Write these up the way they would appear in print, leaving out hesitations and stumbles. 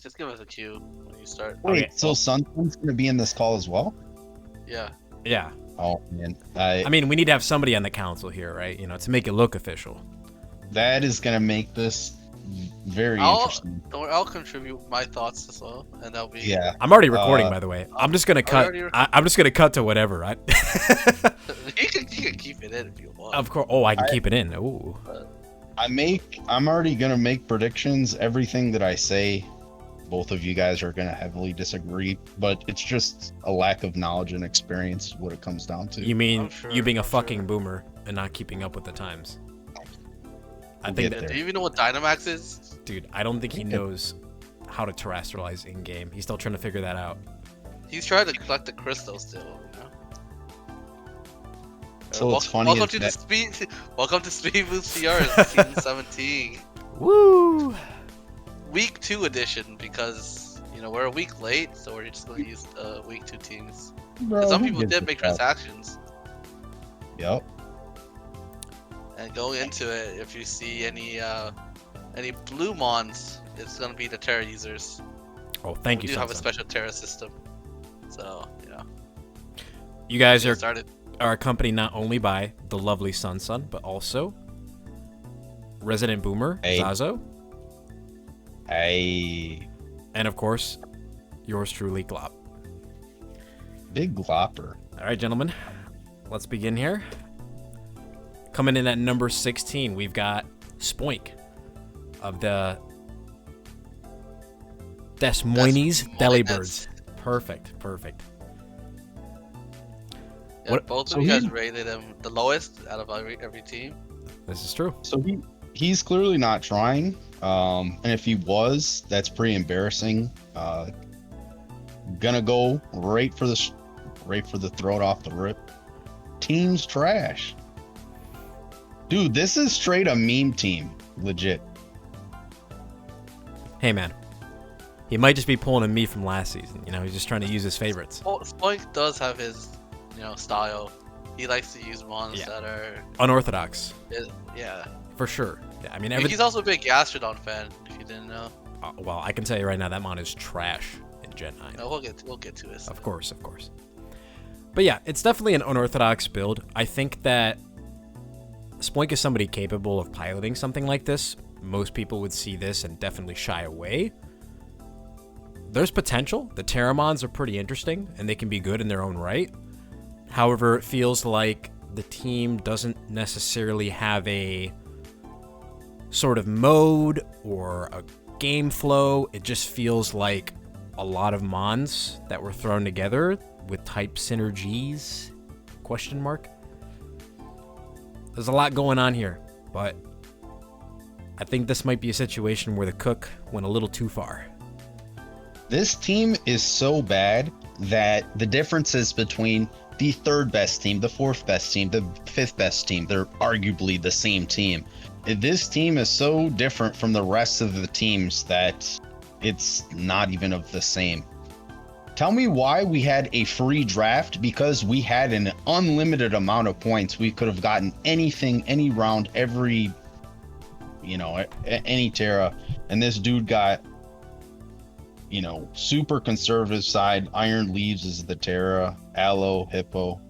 Just give us a cue when you start. Wait, Okay. so SunSun's gonna be in this call as well? Yeah. Yeah. Oh man, I mean, we need to have somebody on the council here, right? You know, to make it look official. that is gonna make this very I'll interesting. don't worry, I'll contribute my thoughts as well, and that'll be. Yeah, I'm already recording, by the way. I'm just gonna are you cut. already I'm just gonna cut to whatever, right? You can keep it in if you want. Of course. Oh, I can keep it in. Ooh. I'm already gonna make predictions. Everything that I say, both of you guys are gonna heavily disagree, but it's just a lack of knowledge and experience what it comes down to. You mean I'm sure, you being a I'm fucking sure. boomer and not keeping up with the times? I We'll think, get Do there. you even know what Dynamax is? dude. I don't think he knows how to terrestrialize in game. He's still trying to figure that out. He's trying to collect the crystals still. You know? So what's funny welcome is to that- the speed. Welcome to Speed Boost CR season 17, Woo! week 2 edition. Because we're a week late, so we're just going to use week 2 teams. Bro, Some who people gives did a make fuck? transactions. Yep. And going into it, if you see any blue mons, it's gonna be the Terra users. Oh, thank We you, do have a SunSun. special Terra system, so You guys get are started. accompanied not only by the lovely SunSun, but also resident boomer Hey. Zazo, Hey, and of course, yours truly, Glop. big glopper. All right, gentlemen, let's begin here. Coming in at number 16, we've got Spoink of the Des Moines Delibirds. Perfect. Yeah, what- both so of you guys he- rated him the lowest out of every team. This is true. So he's clearly not trying. And if he was, that's pretty embarrassing. Gonna go right for the throat off the rip. Team's trash. Dude, this is straight a meme team. Legit. Hey, man. He might just be pulling a me from last season. You know, he's just trying to use his favorites. Spoink does have his style. He likes to use mons Yeah. that are Unorthodox, yeah. for sure. Yeah, I mean, He's also a big Gastrodon fan. If you didn't know, well, I can tell you right now that mon is trash in Gen 9. no, we'll get to it. Of course. But yeah, it's definitely an unorthodox build. I think that Spoink is somebody capable of piloting something like this. Most people would see this and definitely shy away. There's potential. The Terramons are pretty interesting, and they can be good in their own right. However, it feels like the team doesn't necessarily have a sort of mode or a game flow. It just feels like a lot of mons that were thrown together with type synergies, question mark. There's a lot going on here, but I think this might be a situation where the cook went a little too far. This team is so bad that the differences between the third best team, the fourth best team, the fifth best team, they're arguably the same team. This team is so different from the rest of the teams that it's not even of the same. Tell me why we had a free draft, because we had an unlimited amount of points. We could have gotten anything, any round, every, any Terra. And this dude got, super conservative side. Iron Leaves is the Terra, Aloe, Hippo.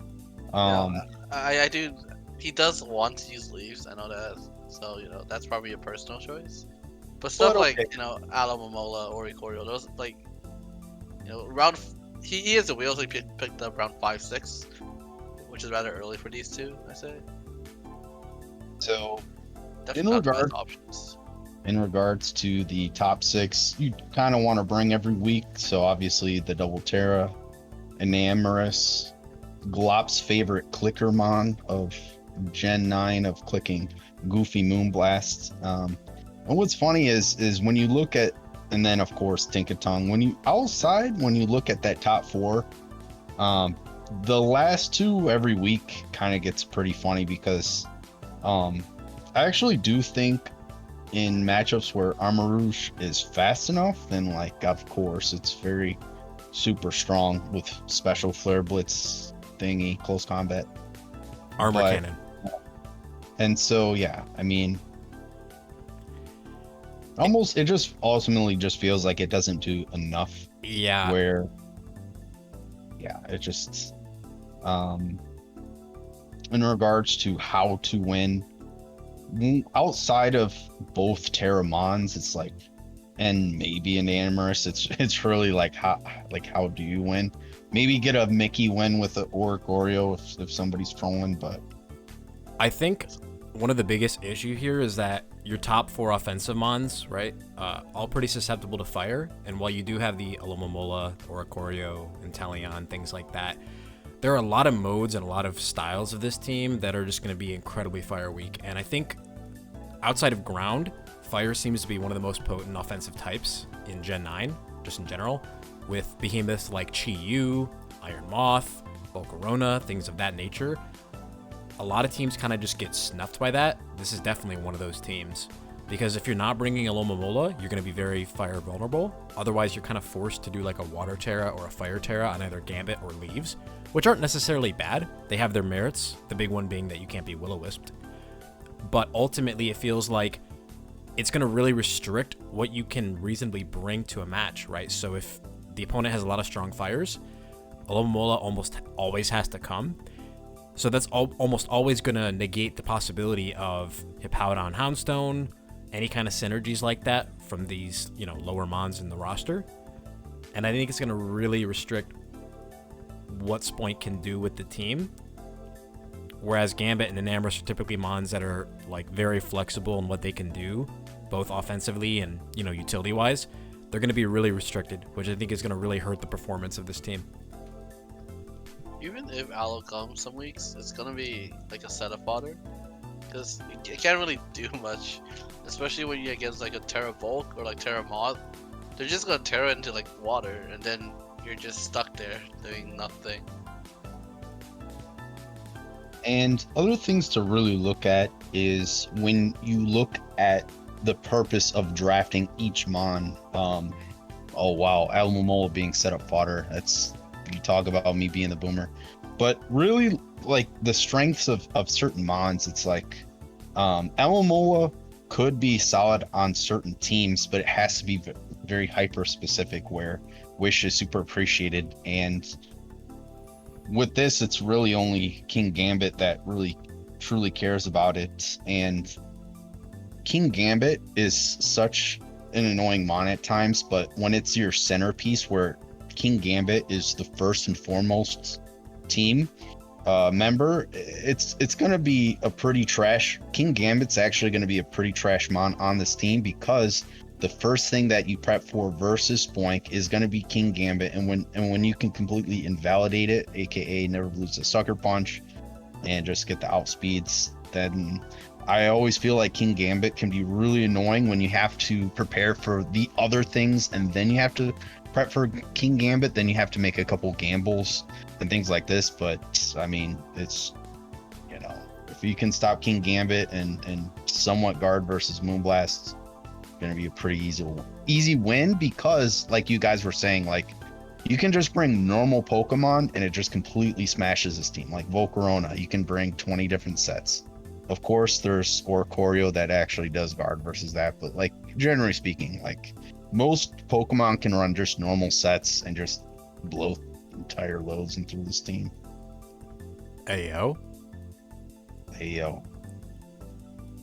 I do. He does want to use leaves. I know that. So that's probably a personal choice. But stuff like okay. Aloe, Momola, Oricorio, those round. He is a wheel. So he picked up round 5-6, which is rather early for these two. I say. So Definitely not the best options. in regards to the top 6, you kind of want to bring every week. So obviously the Double Terra, Enamorous, Glop's favorite Clickermon of Gen 9 of clicking, Goofy Moonblast. And what's funny is when you look at, and then of course Tinkatongue, when you look at that top 4, the last 2 every week kind of gets pretty funny because I actually do think in matchups where Armarouge is fast enough, then of course it's very super strong with special flare blitz thingy, close combat. Armor cannon. And so, yeah, I mean, Almost, it just ultimately just feels like it doesn't do enough. Yeah. Where, yeah, it just, in regards to how to win, outside of both Terramons, it's like, and maybe an Animorous, it's really like how do you win? Maybe get a Mickey win with an Oricorio if somebody's trolling, but I think one of the biggest issue here is that your top 4 offensive mons, right, all pretty susceptible to fire. And while you do have the Alomomola, Oricorio, Inteleon, things like that, there are a lot of modes and a lot of styles of this team that are just going to be incredibly fire weak. And I think outside of ground, fire seems to be one of the most potent offensive types in Gen 9, just in general, with behemoths like Chi-Yu, Iron Moth, Volcarona, things of that nature. A lot of teams kind of just get snuffed by that. This is definitely one of those teams. Because if you're not bringing a Lomomola, you're going to be very fire vulnerable. Otherwise, you're kind of forced to do like a Water Terra or a Fire Terra on either Gambit or Leaves, which aren't necessarily bad. They have their merits, the big one being that you can't be Will-O-Wisped. But ultimately, it feels like it's going to really restrict what you can reasonably bring to a match, right? So if the opponent has a lot of strong fires, a Lomomola almost always has to come. So that's almost always going to negate the possibility of Hippowdon Houndstone, any kind of synergies like that from these, lower mons in the roster. And I think it's going to really restrict what Spoink can do with the team. Whereas Gambit and Enamorous are typically mons that are like very flexible in what they can do, both offensively and, utility-wise. They're going to be really restricted, which I think is going to really hurt the performance of this team. Even if Aloe comes some weeks, it's gonna be like a setup fodder, because it can't really do much, especially when you're against like a Terra Volk or like Terra Moth. They're just gonna Terra into like water, and then you're just stuck there doing nothing. And other things to really look at is when you look at the purpose of drafting each mon. Oh wow, Alomomola being set up fodder. That's, you talk about me being the boomer. But really, like the strengths of certain mons, it's like Alomola could be solid on certain teams, but it has to be very hyper specific where Wish is super appreciated. And with this, it's really only King Gambit that really truly cares about it. And King Gambit is such an annoying mon at times, but when it's your centerpiece where King Gambit is the first and foremost team member, it's gonna be a pretty trash. King Gambit's actually gonna be a pretty trash mon on this team, because the first thing that you prep for versus Spoink is gonna be King Gambit, and when you can completely invalidate it, aka never lose a sucker punch, and just get the outspeeds, then I always feel like King Gambit can be really annoying when you have to prepare for the other things, and then you have to prep for King Gambit, then you have to make a couple gambles and things like this. But I mean, it's, if you can stop King Gambit and somewhat guard versus Moonblast, it's gonna be a pretty easy win, because like you guys were saying, like you can just bring normal Pokemon and it just completely smashes this team. Like Volcarona, you can bring 20 different sets. Of course, there's Oricorio that actually does guard versus that, but like generally speaking, like most Pokemon can run just normal sets and just blow entire loads into this team. Ayo.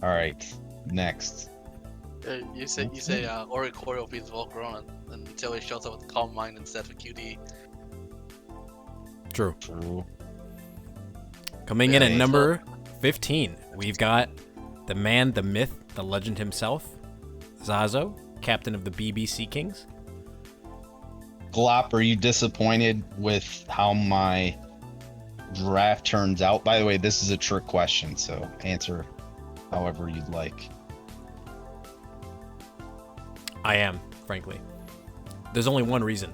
All right, next. You say Oricorio beats Volcarona until he shows up with Calm Mind instead of QD. True. True. Coming in at number 15, we've got the man, the myth, the legend himself, Zazo, captain of the BBC Kings. Glop, are you disappointed with how my draft turns out? By the way, this is a trick question, so answer however you'd like. I am, frankly. There's only one reason.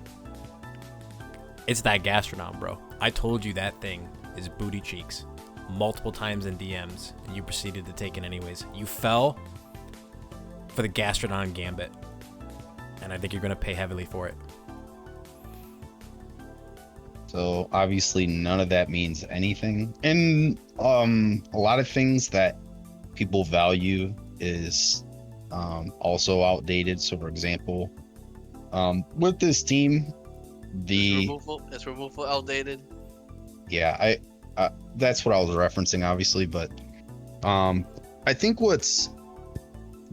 It's that Gastrodon, bro. I told you that thing is booty cheeks multiple times in DMs, and you proceeded to take it anyways. You fell for the Gastrodon Gambit, and I think you're going to pay heavily for it. So obviously none of that means anything. And a lot of things that people value is also outdated. So, for example, with this team, Is removal outdated? yeah, that's what I was referencing, obviously, but I think what's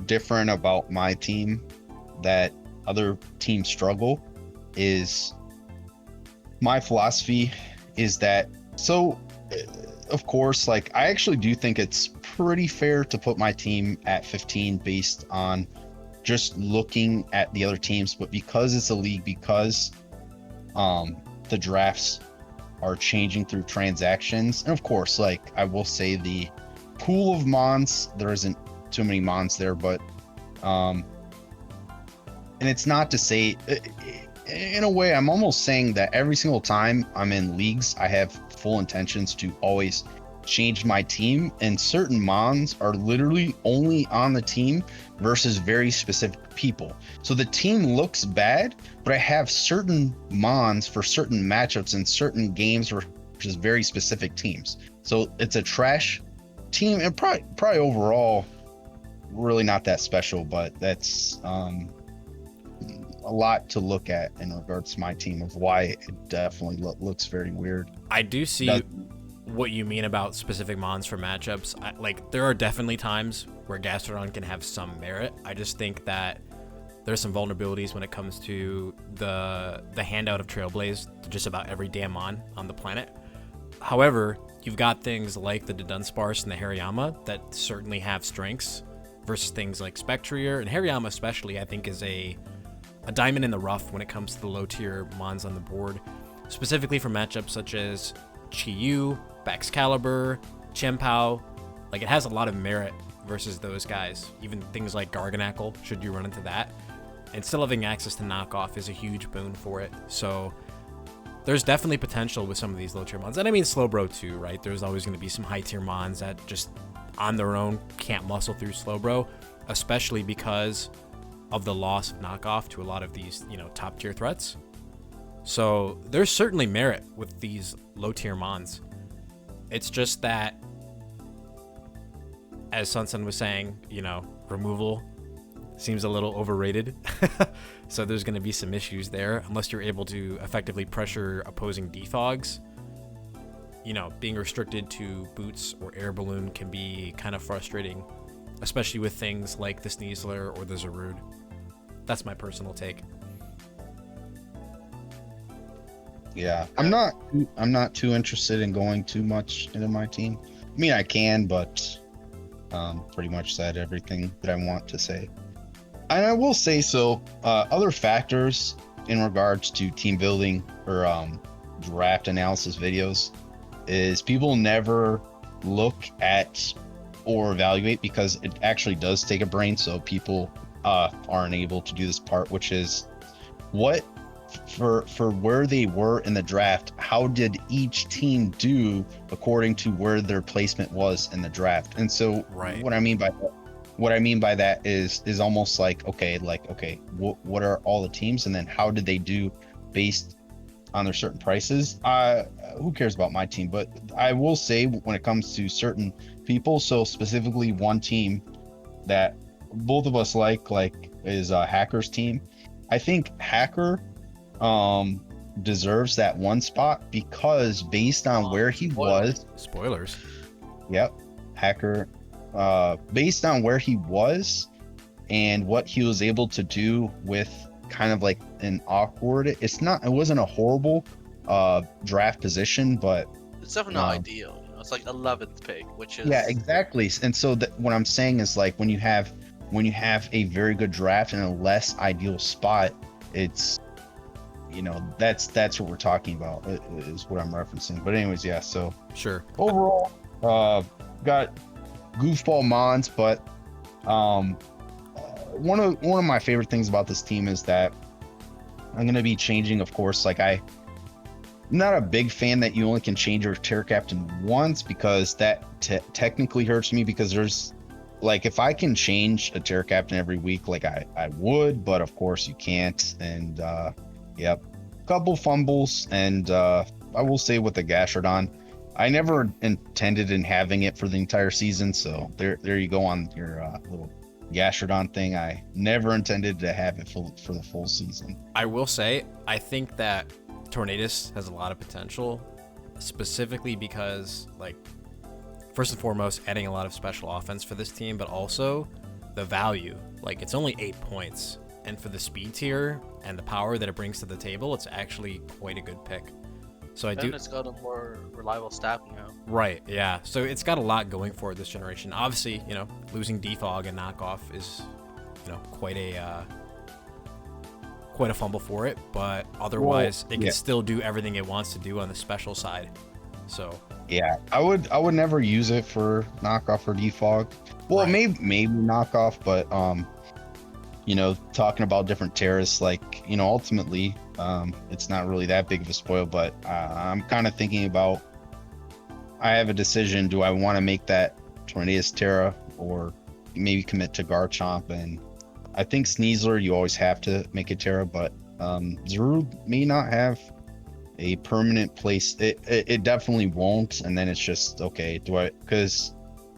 different about my team that other teams struggle is my philosophy is that of course, like I actually do think it's pretty fair to put my team at 15 based on just looking at the other teams, but because it's a league, because the drafts are changing through transactions, and of course, like I will say the pool of mons, there isn't too many mons there, but and it's not to say in a way I'm almost saying that every single time I'm in leagues I have full intentions to always change my team, and certain mons are literally only on the team versus very specific people. So the team looks bad, but I have certain mons for certain matchups and certain games versus very specific teams. So it's a trash team, and probably overall really not that special, but that's a lot to look at in regards to my team of why it definitely looks very weird. I do see what you mean about specific mons for matchups. Like, there are definitely times where Gastrodon can have some merit. I just think that there's some vulnerabilities when it comes to the handout of Trailblaze to just about every damn mon on the planet. However, you've got things like the Dunsparce and the Hariyama that certainly have strengths versus things like Spectrier, and Hariyama especially I think is a diamond in the rough when it comes to the low tier mons on the board, specifically for matchups such as Chi-Yu, Baxcalibur, Chien-Pao. Like, it has a lot of merit versus those guys. Even things like Garganacl, should you run into that. And still having access to knockoff is a huge boon for it. So there's definitely potential with some of these low tier mons. And I mean Slowbro too, right? There's always going to be some high tier mons that just on their own can't muscle through Slowbro, especially because of the loss of knockoff to a lot of these, top tier threats. So there's certainly merit with these low tier mons. It's just that, as SunSun was saying, removal seems a little overrated. So there's going to be some issues there unless you're able to effectively pressure opposing defogs. Being restricted to boots or air balloon can be kind of frustrating, especially with things like the Sneasler or the Zarude. That's my personal take. Yeah, I'm not too interested in going too much into my team. I mean, I can, but pretty much said everything that I want to say. And I will say so. Other factors in regards to team building or draft analysis videos is people never look at or evaluate, because it actually does take a brain. So people aren't able to do this part, which is what for where they were in the draft, how did each team do according to where their placement was in the draft. And so right. what I mean by that is almost like, okay, what are all the teams, and then how did they do based on their certain prices. Who cares about my team? But I will say, when it comes to certain people, so specifically one team that both of us like is Hacker's team. I think Hacker deserves that one spot because based on where he was. Spoilers. Yep. Hacker, based on where he was and what he was able to do with kind of like an awkward, it wasn't a horrible draft position, but it's definitely not ideal. It's like 11th pick, which is, yeah, exactly. And so what I'm saying is, like, when you have a very good draft in a less ideal spot, it's, that's what we're talking about, is what I'm referencing. But anyways, yeah, so sure. Overall, got goofball mons, but one of my favorite things about this team is that I'm going to be changing, of course. Like, I'm not a big fan that you only can change your Terra Captain once, because that technically hurts me, because there's, like, if I can change a Terra Captain every week, like I would, but of course you can't. And yep, couple fumbles. And I will say with the Gastrodon, I never intended in having it for the entire season, so there you go on your little Gastrodon thing. I never intended to have it for the full season. I will say, I think that Tornadus has a lot of potential, specifically because, like, first and foremost, adding a lot of special offense for this team, but also the value. Like, it's only 8 points, and for the speed tier and the power that it brings to the table, it's actually quite a good pick. So I do. And it's got a more reliable stat, Right, yeah. So it's got a lot going for it this generation. Obviously, losing Defog and Knockoff is, quite a fumble for it. But otherwise, it can still do everything it wants to do on the special side. So yeah, I would never use it for Knockoff or Defog. Well, right. maybe Knockoff, but talking about different terrorists, like ultimately, it's not really that big of a spoil. But I'm kind of thinking about. I have a decision. Do I want to make that Tornadus Terra or maybe commit to Garchomp? And I think Sneasler, you always have to make a Terra, but Zarude may not have a permanent place. It definitely won't. And then it's just, okay, because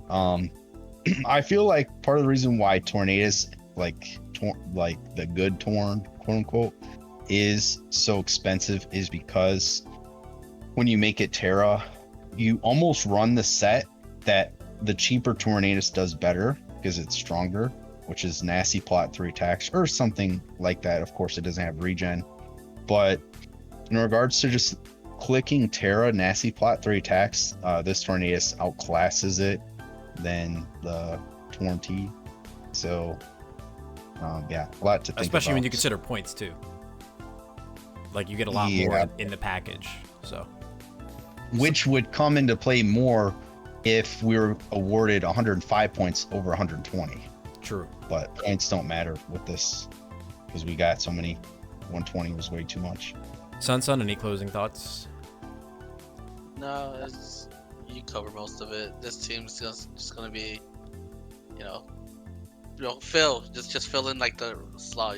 I feel like part of the reason why Tornadus, like the good Torn, quote unquote, is so expensive is because when you make it Terra, you almost run the set that the cheaper Tornadus does better because it's stronger, which is Nasty Plot 3 attacks or something like that. Of course, it doesn't have regen. But in regards to just clicking Terra Nasty Plot 3 attacks, this Tornadus outclasses it than the Torn T. So, yeah, a lot to think especially about. when you consider points, too. Like, you get a lot more in the package, so... Which would come into play more if we were awarded 105 points over 120. True. But points don't matter with this because we got so many. 120 was way too much. SunSun, any closing thoughts? No, you cover most of it. This team's just gonna be, just fill in like the slot.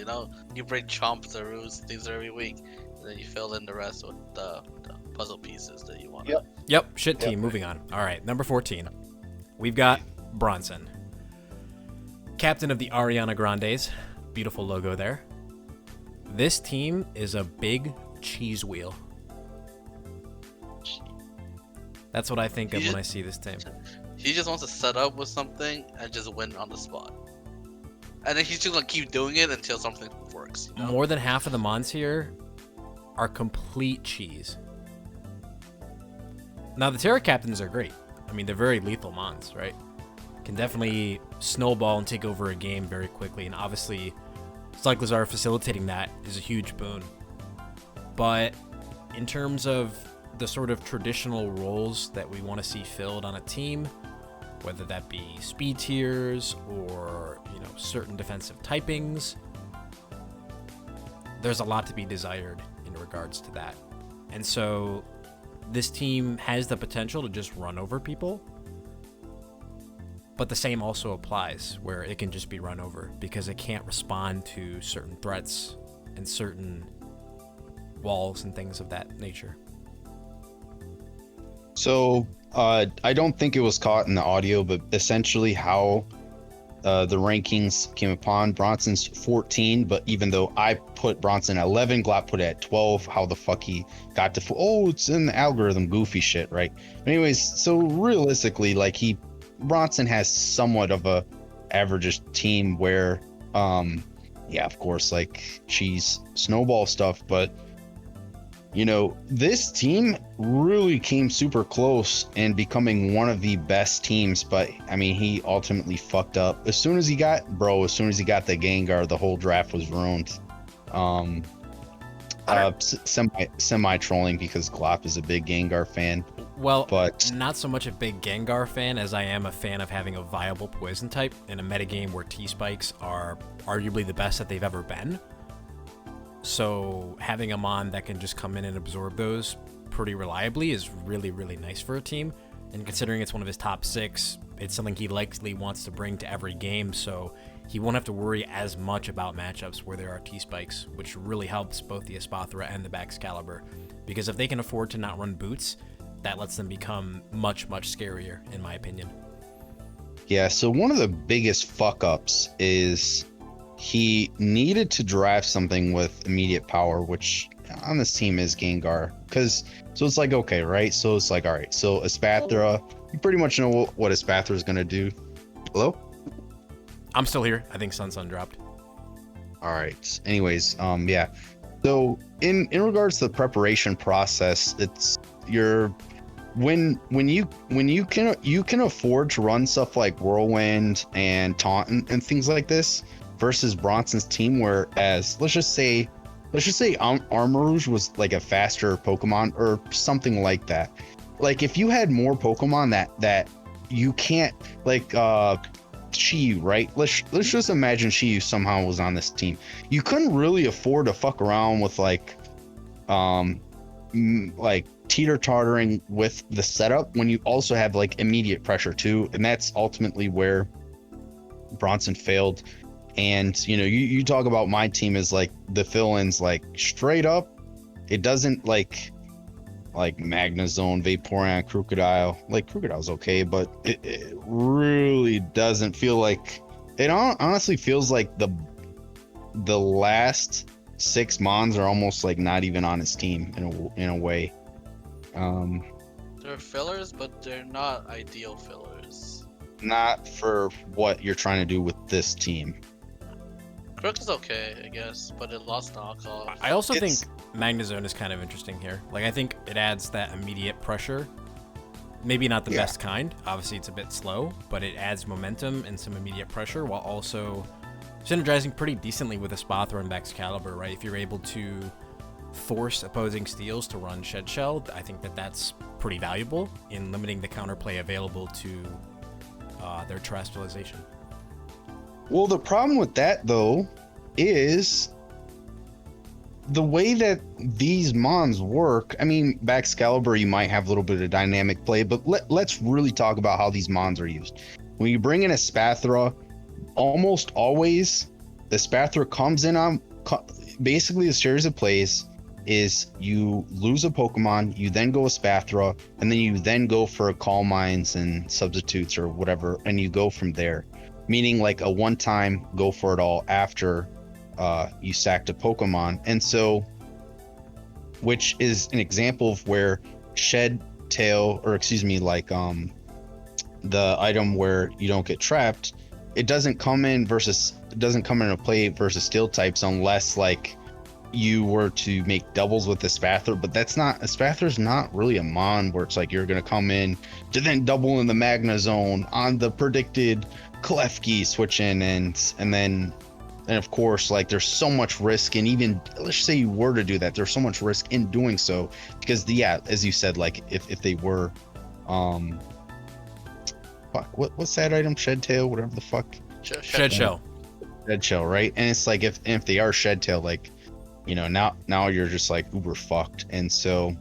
You bring Chomp, Zaru's, things every week, and then you fill in the rest with the puzzle pieces that you want. Yep. Shit team. Moving on. All right. Number 14. We've got Bronson, captain of the Ariana Grandes. Beautiful logo there. This team is a big cheese wheel. That's what I think of when I see this team. He just wants to set up with something and just win on the spot. And then he's just gonna keep doing it until something works. More than half of the mons here are complete cheese. Now, the Terra Captains are great. I mean, they're very lethal mons, right? Can definitely snowball and take over a game very quickly, and obviously, Cyclizar facilitating that is a huge boon. But in terms of the sort of traditional roles that we want to see filled on a team, whether that be speed tiers or, certain defensive typings, there's a lot to be desired in regards to that. And so this team has the potential to just run over people, but the same also applies where it can just be run over because it can't respond to certain threats and certain walls and things of that nature. So I don't think it was caught in the audio, but essentially how the rankings came upon, Bronson's 14, but even though I put Bronson at 11, Glop put it at 12. How the fuck he got to it's in the algorithm, goofy shit, right? Anyways, so realistically, like Bronson has somewhat of a average team where of course, like cheese snowball stuff, but this team really came super close in becoming one of the best teams, but I mean, he ultimately fucked up. As soon as he got the Gengar, the whole draft was ruined. Semi trolling because Glop is a big Gengar fan. Well, but not so much a big Gengar fan as I am a fan of having a viable poison type in a metagame where T-Spikes are arguably the best that they've ever been. So having a mon that can just come in and absorb those pretty reliably is really, really nice for a team. And considering it's one of his top 6, it's something he likely wants to bring to every game, so he won't have to worry as much about matchups where there are T-Spikes, which really helps both the Espathra and the Baxcalibur. Because if they can afford to not run boots, that lets them become much, much scarier, in my opinion. Yeah, so one of the biggest fuck ups is he needed to drive something with immediate power, which on this team is Gengar. So it's like, okay, right? So it's like, all right, so Espathra, you pretty much know what Espathra is going to do. Hello? I'm still here. I think SunSun dropped. All right. Anyways, yeah. So in regards to the preparation process, it's when you can afford to run stuff like Whirlwind and Taunt and things like this versus Bronson's team, whereas let's just say Armarouge was like a faster Pokemon or something like that. Like if you had more Pokemon that you can't like Shiyu, right? Let's just imagine Shiyu somehow was on this team. You couldn't really afford to fuck around with like teeter-tottering with the setup when you also have like immediate pressure too, and that's ultimately where Bronson failed. And you talk about my team as like the fill-ins, like straight up it doesn't like Magnezone, Vaporeon, Crocodile. Like Crocodile's okay, but it really doesn't feel like it. Honestly feels like the last 6 Mons are almost like not even on his team in a way. They're fillers, but they're not ideal fillers. Not for what you're trying to do with this team. Crook is okay, I guess, but it lost knockoff. I also think Magnezone is kind of interesting here. Like, I think it adds that immediate pressure. Maybe not the best kind. Obviously, it's a bit slow, but it adds momentum and some immediate pressure while also synergizing pretty decently with Espathra and Excalibur, right? If you're able to force opposing steals to run Shed Shell, I think that's pretty valuable in limiting the counterplay available to their terrestrialization. Well, the problem with that, though, is the way that these Mons work. I mean, Excalibur, you might have a little bit of dynamic play, but let's really talk about how these Mons are used. When you bring in Espathra, almost always, Espathra comes in on basically a series of plays is you lose a Pokemon, you then go Espathra, and then you then go for a Calm Minds and substitutes or whatever, and you go from there. Meaning like a one-time go for it all after you sacked a Pokemon. And so, which is an example of where Shed Tail, or excuse me, like the item where you don't get trapped, it doesn't come into play versus Steel types unless like you were to make doubles with Espathra, but Espathra's not really a Mon where it's like you're gonna come in to then double in the Magnezone on the predicted Klefki switch in, and of course, like there's so much risk, and even let's say you were to do that, there's so much risk in doing so because as you said, like if they were what's that item, Shed Tail, whatever the fuck, Shed Shell, right? And it's like if they are Shed Tail, like now you're just like uber fucked. And so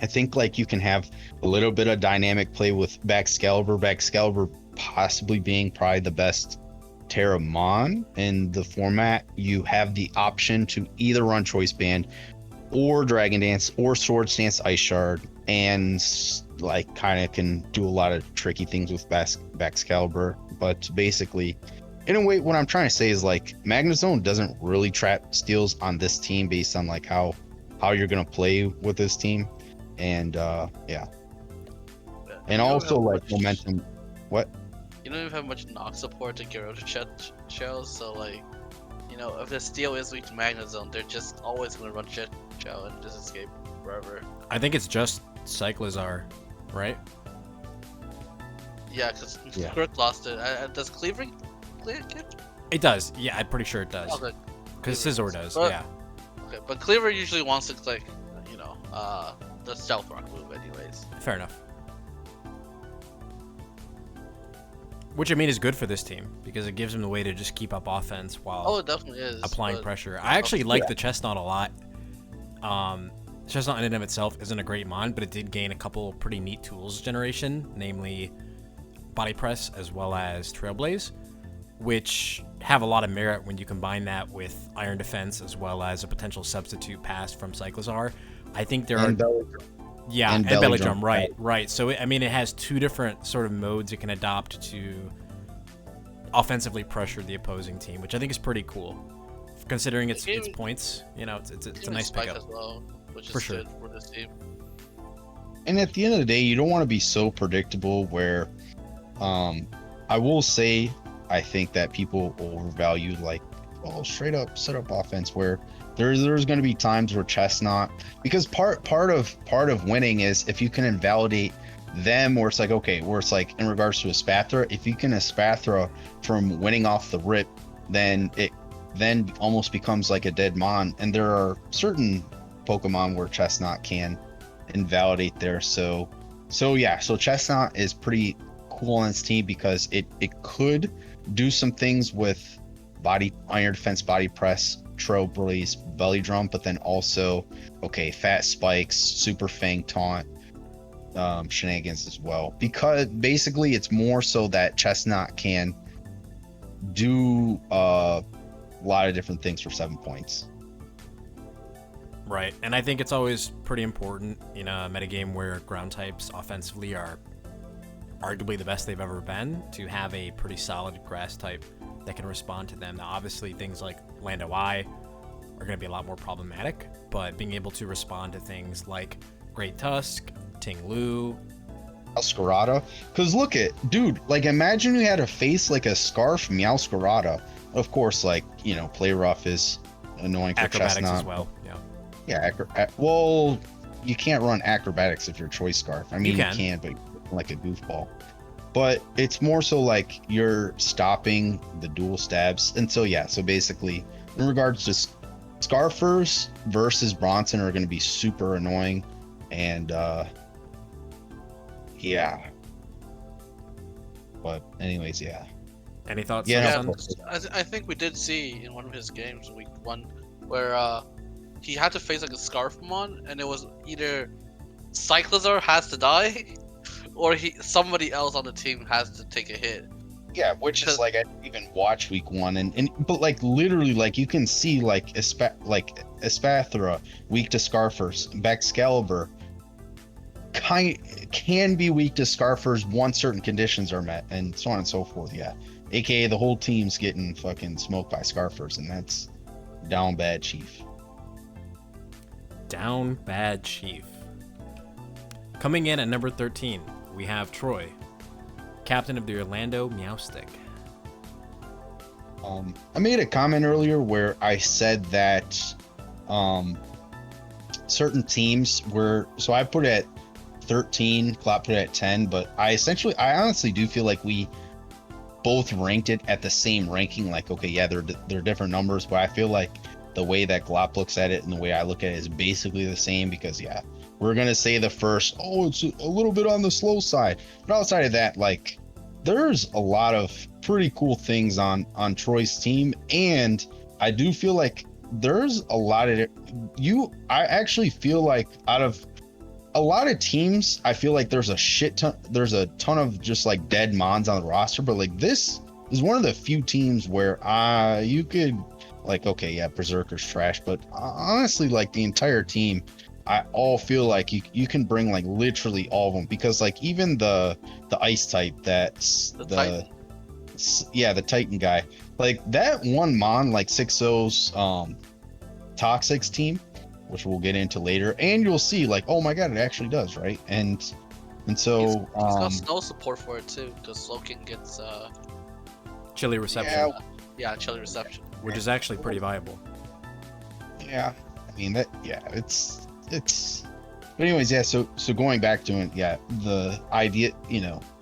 I think like you can have a little bit of dynamic play with Excalibur possibly being probably the best Terramon in the format. You have the option to either run Choice Band or Dragon Dance or Swords Dance Ice Shard, and like kind of can do a lot of tricky things with Excalibur. But basically, in a way, what I'm trying to say is like Magnezone doesn't really trap steals on this team based on like how you're gonna play with this team, and and also like momentum. What? You don't even have much knock support to get rid of Shed Shells, so like, if the steal is weak to Magnezone, they're just always gonna run Shed Shell and just escape forever. I think it's just Cyclizar, right? Yeah, because Crook lost it. Does Cleaver clear it? It does. Yeah, I'm pretty sure it does. Okay. Because Scizor does. But, yeah. Okay, but Cleaver usually wants to click, the Stealth Rock move, anyways. Fair enough. Which I mean is good for this team because it gives them the way to just keep up offense while it definitely is applying pressure. I actually like the Chestnut a lot. Chestnut in and of itself isn't a great mon, but it did gain a couple pretty neat tools generation, namely Body Press as well as Trailblaze, which have a lot of merit when you combine that with Iron Defense as well as a potential substitute pass from Cyclizar. I think there are Yeah, and and belly belly drum. drum, right. So, I mean, it has two different sort of modes it can adopt to offensively pressure the opposing team, which I think is pretty cool. Considering its points, you know, it's a nice spike pickup. as well, which is For sure. good for this team. And at the end of the day, you don't want to be so predictable where, I will say, I think that people overvalue like, straight up setup offense where there's going to be times where Chestnut, because part of winning is if you can invalidate them, where it's like, okay, where it's like in regards to a Spathra, if you can Spathra from winning off the rip, then it then almost becomes like a dead mon. And there are certain Pokemon where Chestnut can invalidate there. So Chestnut is pretty cool on this team because it could do some things with iron defense, body press, trail blaze, belly drum, but then also fat spikes, super fang taunt, shenanigans as well, because basically it's more so that Chestnut can do a lot of different things for 7 points. Right, and I think it's always pretty important in a metagame where ground types offensively are arguably the best they've ever been to have a pretty solid grass type that can respond to them. Now, obviously, things like Lando Eye are going to be a lot more problematic, but being able to respond to things like Great Tusk, Ting Lu, Meowscarada, because look at dude, like imagine you had a face like a scarf Meowscarada. Of course, like play rough is annoying for acrobatics Chestnut as well. Yeah, well, you can't run acrobatics if you're choice scarf. I mean, you can, but like a goofball. But it's more so like you're stopping the dual stabs. And so basically in regards to Scarfers versus Bronson are going to be super annoying. And but anyways, any thoughts? I think we did see in one of his games week 1 where he had to face like a Scarfmon, and it was either Cyclizar has to die or somebody else on the team has to take a hit. Yeah, which is like I didn't even watch week 1, but like literally like you can see like Espathra weak to Scarfers, Baxcalibur can be weak to Scarfers once certain conditions are met, and so on and so forth. Yeah, aka the whole team's getting fucking smoked by Scarfers, and that's down bad, Chief. Down bad, Chief. Coming in at number 13, we have Troy, captain of the Orlando Meowstick. I made a comment earlier where I said that certain teams were, so I put it at 13, Glop put it at 10, but I honestly do feel like we both ranked it at the same ranking. Like, they're different numbers, but I feel like the way that Glop looks at it and the way I look at it is basically the same, because we're gonna say the first, it's a little bit on the slow side, but outside of that, like there's a lot of pretty cool things on Troy's team, and I do feel like there's a lot of I actually feel like out of a lot of teams, I feel like there's a ton of just like dead mons on the roster, but like this is one of the few teams where you could like, Berserker's trash, but honestly, like the entire team, I all feel like you can bring like literally all of them, because like even the ice type, that's the Titan guy, like that one mon like 6-0's Toxic's team, which we'll get into later, and you'll see like, oh my god, it actually does, right? And so he's got snow support for it too, because Slowking gets chilly reception. Chilly reception, which is actually pretty viable. I mean that. It's. But anyways, so going back to it, the idea,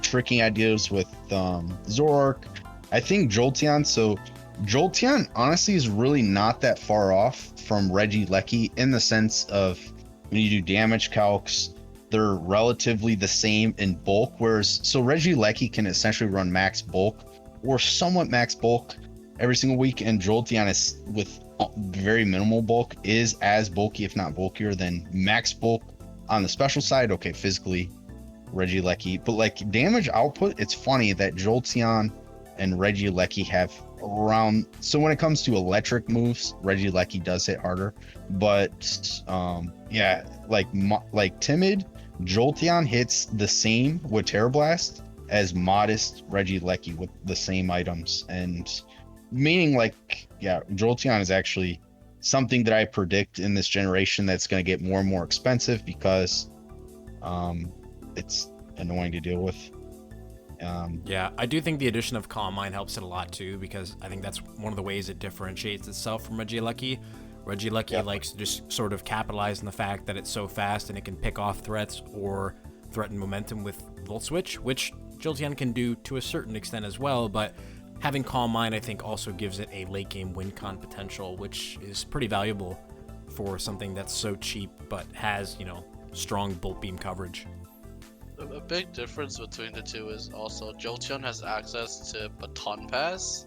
tricking ideas with Zoroark. I think Jolteon. So Jolteon honestly is really not that far off from Regieleki in the sense of when you do damage calcs, they're relatively the same in bulk. Whereas Regieleki can essentially run max bulk or somewhat max bulk every single week, and Jolteon is with very minimal bulk is as bulky, if not bulkier, than max bulk on the special side. Physically Regieleki, but like damage output, it's funny that Jolteon and Regieleki have around. So when it comes to electric moves, Regieleki does hit harder, but yeah, like timid, Jolteon hits the same with Terra Blast as modest Regieleki with the same items, and meaning like yeah, Jolteon is actually something that I predict in this generation that's going to get more and more expensive because it's annoying to deal with. Yeah, I do think the addition of Calm Mind helps it a lot too, because I think that's one of the ways it differentiates itself from Regieleki. Regieleki likes to just sort of capitalize on the fact that it's so fast and it can pick off threats or threaten momentum with Volt Switch, which Jolteon can do to a certain extent as well, but having Calm Mind I think also gives it a late game win con potential, which is pretty valuable for something that's so cheap but has, strong Bolt Beam coverage. A big difference between the two is also Jolteon has access to Baton Pass,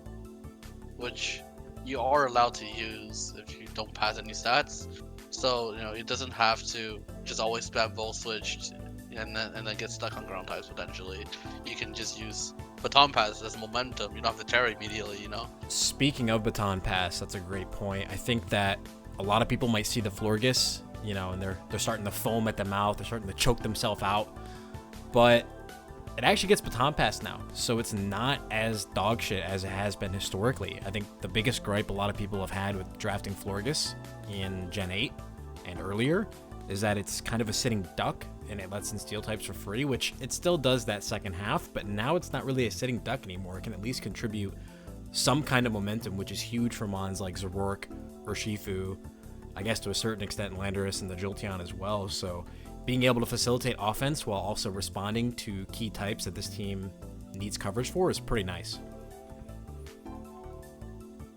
which you are allowed to use if you don't pass any stats. So it doesn't have to just always spam Volt Switch and then get stuck on ground types potentially. You can just use Baton Pass as momentum. You don't have to Terra immediately. Speaking of Baton Pass, that's a great point. I think that a lot of people might see the Florges, and they're starting to foam at the mouth. They're starting to choke themselves out. But it actually gets Baton Pass now, so it's not as dog shit as it has been historically. I think the biggest gripe a lot of people have had with drafting Florges in Gen 8 and earlier is that it's kind of a sitting duck, and it lets in steel types for free, which it still does that second half, but now it's not really a sitting duck anymore. It can at least contribute some kind of momentum, which is huge for mons like Zoroark or Shifu, I guess to a certain extent Landorus and the Jolteon as well, so being able to facilitate offense while also responding to key types that this team needs coverage for is pretty nice.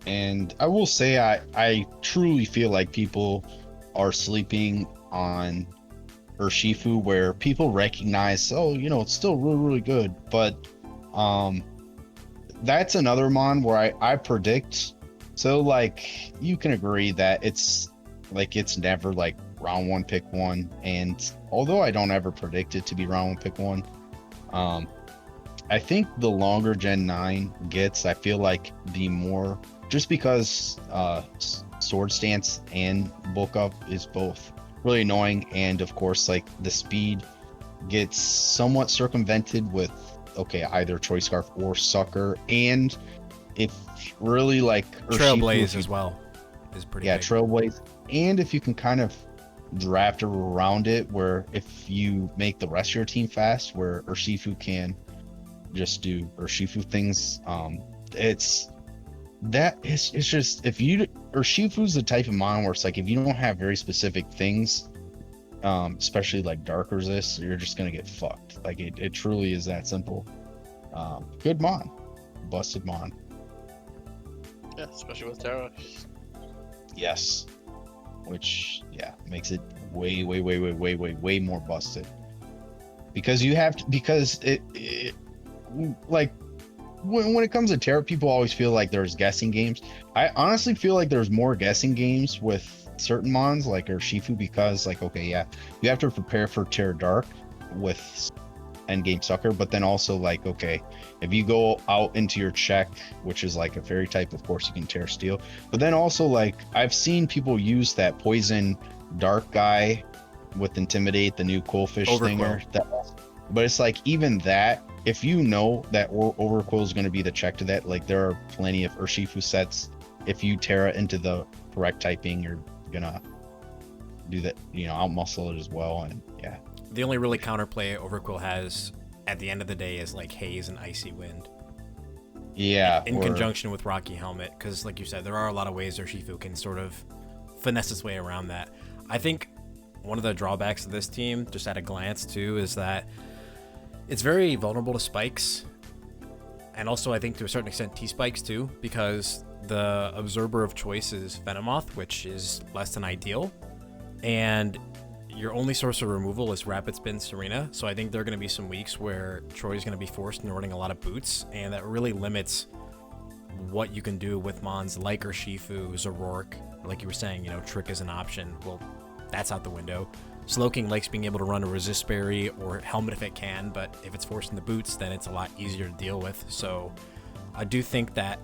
And I will say I truly feel like people are sleeping on Urshifu, where people recognize, it's still really, really good. But that's another mon where I predict. So like you can agree that it's never like round one pick one, and although I don't ever predict it to be round one pick one, I think the longer Gen 9 gets, I feel like the more, just because Sword Stance and Bulk Up is both really annoying, and of course like the speed gets somewhat circumvented with either Choice Scarf or Sucker, and if really like Trailblaze as well is pretty big. Trailblaze, and if you can kind of draft around it where if you make the rest of your team fast, where Urshifu can just do Urshifu things, it's just Urshifu's the type of mon where it's like if you don't have very specific things, especially like dark resist, you're just gonna get fucked. Like it truly is that simple. Good mon, busted mon. Yeah, especially with Terra. Yes. Which makes it way more busted, because it like when it comes to Terra, people always feel like there's guessing games. I honestly feel like there's more guessing games with certain mons like Urshifu, because you have to prepare for Terra Dark with endgame Sucker, but then also if you go out into your check, which is like a fairy type, of course you can Terra Steel, but then also I've seen people use that poison dark guy with Intimidate, the new Coalfish stinger, but it's like even that, if you know that Overquill is going to be the check to that, there are plenty of Urshifu sets. If you Terra into the correct typing, you're gonna do that, outmuscle it as well. And the only really counterplay Overquill has at the end of the day is like Haze and Icy Wind. Yeah. In conjunction with Rocky Helmet, because like you said, there are a lot of ways Urshifu can sort of finesse its way around that. I think one of the drawbacks of this team, just at a glance too, is that it's very vulnerable to spikes. And also I think to a certain extent T-spikes too, because the observer of choice is Venomoth, which is less than ideal. And your only source of removal is Rapid Spin Serena, so I think there are going to be some weeks where Troy's going to be forced into running a lot of boots, and that really limits what you can do with mons like Urshifu, Zoroark. Like you were saying, Trick is an option. Well, that's out the window. Slowking likes being able to run a Resist Berry or Helmet if it can, but if it's forced in the boots, then it's a lot easier to deal with. So I do think that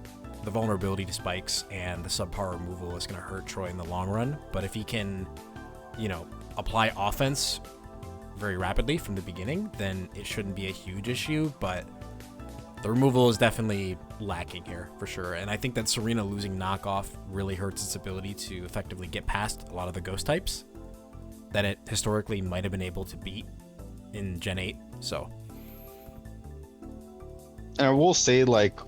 the vulnerability to spikes and the subpar removal is going to hurt Troy in the long run. But if he can, apply offense very rapidly from the beginning, then it shouldn't be a huge issue. But the removal is definitely lacking here for sure. And I think that Serena losing knockoff really hurts its ability to effectively get past a lot of the ghost types that it historically might have been able to beat in Gen 8. So. And I will say, like,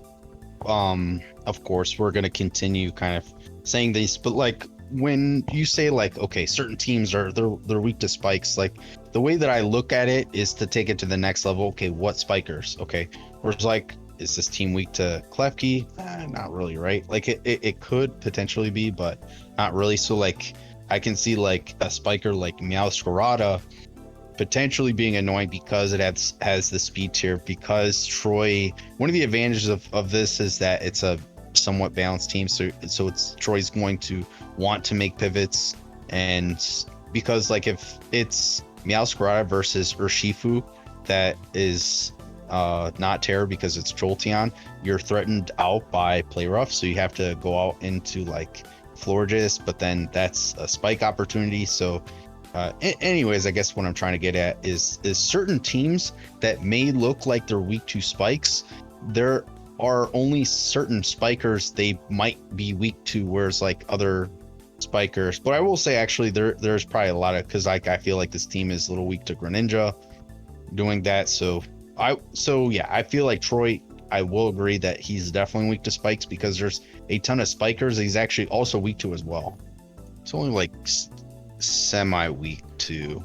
of course, we're going to continue kind of saying this, but like when you say like, okay, certain teams they're weak to spikes, like the way that I look at it is to take it to the next level. Okay, what spikers? Okay, whereas like, is this team weak to Klefki? Not really, right? Like it could potentially be, but not really. So like I can see like a spiker like Meowscarada potentially being annoying because it has the speed tier, because Troy, one of the advantages of this is that it's a somewhat balanced team, so it's Troy's going to want to make pivots, and because like if it's Meowscarada versus Urshifu that is not terror because it's Jolteon, you're threatened out by play rough, so you have to go out into like Florges, but then that's a spike opportunity. So anyways, I guess what I'm trying to get at is certain teams that may look like they're weak to spikes, there are only certain spikers they might be weak to, whereas like other spikers. But I will say actually there's probably a lot of, because like I feel like this team is a little weak to Greninja doing that. So yeah, I feel like Troy, I will agree that he's definitely weak to spikes because there's a ton of spikers that he's actually also weak to as well. It's only like semi-weak to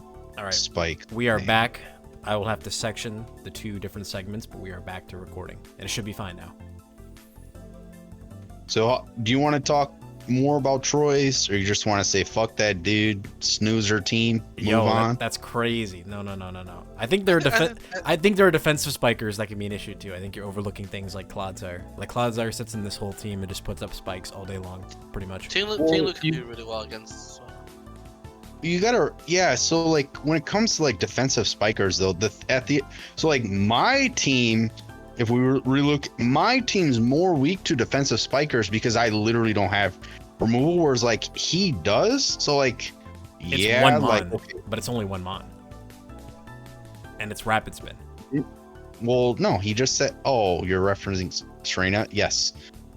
spike. We are back. I will have to section the two different segments, but we are back to recording, and it should be fine now. So do you want to talk more about Troy's, or you just want to say fuck that dude, snoozer team, move on? That's crazy. No. I think there are defensive spikers that can be an issue too. I think you're overlooking things like Clodsire. Like Clodsire sits in this whole team and just puts up spikes all day long, pretty much. Tinglu can do really well against. You gotta, yeah. So like when it comes to like defensive spikers though, so like my team, if we relook, my team's more weak to defensive spikers because I literally don't have removal, whereas like he does. So like, it's yeah, one mon, like, okay. But it's only one mon, and it's rapid spin. Well, no, he just said, oh, you're referencing Serena. Yes.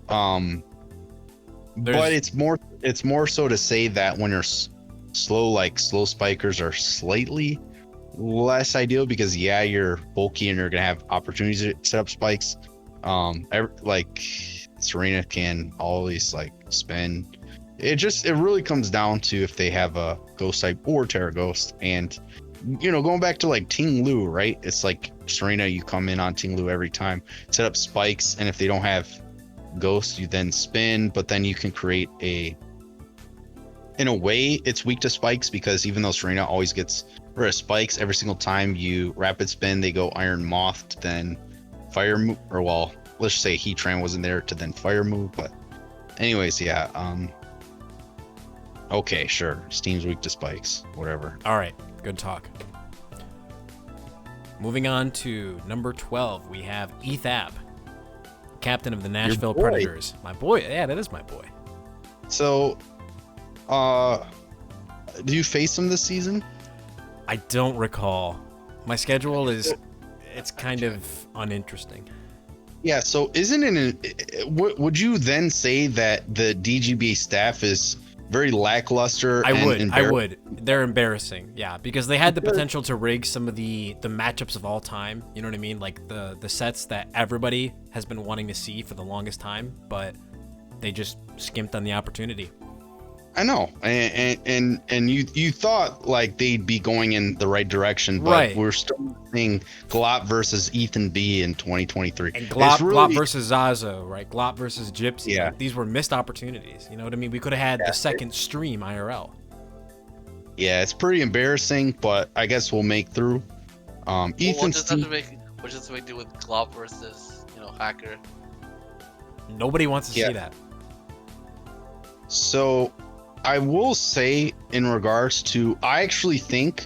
But it's more so to say that when you're slow spikers are slightly less ideal because yeah, you're bulky and you're gonna have opportunities to set up spikes. Like Serena can always like spin. It really comes down to if they have a ghost type or Terra Ghost. And going back to like Ting Lu, right? It's like Serena, you come in on Ting Lu every time, set up spikes, and if they don't have ghost, you then spin, but then you can create in a way, it's weak to spikes because even though Serena always gets rid of spikes, every single time you rapid spin, they go Iron Moth to then Fire Move, or well, let's just say Heatran wasn't there to then Fire Move. But anyways, yeah. Okay, sure. Steam's weak to spikes. Whatever. All right, good talk. Moving on to number 12, we have Ethab, captain of the Nashville Predators. My boy. Yeah, that is my boy. So, do you face him this season? I don't recall. My schedule it's kind of uninteresting. Yeah, so would you then say that the DGBA staff is very lackluster? I would. They're embarrassing, yeah, because they had the potential to rig some of the matchups of all time. You know what I mean? Like the sets that everybody has been wanting to see for the longest time, but they just skimped on the opportunity. I know, and you thought like they'd be going in the right direction, but right. We're still seeing Glop versus Ethan B in 2023. And Glop versus Zazo, right? Glop versus Gypsy. Yeah. Like, these were missed opportunities. You know what I mean? We could have had the second stream IRL. Yeah, it's pretty embarrassing, but I guess we'll make through. We'll just have to make do with Glop versus Hacker. Nobody wants to see that. So I will say in regards to, I actually think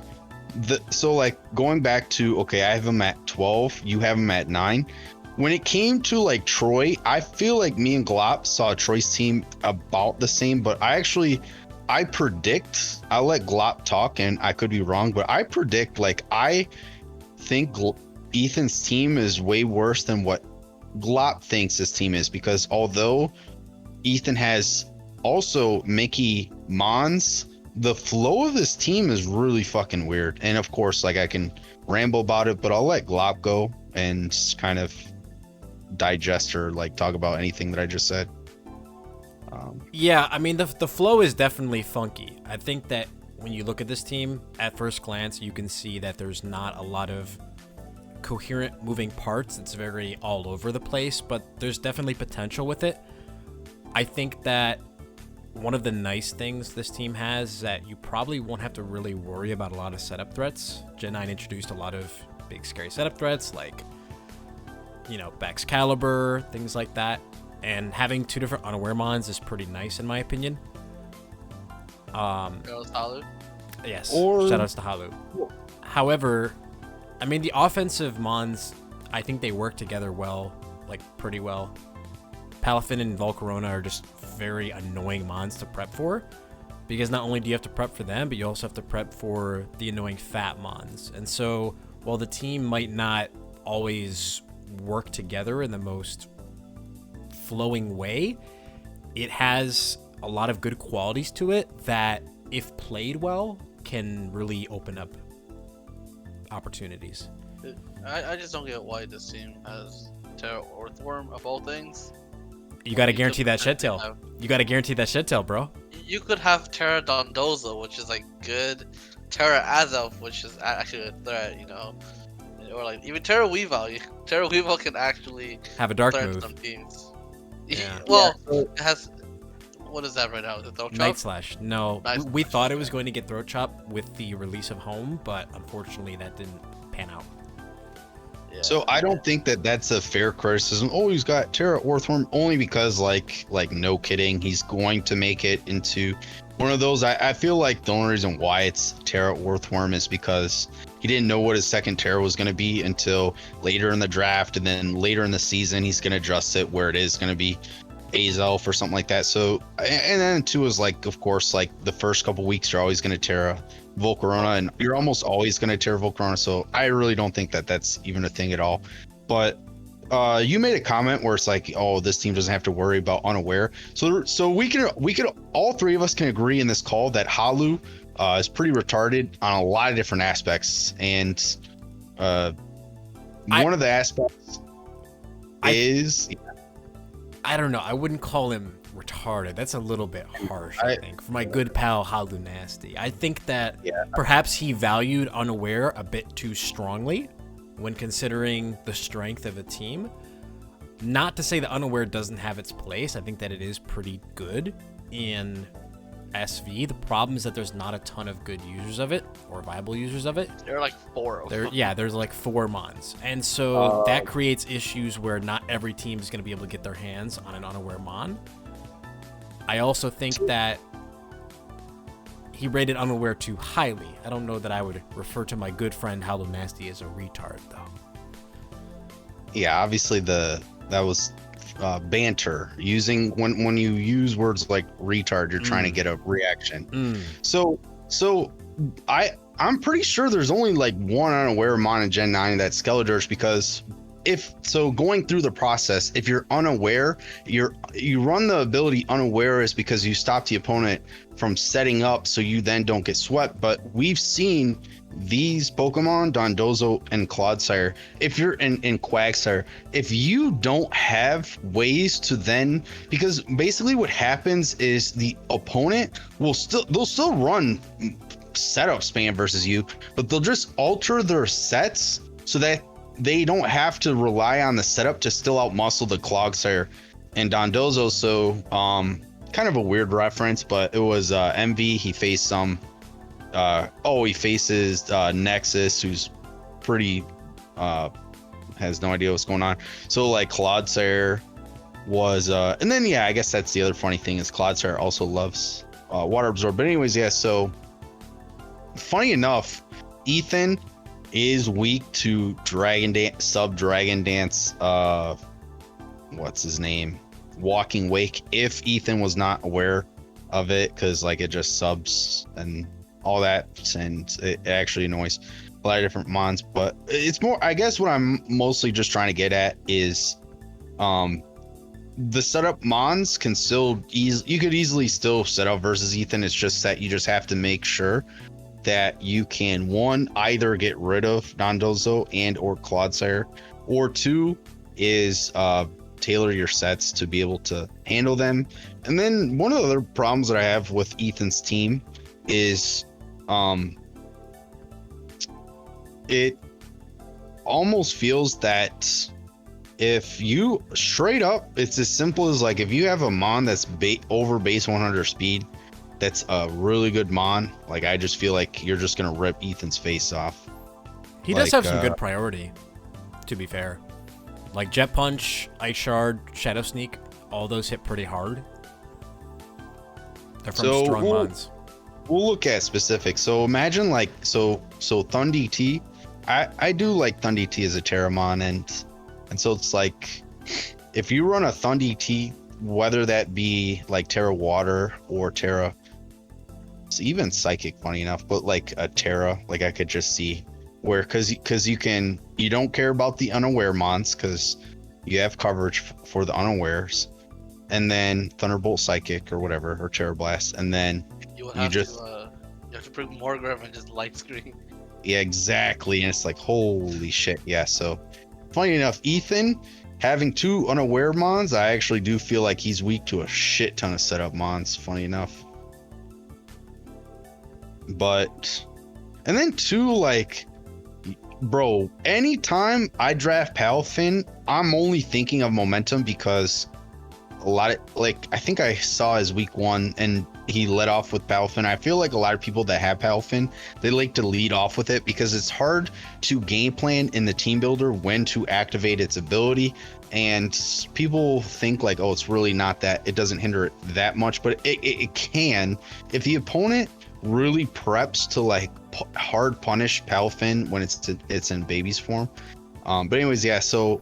that, so like going back to, okay, I have him at 12, you have him at 9. when it came to like Troy, I feel like me and Glop saw Troy's team about the same, but I predict, I'll let Glop talk and I could be wrong, but I predict, like, I think Ethan's team is way worse than what Glop thinks his team is, because although Ethan has also Mickey Mons, the flow of this team is really fucking weird. And of course, like, I can ramble about it, but I'll let Glop go and just kind of digest or like talk about anything that I just said. Yeah, I mean, the flow is definitely funky. I think that when you look at this team, at first glance, you can see that there's not a lot of coherent moving parts. It's very all over the place, but there's definitely potential with it. I think that one of the nice things this team has is that you probably won't have to really worry about a lot of setup threats. Gen 9 introduced a lot of big, scary setup threats, like, you know, Excalibur, things like that. And having two different unaware mons is pretty nice, in my opinion. Halu? Yes, shoutouts to Halu. However, I mean, the offensive mons, I think they work together well, like, pretty well. Palafin and Volcarona are just very annoying mons to prep for, because not only do you have to prep for them, but you also have to prep for the annoying fat mons. And so, while the team might not always work together in the most flowing way, it has a lot of good qualities to it that, if played well, can really open up opportunities. I just don't get why this team has Terra Earthworm of all things. You gotta guarantee that shed tail. You gotta guarantee that shed tail, bro. You could have Terra Dondozo, which is like good, Terra Azelf, which is actually a threat, you know, or like even Terra Weavile. Terra Weavile can actually have a dark threat move. some teams. Yeah. Well, it has. What is that right now? The throat chop? Night Slash. No, Night we Slash, thought it was going to get throat chop with the release of Home, but unfortunately that didn't pan out. Yeah. So I don't think that that's a fair criticism. Oh, he's got Terra Earthworm, only because like no kidding, he's going to make it into one of those. I feel like the only reason why it's Terra Earthworm is because he didn't know what his second Terra was going to be until later in the draft, and then later in the season he's going to adjust it where it is going to be Azelf or something like that. So, and then two is like, of course, like the first couple weeks you're always going to Terra Volcarona, and you're almost always going to Terra Volcarona. So I really don't think that that's even a thing at all. But you made a comment where it's like, oh, this team doesn't have to worry about unaware. So we could all three of us can agree in this call that Halu is pretty retarded on a lot of different aspects, and one of the aspects is. I don't know. I wouldn't call him retarded. That's a little bit harsh, I think. For my good pal, Halu Nasty. I think that perhaps he valued unaware a bit too strongly when considering the strength of a team. Not to say that unaware doesn't have its place. I think that it is pretty good in SV. The problem is that there's not a ton of good users of it, or viable users of it. There are like 4 of them. Yeah, there's like 4 mons. And so that creates issues where not every team is going to be able to get their hands on an unaware mon. I also think that he rated unaware too highly. I don't know that I would refer to my good friend Halu Nasty as a retard, though. Yeah, obviously that was banter. Using when you use words like retard, you're trying to get a reaction. So I'm pretty sure there's only like one unaware mon in Gen 9 that's Skeledirge, because going through the process, if you're unaware, you run the ability unaware is because you stop the opponent from setting up so you then don't get swept. But we've seen these Pokemon, Dondozo and Clodsire, if you're in Quagsire, if you don't have ways to then, because basically what happens is the opponent they'll still run setup spam versus you, but they'll just alter their sets so that they don't have to rely on the setup to still outmuscle the Clodsire and Dondozo. So kind of a weird reference, but it was MV. He faced some he faces Nexus, who's pretty has no idea what's going on. So like Clodsire was and then I guess that's the other funny thing is Clodsire also loves water absorb. But anyways, so funny enough, Ethan is weak to Dragon Dance, Dragon Dance, what's his name? Walking Wake, if Ethan was not aware of it, because like it just subs and all that, and it actually annoys a lot of different mons. But it's more, I guess what I'm mostly just trying to get at is the setup mons can still you could easily still set up versus Ethan. It's just that you just have to make sure that you can, one, either get rid of Dondozo and or Clodsire, or two is tailor your sets to be able to handle them. And then one of the other problems that I have with Ethan's team is it almost feels that if you straight up, it's as simple as like if you have a mon that's over base 100 speed, that's a really good mon, like I just feel like you're just gonna rip Ethan's face off. He does have some good priority, to be fair. Like Jet Punch, Ice Shard, Shadow Sneak, all those hit pretty hard. They're from strong mons. We'll look at specifics. So imagine like so Thund DT. I do like Thund DT as a Terramon, and so it's like if you run a Thund DT, whether that be like Terra Water or Terra, it's even Psychic, funny enough, but like a Terra, like I could just see where, because you don't care about the unaware mons because you have coverage for the unawares, and then Thunderbolt Psychic or whatever, or Terra Blast, and then you have to bring Morgrem and just light screen. Yeah, exactly. And it's like, holy shit. Yeah. So funny enough, Ethan having two unaware mons, I actually do feel like he's weak to a shit ton of setup mons, funny enough. But, and then two, like, bro, anytime I draft Palafin, I'm only thinking of momentum because a lot of, like, I think I saw his week one and he led off with Palafin. I feel like a lot of people that have Palafin, they like to lead off with it because it's hard to game plan in the team builder when to activate its ability. And people think like, oh, it's really not that, it doesn't hinder it that much, but it can. If the opponent really preps to like hard punish Palafin when it's in baby's form. But anyways, yeah, so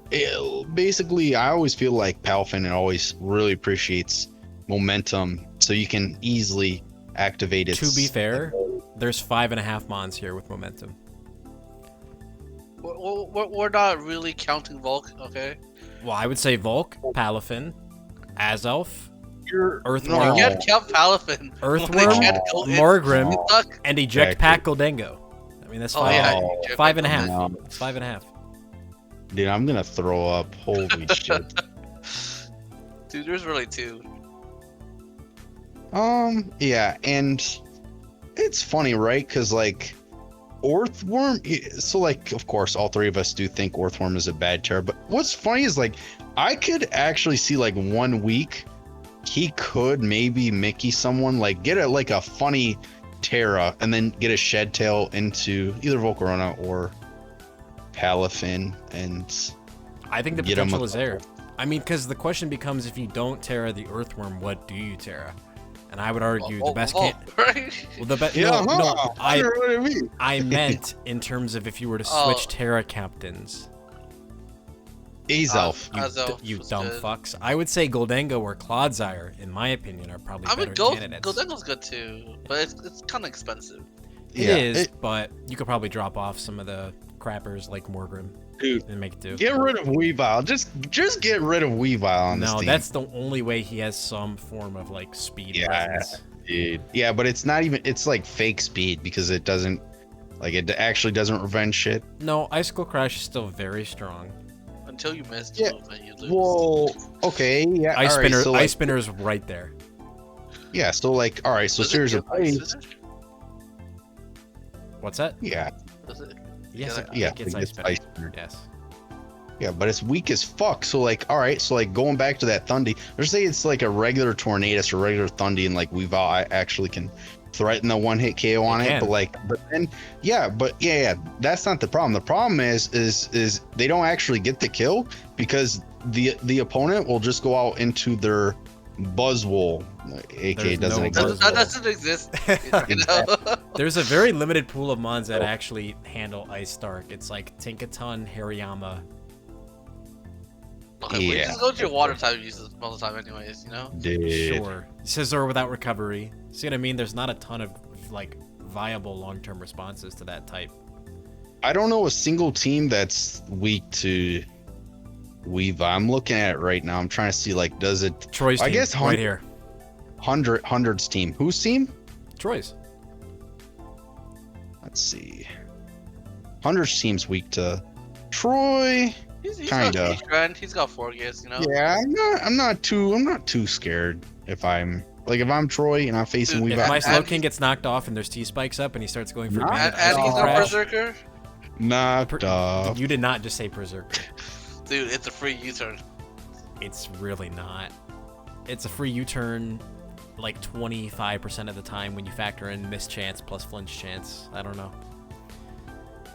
basically I always feel like Palafin always really appreciates momentum, so you can easily activate it. To be fair, there's 5.5 mons here with momentum. We're not really counting Volk, okay? Well, I would say Volk, Palafin, Azelf, Earthworm. No, you can't count Palafin. Earthworm, Morgrim, and Eject Pack Goldengo. I mean, that's 5. Yeah, 5.5. No. It's 5.5. Dude, I'm gonna throw up. Holy shit. Dude, there's really 2. Yeah, and it's funny, right? Because like Earthworm, so like of course all three of us do think Earthworm is a bad Terra, but what's funny is like I could actually see like 1 week he could maybe Mickey someone, like get a funny Terra and then get a Shed Tail into either Volcarona or Palafin, and I think the potential is there. I mean, because the question becomes, if you don't Terra the Earthworm, what do you Terra? And I would argue the best can't. Right? Well, the best. Yeah, No, I know what I mean. I meant in terms of if you were to switch Terra captains. Azelf. You dumb fucks. I would say Goldengo or Clodsire, in my opinion, are probably better candidates. Goldengo's good too, but it's kind of expensive. It is, but you could probably drop off some of the crappers like Morgrim. Dude, and make it do. Get rid of Weavile. Just get rid of Weavile on this team. No, that's the only way he has some form of like speed. Presence. Dude. Yeah, but it's not even. It's like fake speed because it doesn't. Like it actually doesn't revenge shit. No, Icicle Crash is still very strong. Until you miss the movement, you lose. Well, okay, yeah. Ice Spinner, so like, Ice Spinner's right there. Yeah, so like, all right, so series of plays. What's that? Yeah. Does it? Yes, yeah, it gets Ice Spinner. Yes. Yeah, but it's weak as fuck. So like, all right, so like going back to that Thundy, let's say it's like a regular Tornadus or regular Thundy, and like Weavile actually can threaten the one-hit KO on it. But then that's not the problem. The problem is they don't actually get the kill because the opponent will just go out into their Buzzwole, aka There's doesn't no exist. That doesn't exist. You know? There's a very limited pool of mons that actually handle Ice Dark. It's like Tinkaton, Hariyama. Okay, we Yeah. just go to your water type uses most of the time, anyways. You know. Dude. Sure. Scizor without recovery. See what I mean? There's not a ton of like viable long-term responses to that type. I don't know a single team that's weak to Weave. I'm looking at it right now. I'm trying to see, like, does it... Troy's I team, guess right here. 100's team. Whose team? Troy's. Let's see. 100's team's weak to Troy. He's Kinda. got Heatran, he's got Forgus, you know. Yeah, I'm not too scared if I'm Troy and I'm facing Dude, Weave. If my and Slowking he's- gets knocked off and there's T-Spikes up and he starts going for Nah. Bandit And Ice he's Cream no Crash. Berserker. Knocked off. You did not just say Berserker. Dude, it's a free U-turn. It's really not. It's a free U-turn like 25% of the time when you factor in miss chance plus flinch chance. I don't know.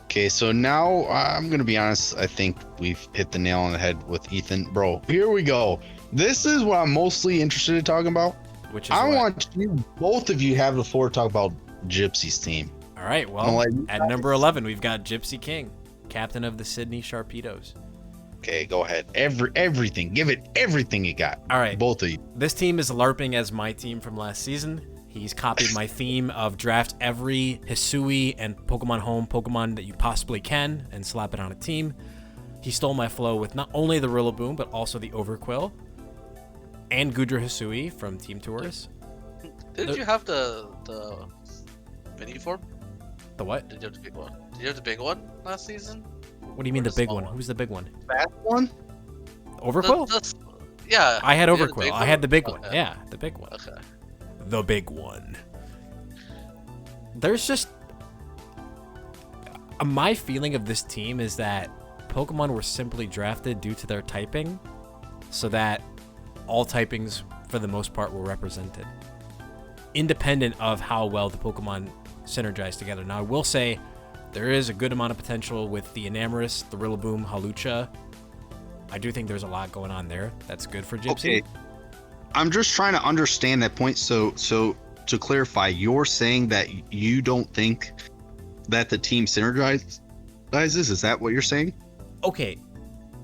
Okay, so now I'm gonna be honest. I think we've hit the nail on the head with Ethan, bro. Here we go. This is what I'm mostly interested in talking about. Which is I what? want you, both of you, have the floor to talk about Gypsy's team. All right, I'm well, like, at number 11, we've got Gypsy King, captain of the Sydney Sharpedos. Okay, go ahead. Everything. Give it everything you got. All right. Both of you. This team is LARPing as my team from last season. He's copied my theme of draft every Hisui and Pokemon Home Pokemon that you possibly can and slap it on a team. He stole my flow with not only the Rillaboom, but also the Overquill and Gudra Hisui from Team Tours. Didn't you have the mini form? The what? Did you have the big one? Did you have the big one last season? What do you mean Or the the big small one? one? Who's the big one? Fast one? Overquill? Yeah. I had you the Overquill. big I had the big one. Okay. Yeah, the big one. Okay. The big one. There's just... my feeling of this team is that Pokemon were simply drafted due to their typing, so that all typings, for the most part, were represented, independent of how well the Pokemon synergize together. Now, I will say there is a good amount of potential with the Enamorus, the Rillaboom, Hawlucha. I do think there's a lot going on there that's good for Gypsy. Okay. I'm just trying to understand that point. So to clarify, you're saying that you don't think that the team synergizes? Is that what you're saying? Okay,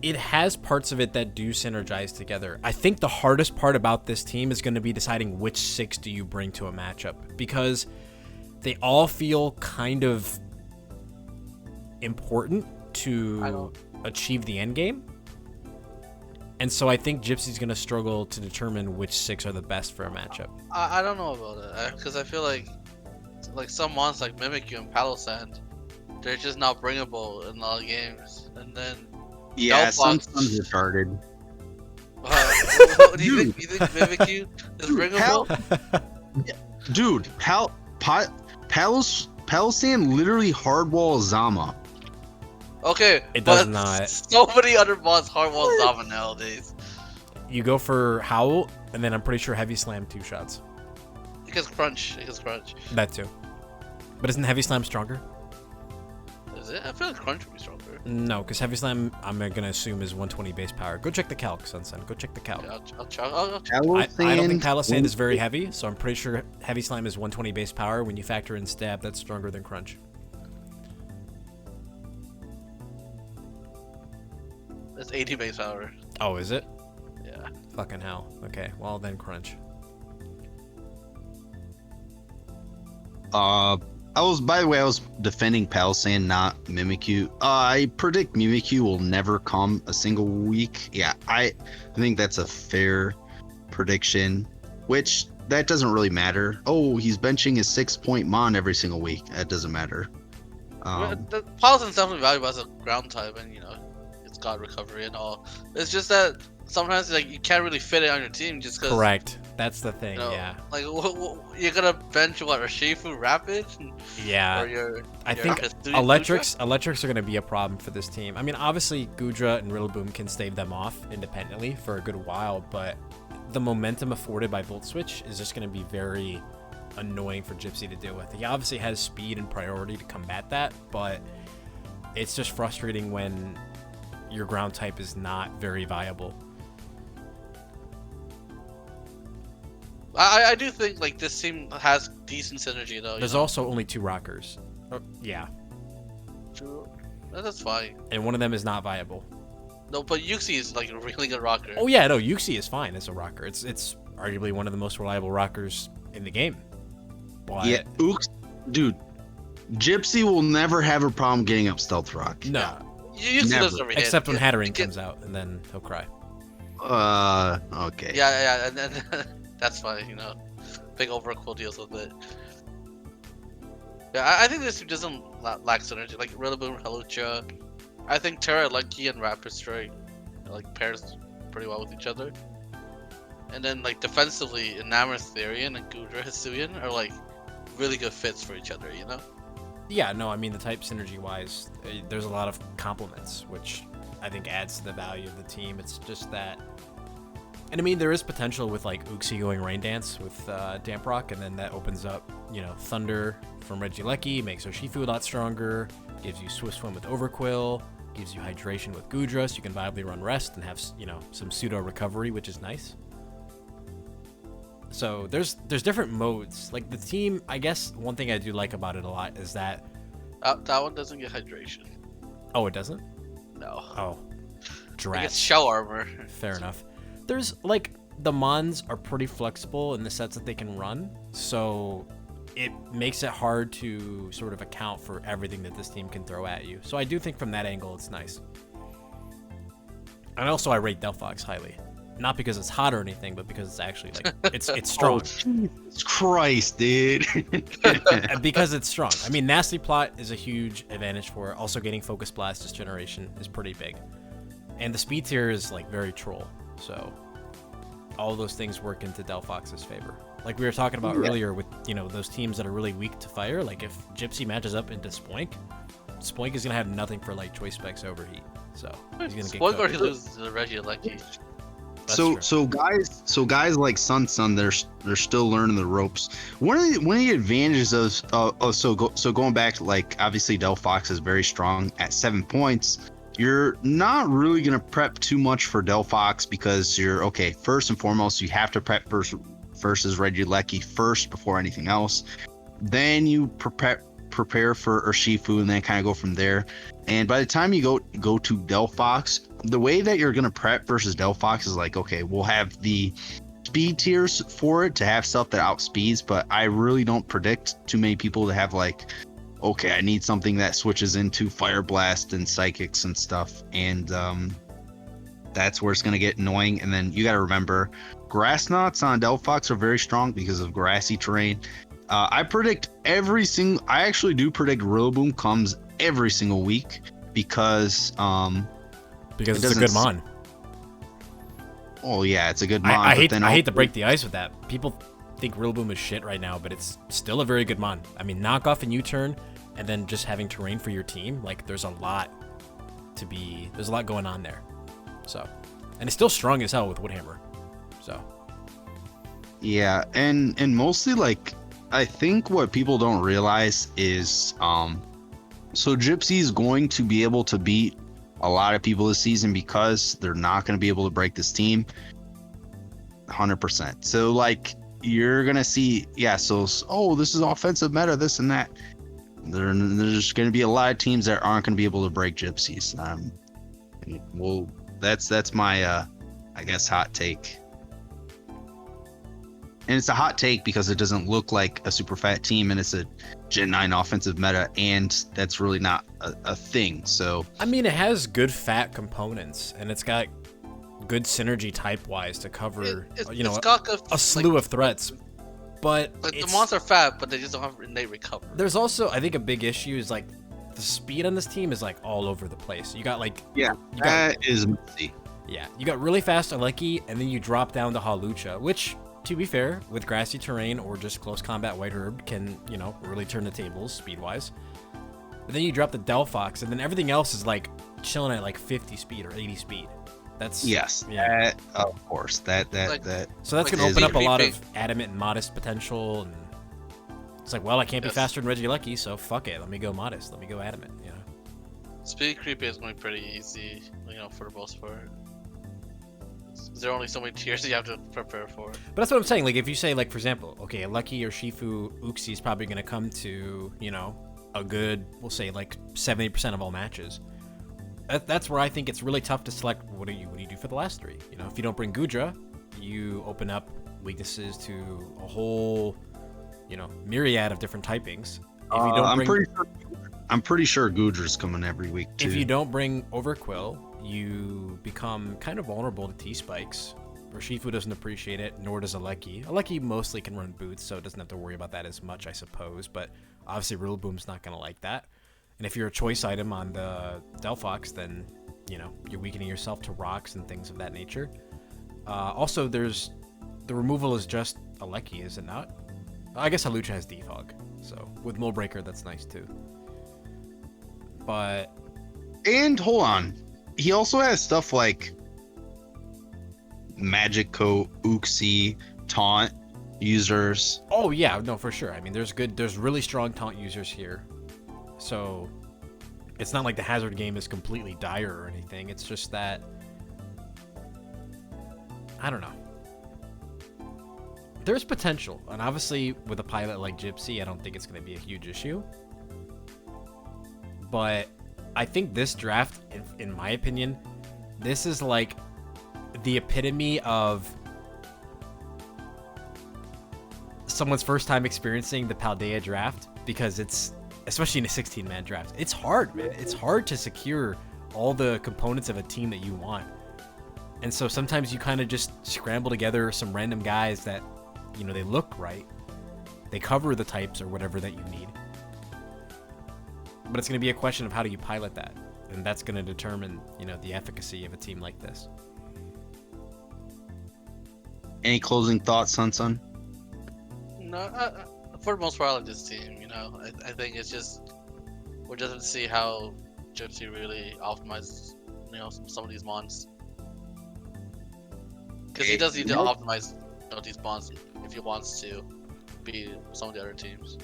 it has parts of it that do synergize together. I think the hardest part about this team is going to be deciding which 6 do you bring to a matchup, because they all feel kind of important to achieve the end game. And so I think Gypsy's going to struggle to determine which 6 are the best for a matchup. I don't know about it, because I feel like some monsters like Mimikyu and Palossand, they're just not bringable in a lot of games. And then Yeah, Delphox- SunSun's retarded. do you think Mimikyu is bringable? Dude, Palossand literally hardwall Zama. Okay, It does but not. So many other mods hardwall Zama nowadays. You go for Howl, and then I'm pretty sure Heavy Slam 2 shots. Because crunch. That too. But isn't Heavy Slam stronger? Is it? I feel like crunch would be stronger. No, because Heavy Slam, I'm going to assume, is 120 base power. Go check the calc, SunSun. Go check the calc. Yeah, I'll check. I'll check. I don't think Palossand is very heavy, so I'm pretty sure Heavy Slam is 120 base power. When you factor in Stab, that's stronger than Crunch. It's 80 base power. Oh, is it? Yeah. Fucking hell. Okay, well then Crunch. By the way, I was defending Palossand, not Mimikyu. I predict Mimikyu will never come a single week. Yeah, I think that's a fair prediction, which that doesn't really matter. Oh, he's benching his 6-point Mon every single week. That doesn't matter. The Palossand's definitely valuable as a ground type, and it's got recovery and all. It's just that sometimes you can't really fit it on your team just because. Correct. That's the thing, yeah. Like you're gonna bench what, Urshifu Rapid? Yeah. Or I think Hisui electrics are going to be a problem for this team. I mean, obviously Gudra and Rillaboom can stave them off independently for a good while, but the momentum afforded by Volt Switch is just going to be very annoying for Gypsy to deal with. He obviously has speed and priority to combat that, but it's just frustrating when your ground type is not very viable. I do think like this team has decent synergy though. There's also only 2 rockers. Oh, yeah. True. That's fine. And one of them is not viable. No, but Yuxi is like a really good rocker. Oh yeah, no, Yuxi is fine as a rocker. It's arguably one of the most reliable rockers in the game. But Yeah, dude, Gypsy will never have a problem getting up stealth rock. no, Yuxi Never. does every hit. except when Hatterene Get- comes out, and then he'll cry. Okay. Yeah, and then that's fine, you know. Big overkill deals with it. Yeah, I think this team doesn't lack synergy. Like Rillaboom, Halucha. I think Terra, Lucky, and Raptor Stray like pairs pretty well with each other. And then like defensively, Enamorous Therian and Gudra Hisuian are like really good fits for each other, you know? Yeah, no, I mean the type synergy wise, there's a lot of complements, which I think adds to the value of the team. It's just that, and I mean there is potential with like Uxie going Rain Dance with Damp Rock, and then that opens up, you know, Thunder from Regieleki, makes Urshifu a lot stronger, gives you Swift Swim with Overquill, gives you Hydration with Gudra, so you can viably run Rest and have, you know, some pseudo recovery, which is nice. So there's different modes. Like the team, I guess one thing I do like about it a lot is that That one doesn't get hydration. oh, it doesn't? No. Oh. It Drat. gets shell armor. Fair enough. There's like the Mons are pretty flexible in the sets that they can run, so it makes it hard to sort of account for everything that this team can throw at you. So I do think from that angle it's nice. And also I rate Delphox highly. Not because it's hot or anything, but because it's actually like it's strong. Jesus Christ, dude. And because it's strong. I mean, Nasty Plot is a huge advantage for it. Also, getting Focus Blast this generation is pretty big. And the speed tier is like very troll. So all of those things work into Delphox's favor. Like we were talking about earlier with, you know, those teams that are really weak to fire. Like if Gypsy matches up into Spoink, Spoink is going to have nothing for like Choice Specs Overheat. So he's going to get Spoink cooked. already loses to Regieleki. That's true. So guys like SunSun, they're still learning the ropes. One of the advantages of going back to like obviously Delphox is very strong at 7 points. You're not really gonna prep too much for Delphox because you're okay. First and foremost, you have to prep versus Regieleki first before anything else. Then you prepare for Urshifu and then kind of go from there. And by the time you go to Delphox, the way that you're gonna prep versus Delphox is like, okay, we'll have the speed tiers for it to have stuff that outspeeds, but I really don't predict too many people to have like, okay, I need something that switches into Fire Blast and Psychics and stuff, and that's where it's gonna get annoying. And then you gotta remember, Grass Knots on Delphox are very strong because of grassy terrain. I actually do predict Rillaboom comes every single week because Because it's a good Mon. Oh yeah, it's a good Mon. I hate to break the ice with that. People think Rillaboom is shit right now, but it's still a very good Mon. I mean, knockoff and U-turn, and then just having terrain for your team. Like, there's a lot going on there. So, and it's still strong as hell with Woodhammer. So. Yeah, and mostly like I think what people don't realize is so Gypsy's going to be able to beat a lot of people this season because they're not going to be able to break this team 100%. So like you're going to see, this is offensive meta, this and that. There's going to be a lot of teams that aren't going to be able to break Gypsies. Well, that's my I guess hot take. And it's a hot take because it doesn't look like a super fat team and it's a Gen 9 offensive meta, and that's really not a thing. So I mean, it has good fat components, and it's got good synergy type-wise to cover, it's got a slew of threats. But like the monsters are fat, but they just don't have innate recovery. There's also, I think, a big issue is like the speed on this team is like all over the place. You got like that is messy. Yeah, you got really fast Aleki, and then you drop down to Halucha, which, to be fair, with grassy terrain or just close combat White Herb can, really turn the tables speed-wise. But then you drop the Delphox, and then everything else is like chilling at like 50 speed or 80 speed. That's of course. That So that's gonna open up a lot of adamant and modest potential, and it's like, well, I can't be faster than Regieleki, so fuck it. Let me go modest. Let me go adamant. Speed creep is going pretty easy, for the most part. There are only so many tiers you have to prepare for. But that's what I'm saying. Like, if you say, like, for example, okay, a Lucky or Shifu Uxie is probably going to come to, you know, a good, we'll say, like, 70% of all matches. That's where I think it's really tough to select what do you do for the last three. You know, if you don't bring Gudra, you open up weaknesses to a whole, you know, myriad of different typings. If you don't I'm pretty sure Gudra's coming every week too. If you don't bring Overquill, you become kind of vulnerable to T-Spikes. Shifu doesn't appreciate it, nor does Aleki. Aleki mostly can run boots, so it doesn't have to worry about that as much, I suppose. But obviously, Rillaboom's not going to like that. And if you're a choice item on the Delphox, then, you know, you're weakening yourself to rocks and things of that nature. Also, there's the removal is just Aleki, is it not? I guess Halucha has Defog, so with Moldbreaker, that's nice too. But... And hold on. He also has stuff like Magic Coat, Uxie, Taunt users. Oh yeah, no, for sure. I mean, there's really strong Taunt users here. So it's not like the Hazard game is completely dire or anything. It's just that, I don't know. There's potential, and obviously with a pilot like Gypsy, I don't think it's going to be a huge issue. But I think this draft, in my opinion, this is like the epitome of someone's first time experiencing the Paldea draft, because it's, especially in a 16-man draft, it's hard, man. It's hard to secure all the components of a team that you want. And so sometimes you kind of just scramble together some random guys that, you know, they look right. They cover the types or whatever that you need. But it's going to be a question of how do you pilot that, and that's going to determine, you know, the efficacy of a team like this. Any closing thoughts, SunSun? No, for the most part, I like this team. You know, I think it's just we're just going to see how Gypsy really optimizes, you know, some of these mons, because he does need to optimize, you know, these mons if he wants to beat some of the other teams.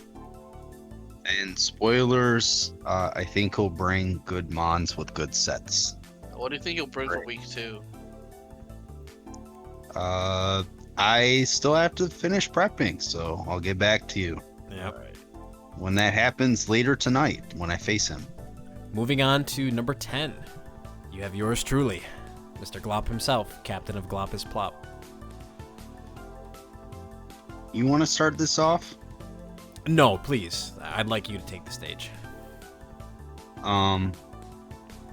And spoilers, I think he'll bring good mons with good sets. What do you think he'll bring for week 2? I still have to finish prepping, so I'll get back to you. Yep. Alright. When that happens later tonight, when I face him. Moving on to number 10. You have yours truly, Mr. Glop himself, captain of Glop is Plop. You want to start this off? No, please. I'd like you to take the stage.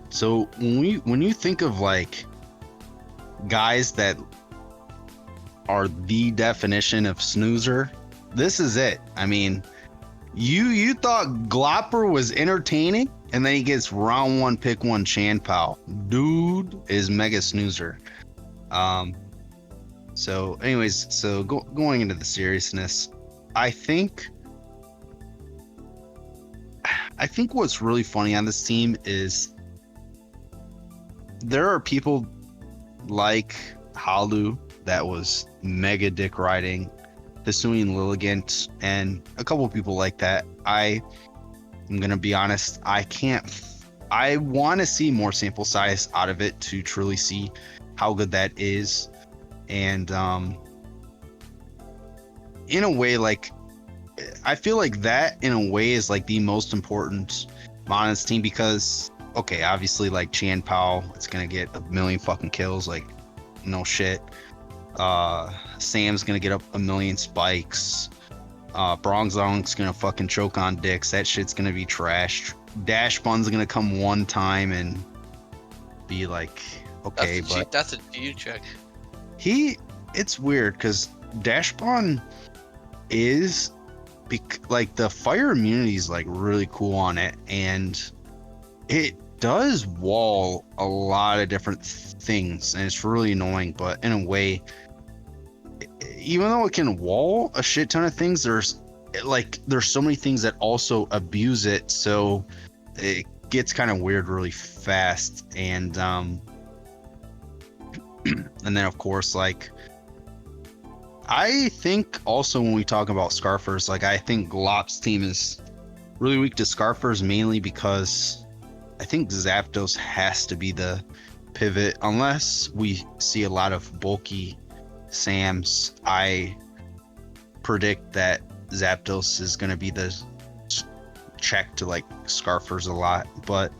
So when you think of like guys that are the definition of snoozer, this is it. I mean, you thought Glopper was entertaining, and then he gets round 1 pick 1 Chanpao. Dude is mega snoozer. So anyways, so going into the seriousness, I think what's really funny on this team is there are people like Halu that was mega dick riding, Hisuian Lilligant, and a couple of people like that. I'm gonna be honest, I want to see more sample size out of it to truly see how good that is. And in a way, like, I feel like that in a way is like the most important mon on this team, because okay, obviously like Chanpao, it's gonna get a million fucking kills, like no shit. Sam's gonna get up a million spikes. Bronzong's gonna fucking choke on dicks. That shit's gonna be trashed. Dash Bun's gonna come one time and be like, okay, that's a G check. It's weird because Dash Bun is like the fire immunity is like really cool on it, and it does wall a lot of different things, and it's really annoying. But in a way, even though it can wall a shit ton of things, there's so many things that also abuse it, so it gets kind of weird really fast. And and then of course, like, I think also when we talk about Scarfers, like, I think Glop's team is really weak to Scarfers, mainly because I think Zapdos has to be the pivot unless we see a lot of bulky Sams. I predict that Zapdos is going to be the check to like Scarfers a lot, but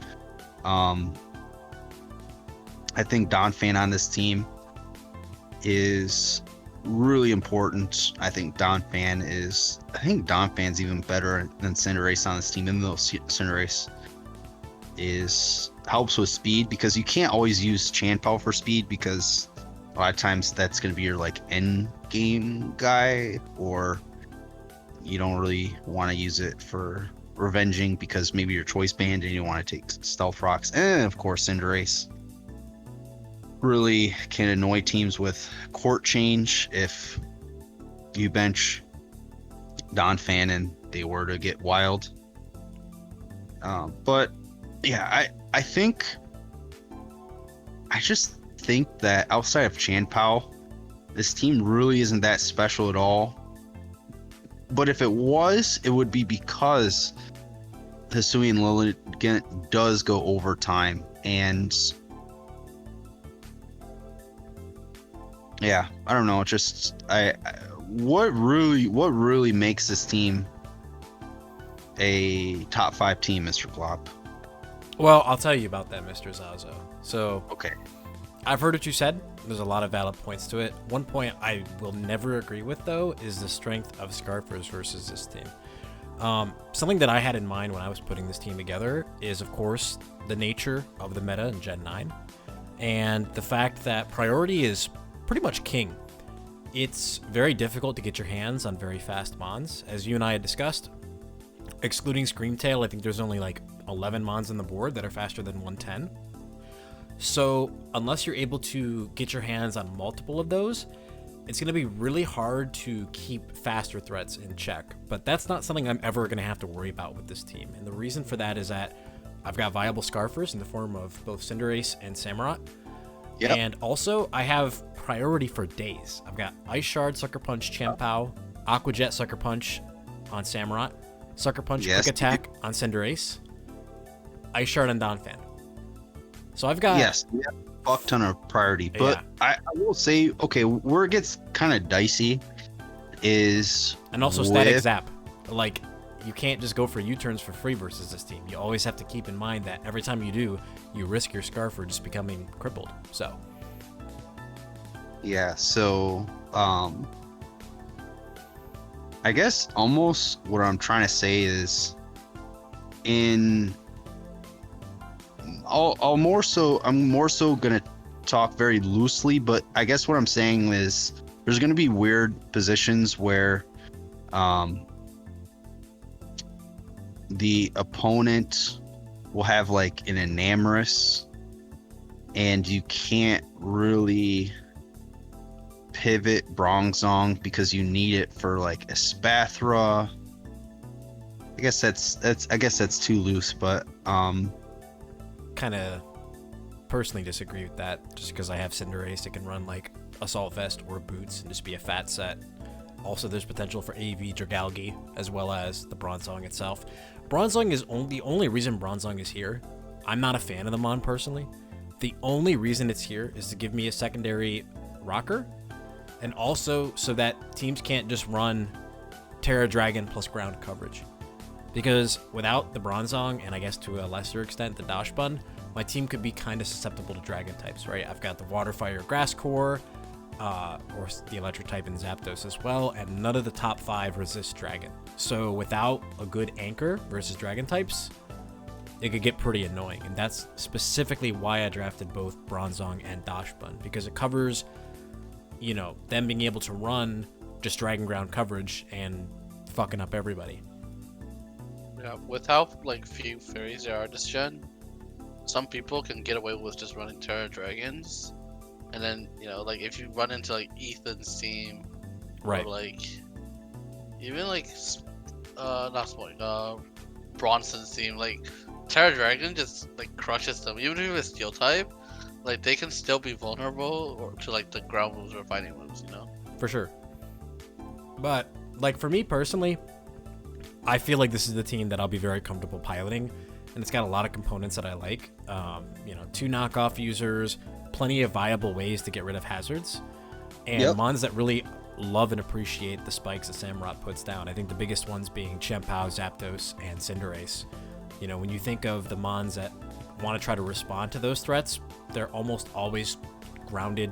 I think Donphan on this team is really important. I think Donphan's even better than Cinderace on this team, even though Cinderace helps with speed, because you can't always use Chanpao for speed, because a lot of times that's going to be your like end game guy, or you don't really want to use it for revenging because maybe you're choice banned and you want to take Stealth Rocks. And of course Cinderace really can annoy teams with court change if you bench Donphan and they were to get wild. But yeah, I just think that outside of Chanpao, this team really isn't that special at all. But if it was, it would be because Hisuian Lilligant does go overtime, and yeah, I don't know. Just what really makes this team a top 5 team, Mr. Glop? Well, I'll tell you about that, Mr. Zazo. So, Okay. I've heard what you said. There's a lot of valid points to it. One point I will never agree with, though, is the strength of Scarfers versus this team. Something that I had in mind when I was putting this team together is, of course, the nature of the meta in Gen 9, and the fact that priority is pretty much king. It's very difficult to get your hands on very fast mons, as you and I had discussed. Excluding Screamtail, I think there's only like 11 mons on the board that are faster than 110. So unless you're able to get your hands on multiple of those, it's going to be really hard to keep faster threats in check. But that's not something I'm ever going to have to worry about with this team. And the reason for that is that I've got viable Scarfers in the form of both Cinderace and Samurott. Yep. And also, I have priority for days. I've got Ice Shard, Sucker Punch, Chanpao, Aqua Jet, Sucker Punch on Samurott, Sucker Punch, Quick Attack on Cinderace, Ice Shard on Donphan. So I've got... Yes, a fuck ton of priority. But yeah. I will say, okay, where it gets kind of dicey is... And also Static Zap. Like, you can't just go for U-turns for free versus this team. You always have to keep in mind that every time you do, you risk your Scarfer just becoming crippled. So... Yeah, so... I guess almost what I'm trying to say is... I'm more so gonna talk very loosely, but I guess what I'm saying is there's gonna be weird positions where the opponent will have like an Enamorous, and you can't really pivot Bronzong because you need it for like a Spathra. I guess that's too loose, but kind of personally disagree with that, just because I have Cinderace that can run like Assault Vest or Boots and just be a fat set. Also, there's potential for AV Dragalge as well as the Bronzong itself. Bronzong is the only reason Bronzong is here. I'm not a fan of the mon personally. The only reason it's here is to give me a secondary rocker, and also so that teams can't just run Terra Dragon plus ground coverage. Because without the Bronzong, and I guess to a lesser extent the Dash Bun, my team could be kind of susceptible to Dragon types, right? I've got the Water, Fire, Grass Core, or the Electric type in Zapdos as well, and none of the top 5 resist Dragon. So without a good anchor versus Dragon types, it could get pretty annoying. And that's specifically why I drafted both Bronzong and Dash Bun, because it covers, you know, them being able to run just Dragon Ground coverage and fucking up everybody. Yeah, with how like few fairies there are this gen, some people can get away with just running Terra Dragons, and then like if you run into like Ethan's team, right? Or, like even like not small, Bronson's team, like Terra Dragon just like crushes them. Even if it's Steel type, like they can still be vulnerable or to like the ground moves or fighting moves, For sure. But like for me personally, I feel like this is the team that I'll be very comfortable piloting, and it's got a lot of components that I like. 2 knockoff users, plenty of viable ways to get rid of hazards, and mons that really love and appreciate the spikes that Samurott puts down. I think the biggest ones being Chien-Pao, Zapdos, and Cinderace. When you think of the mons that want to try to respond to those threats, they're almost always grounded,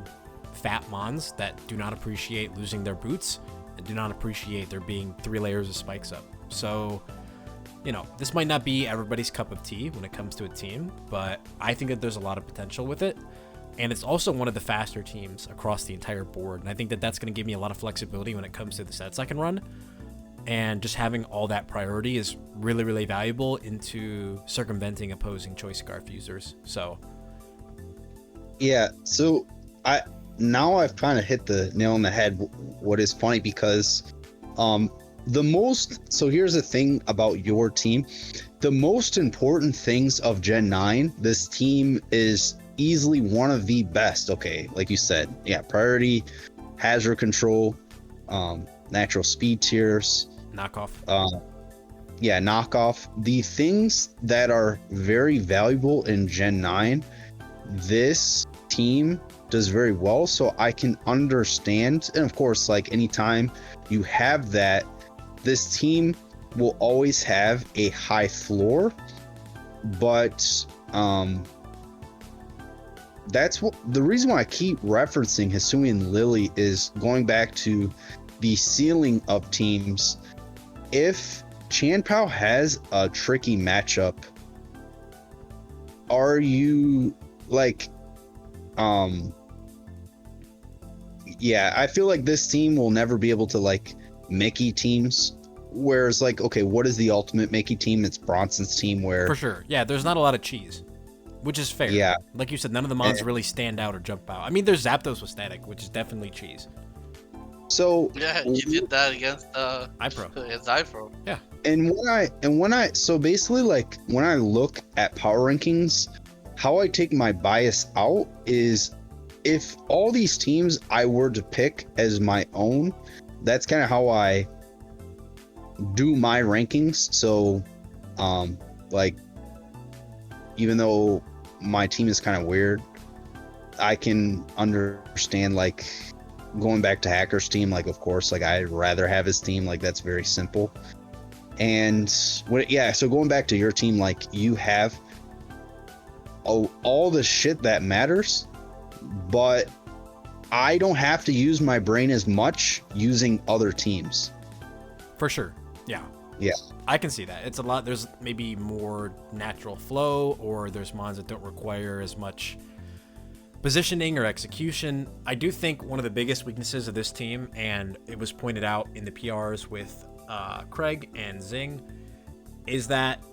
fat mons that do not appreciate losing their boots and do not appreciate there being 3 layers of spikes up. So, this might not be everybody's cup of tea when it comes to a team, but I think that there's a lot of potential with it. And it's also one of the faster teams across the entire board. And I think that that's going to give me a lot of flexibility when it comes to the sets I can run. And just having all that priority is really, really valuable into circumventing opposing Choice Scarf users. So, yeah. So I've kind of hit the nail on the head. What is funny because so here's the thing about your team. The most important things of Gen 9, this team is easily one of the best. Okay, like you said, priority, hazard control, natural speed tiers, knockoff. Knockoff. The things that are very valuable in Gen 9, this team does very well. So I can understand, and of course, like anytime you have that, this team will always have a high floor, but that's what the reason why I keep referencing Hisui and Lily is going back to the ceiling of teams. If Chien-Pao has a tricky matchup, are you like I feel like this team will never be able to like Mickey teams. Whereas like, okay, what is the ultimate Mickey team? It's Bronson's team where... For sure. Yeah, there's not a lot of cheese, which is fair. Yeah. Like you said, none of the mons really stand out or jump out. I mean, there's Zapdos with static, which is definitely cheese. So... Yeah, you did that against iPro. Against iPro. Yeah. And so basically like when I look at power rankings, how I take my bias out is if all these teams I were to pick as my own, that's kind of how I do my rankings. So like even though my team is kind of weird, I can understand like going back to Hacker's team, like of course like I'd rather have his team, like that's very simple. And so going back to your team, like you have all the shit that matters, but I don't have to use my brain as much using other teams. For sure. Yeah. I can see that. It's a lot. There's maybe more natural flow, or there's mons that don't require as much positioning or execution. I do think one of the biggest weaknesses of this team, and it was pointed out in the PRs with Craig and Zing, is that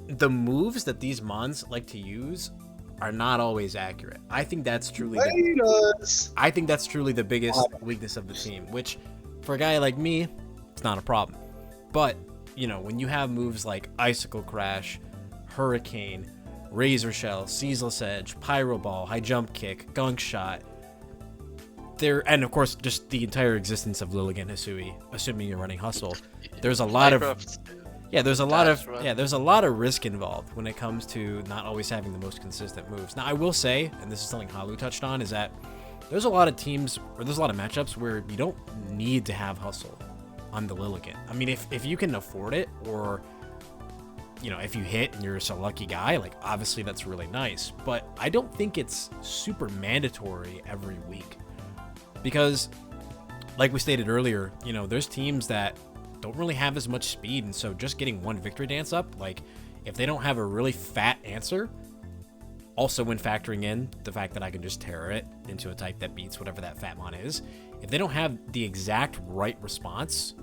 the moves that these mons like to use are not always accurate. I think that's truly the biggest weakness of the team, which for a guy like me, it's not a problem. But, when you have moves like Icicle Crash, Hurricane, Razor Shell, Ceaseless Edge, Pyro Ball, High Jump Kick, Gunk Shot, and of course just the entire existence of Lilligant Hisui, assuming you're running Hustle, there's a lot of there's a lot of risk involved when it comes to not always having the most consistent moves. Now I will say, and this is something Halu touched on, is that there's a lot of teams, or there's a lot of matchups where you don't need to have Hustle on the Lilligant. I mean, if you can afford it, or if you hit and you're just a lucky guy, like obviously that's really nice, but I don't think it's super mandatory every week, because like we stated earlier, there's teams that don't really have as much speed, and so just getting one Victory Dance up, like if they don't have a really fat answer, also when factoring in the fact that I can just terror it into a type that beats whatever that Fatmon is, if they don't have the exact right response,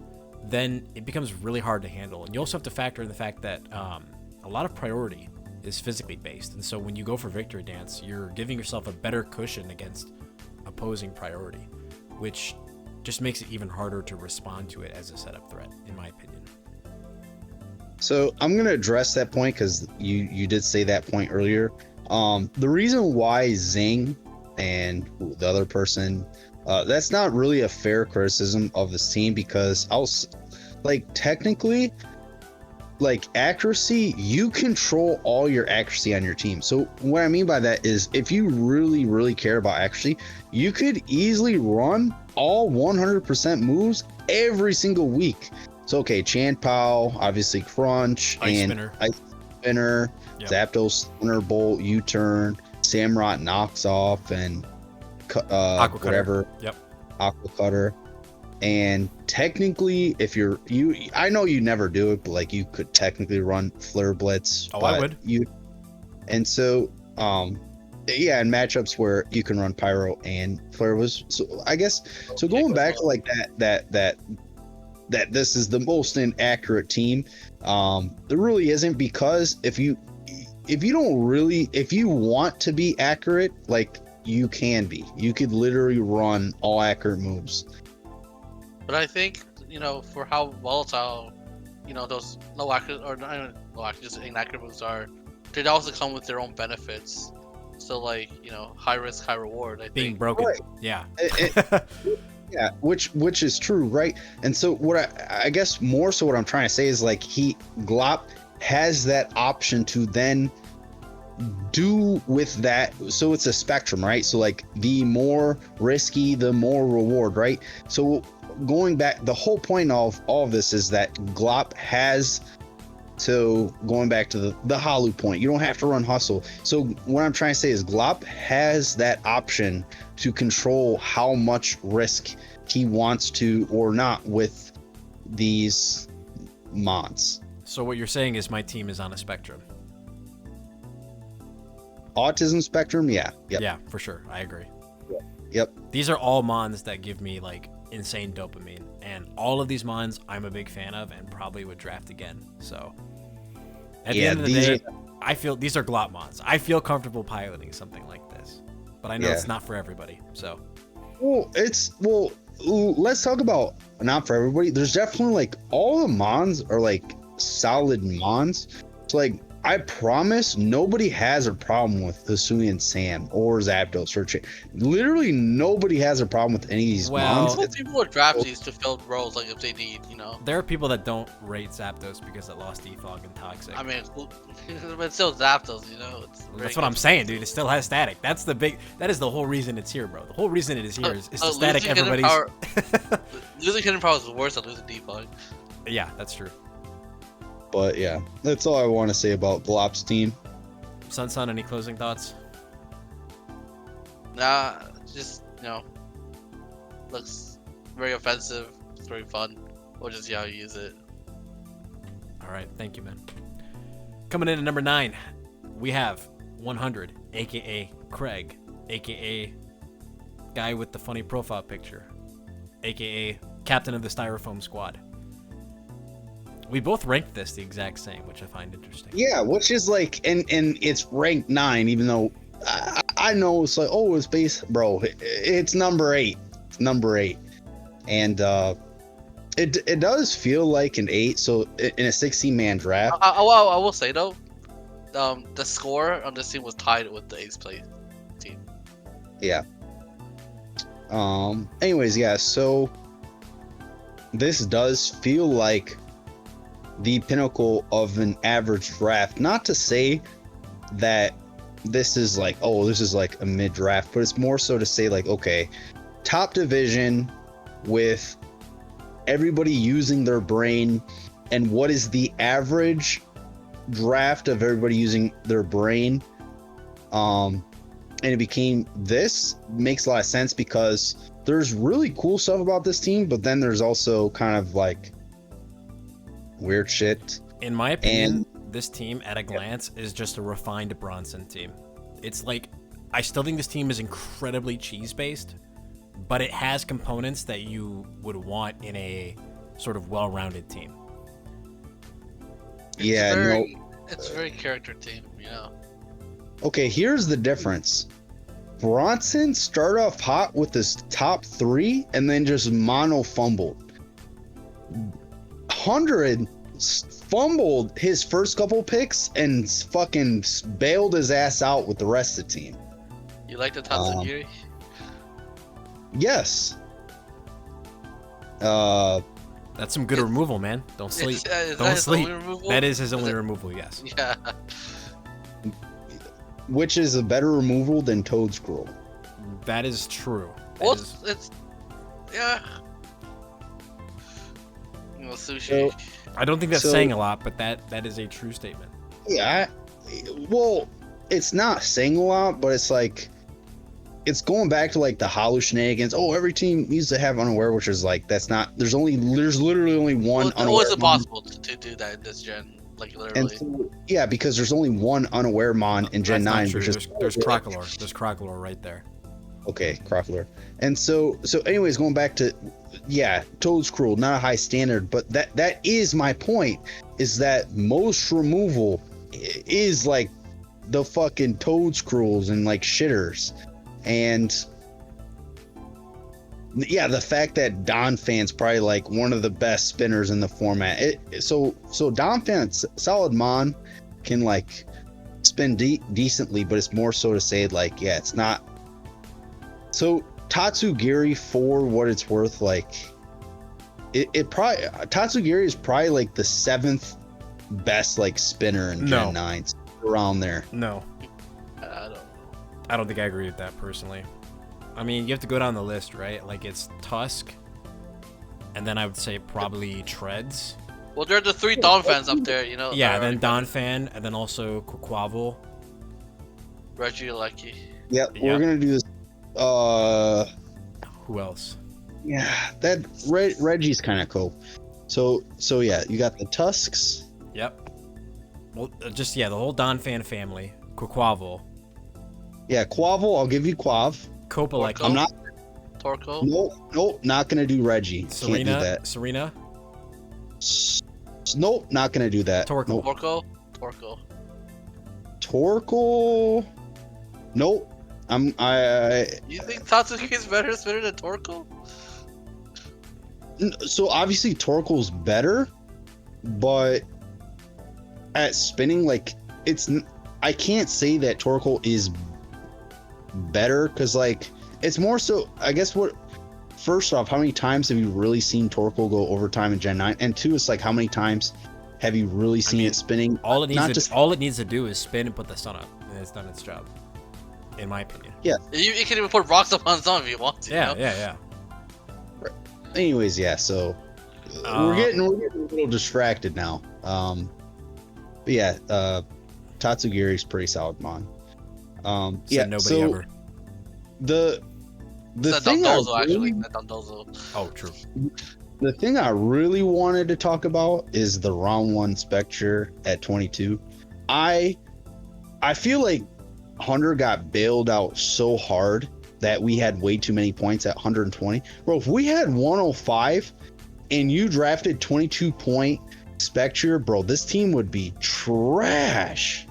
then it becomes really hard to handle. And you also have to factor in the fact that a lot of priority is physically based, and so when you go for Victory Dance, you're giving yourself a better cushion against opposing priority, which just makes it even harder to respond to it as a setup threat, in my opinion. So I'm going to address that point because you did say that point earlier. The reason why Zing and the other person, that's not really a fair criticism of this team, because technically like accuracy, you control all your accuracy on your team. So what I mean by that is if you really, really care about accuracy, you could easily run all 100% moves every single week. So, okay, Chan Pao, obviously Crunch, Ice and Spinner. Ice Spinner, Yep. Zapdos, Thunderbolt, U-Turn, Samurott knocks off, and Aqua Cutter. whatever, Yep. Aqua Cutter. And technically, if I know you never do it, but like you could technically run Flare Blitz. Oh, I would. And so, yeah, in matchups where you can run Pyro and Flare was, so I guess, so going back to like that this is the most inaccurate team. There really isn't, because if you want to be accurate, like you can be. You could literally run all accurate moves. But I think, for how volatile, those low accurate or not even low accurate, just inaccurate moves are, they also come with their own benefits. So like, high risk, high reward. I Being think. broken. Right. Yeah. Yeah, which is true, right? And so what I guess more so what I'm trying to say is like Glop has that option to then do with that. So it's a spectrum, right? So like the more risky, the more reward, right? So going back, the whole point of all of this is that Glop has, so going back to the Halu point, you don't have to run hustle. So what I'm trying to say is Glop has that option to control how much risk he wants to or not with these mods. So what you're saying is my team is on a spectrum. Autism spectrum, yeah. Yep. Yeah, for sure. I agree. Yep. These are all mons that give me like insane dopamine, and all of these mons I'm a big fan of and probably would draft again. So at the end of the day, I feel these are Glop mons. I feel comfortable piloting something like this, but I know it's not for everybody. So let's talk about not for everybody. There's definitely like all the mons are like solid mons. So like I promise nobody has a problem with Hisuian Sam or Zapdos or literally nobody has a problem with any of these mons. People would draft these to fill roles, like if they need, There are people that don't rate Zapdos because it lost Defog and Toxic. I mean, but still Zapdos, That's what I'm saying, dude. It still has static. That is the whole reason it's here, bro. The whole reason it is here is the static everybody's... Losing hidden power is worse than losing Defog. Yeah, that's true. But yeah, that's all I want to say about Glop's team. SunSun, any closing thoughts? Nah, just, looks very offensive. It's very fun. We'll just see how you use it. All right, thank you, man. Coming in at number 9, we have 100, aka Craig, aka guy with the funny profile picture, aka captain of the Styrofoam squad. We both ranked this the exact same, which I find interesting. Yeah, which is like, and it's ranked 9, even though I know it's like, oh, it's base, bro. It's number 8. It's number 8, and it does feel like an 8. So in a 16-man draft, I will say though, the score on this team was tied with the 8th place team. Yeah. Anyways, yeah. So this does feel like the pinnacle of an average draft. Not to say that this is like, oh, this is like a mid draft, but it's more so to say like, okay, top division with everybody using their brain, and what is the average draft of everybody using their brain. And it became, this makes a lot of sense because there's really cool stuff about this team, but then there's also kind of like weird shit. In my opinion, this team at a glance is just a refined Bronson team. It's like, I still think this team is incredibly cheese-based, but it has components that you would want in a sort of well-rounded team. It's a very character team, Okay, here's the difference. Bronson started off hot with his top 3 and then just mono fumbled. 100 fumbled his first couple picks and fucking bailed his ass out with the rest of the team. You like the Tatsugiri? Yes. That's some good removal, man. Don't sleep. Don't sleep. That is his only removal, yes. Yeah. Which is a better removal than Toad Scroll. That is true. Well, it's yeah. Sushi. I don't think that's saying a lot, but that is a true statement. Yeah. Well, it's not saying a lot, but it's like, it's going back to like the hollow shenanigans. Oh, every team needs to have unaware, which is like, that's not. There's literally only one. Well, unaware. It was impossible to do that in this gen, like literally. And so, yeah, because there's only one unaware mon in Gen 9. Which is there's Crocolore. There's Crocolore right there. Okay, Crocolore. And so anyways, going back to, yeah, Toad's Cruel, not a high standard, but that is my point, is that most removal is like the fucking Toad's Cruels and like shitters. And yeah, the fact that Donphan's probably like one of the best spinners in the format. So Donphan's solid mon can like spin decently, but it's more so to say like, yeah, it's not. So Tatsugiri, for what it's worth, like it probably, Tatsugiri is probably like the 7th best like spinner in Gen 9, around there. No, I don't think I agree with that personally. I mean, you have to go down the list, right? Like it's Tusk, and then I would say probably Treads. Well, there are the 3 Donphans up there, you know. Yeah, then Donphan, and then also Quaquaval. Regieleki. Yep, we're gonna do this. Who else? Yeah, that Reggie's kind of cool. So yeah, you got the Tusks. Yep. Well, just the whole Donphan family. Quaquaval. Yeah, Quavel, I'll give you Quav. Copaleki. I'm not. Torko. Nope, not gonna do Reggie. Can't do that. Serena. Nope, not gonna do that. Torkoal. Nope. Torko. Torkoal. Nope. You think Tatsuki is better spinner than Torkoal? So obviously Torkoal's better, but at spinning, like I can't say that Torkoal is better, because like it's more so, I guess, first off, how many times have you really seen Torkoal go overtime in Gen 9? And 2, it's like, how many times have you really seen it spinning? All it needs to do is spin and put the sun up, and it's done its job, in my opinion. Yeah. You can even put rocks up on sun if you want to. Yeah, you know? yeah. Anyways, yeah, so we're getting a little distracted now. But yeah, Tatsugiri's pretty solid mon. Yeah, nobody so ever. The thing Oh, true. The thing I really wanted to talk about is the round 1 Spectre at 22. I feel like Hunter got bailed out so hard that we had way too many points at 120. Bro, if we had 105 and you drafted 22-point Spectre, bro, this team would be trash.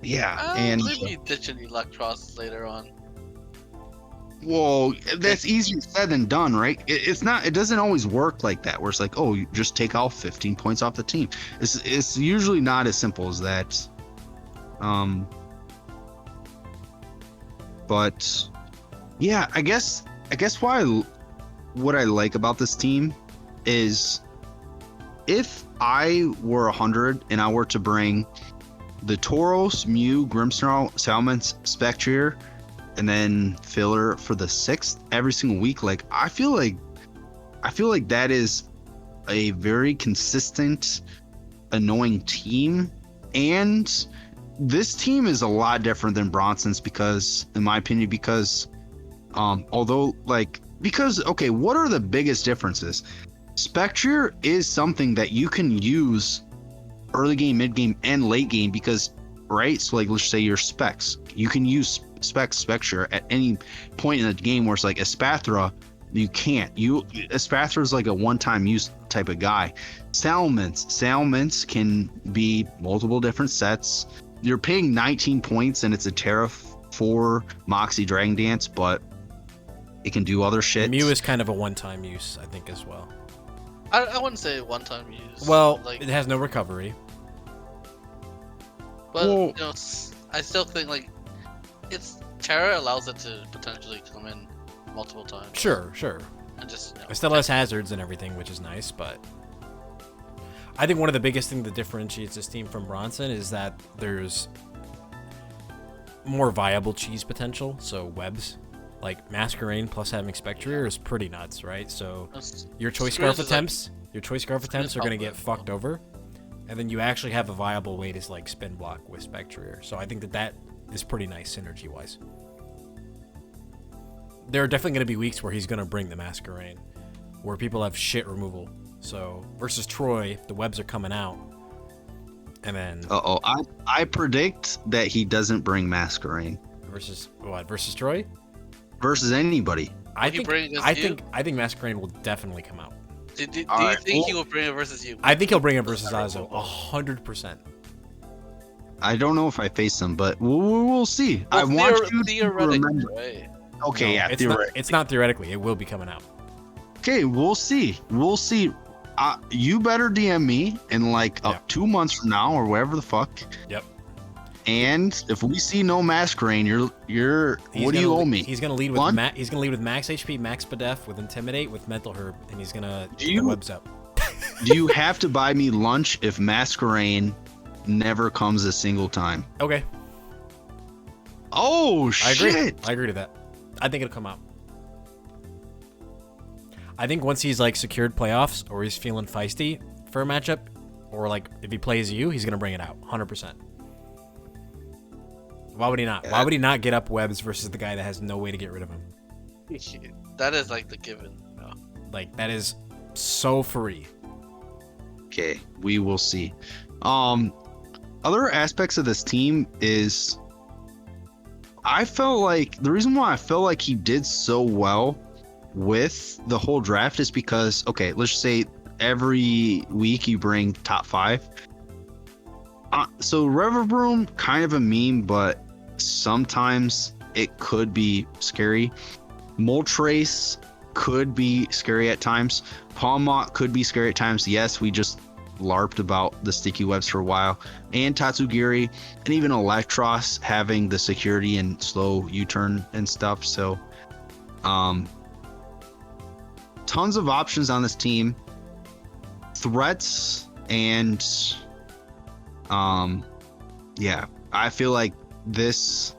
Yeah, and maybe ditching Electros later on. Well, that's easier said than done, right? It's not. It doesn't always work like that, where it's like, oh, you just take off 15 points off the team. It's usually not as simple as that. But yeah, I guess what I like about this team is, if I were 100 and I were to bring the Tauros, Mew, Grimmsnarl, Salmons, Spectre, and then filler for the 6th every single week, like I feel like that is a very consistent, annoying team. And this team is a lot different than Bronson's, because, in my opinion, because okay, what are the biggest differences? Spectre is something that you can use early game, mid game, and late game, because, right? So like, let's say your specs, you can use Spectre at any point in the game, where it's like Espathra, you can't. Espathra is like a one-time use type of guy. Salmons can be multiple different sets. You're paying 19 points and it's a Terra 4 Moxie Dragon Dance, but it can do other shit. Mew is kind of a one-time use, I think, as well. I wouldn't say one-time use. Well, like, it has no recovery. But you know, I still think like Terra allows it to potentially come in multiple times. Sure. And just It still has hazards and everything, which is nice, but I think one of the biggest things that differentiates this team from Bronson is that there's more viable cheese potential. So webs, like Masquerain plus having Spectrier is pretty nuts, right? So your choice scarf attempts, are gonna get fucked over, and then you actually have a viable way to like spin block with Spectrier. So I think that is pretty nice synergy wise. There are definitely going to be weeks where he's going to bring the Masquerain, where people have shit removal. So versus Troy, the webs are coming out, and then I predict that he doesn't bring Masquerain versus what? Versus Troy? Versus anybody. I think Masquerain will definitely come out. Do you think he will bring it versus you? I think he'll bring it versus Zazo 100%. I don't know if I face him, but we'll see. Well, I want you to remember. Right? Okay, no, it's not theoretically. It will be coming out. Okay, we'll see. You better DM me in like 2 months from now or whatever the fuck. Yep. And if we see no Masquerain, what do you owe me? He's gonna lead with he's gonna lead with max HP, max Spadef, with Intimidate, with Mental Herb, and he's gonna get the webs up. Do you have to buy me lunch if Masquerain never comes a single time? Okay. Oh shit! I agree to that. I think it'll come out. I think once he's like secured playoffs or he's feeling feisty for a matchup, or like if he plays you, he's gonna bring it out 100%. Why would he not? Why would he not get up webs versus the guy that has no way to get rid of him? That is like the given. No. Like that is so free. Okay, we will see. Other aspects of this team is I felt like the reason why I felt like he did so well with the whole draft is because, okay, let's say every week you bring top 5. So Reverbroom, kind of a meme, but sometimes it could be scary. Moltres could be scary at times. Palmot could be scary at times. Yes, we just LARPed about the sticky webs for a while, and Tatsugiri, and even Electros having the security and slow U-turn and stuff. So tons of options on this team, threats, and yeah, I feel like this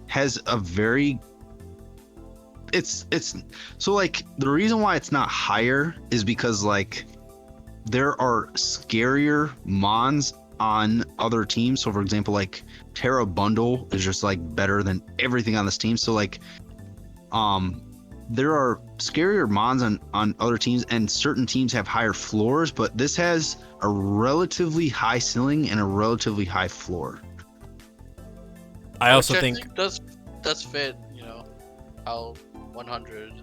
has a very it's so like the reason why it's not higher is because like there are scarier mons on other teams. So for example, like Terra Bundle is just like better than everything on this team. So like there are scarier mons on other teams, and certain teams have higher floors, but this has a relatively high ceiling and a relatively high floor. I also think does fit, you know, how 100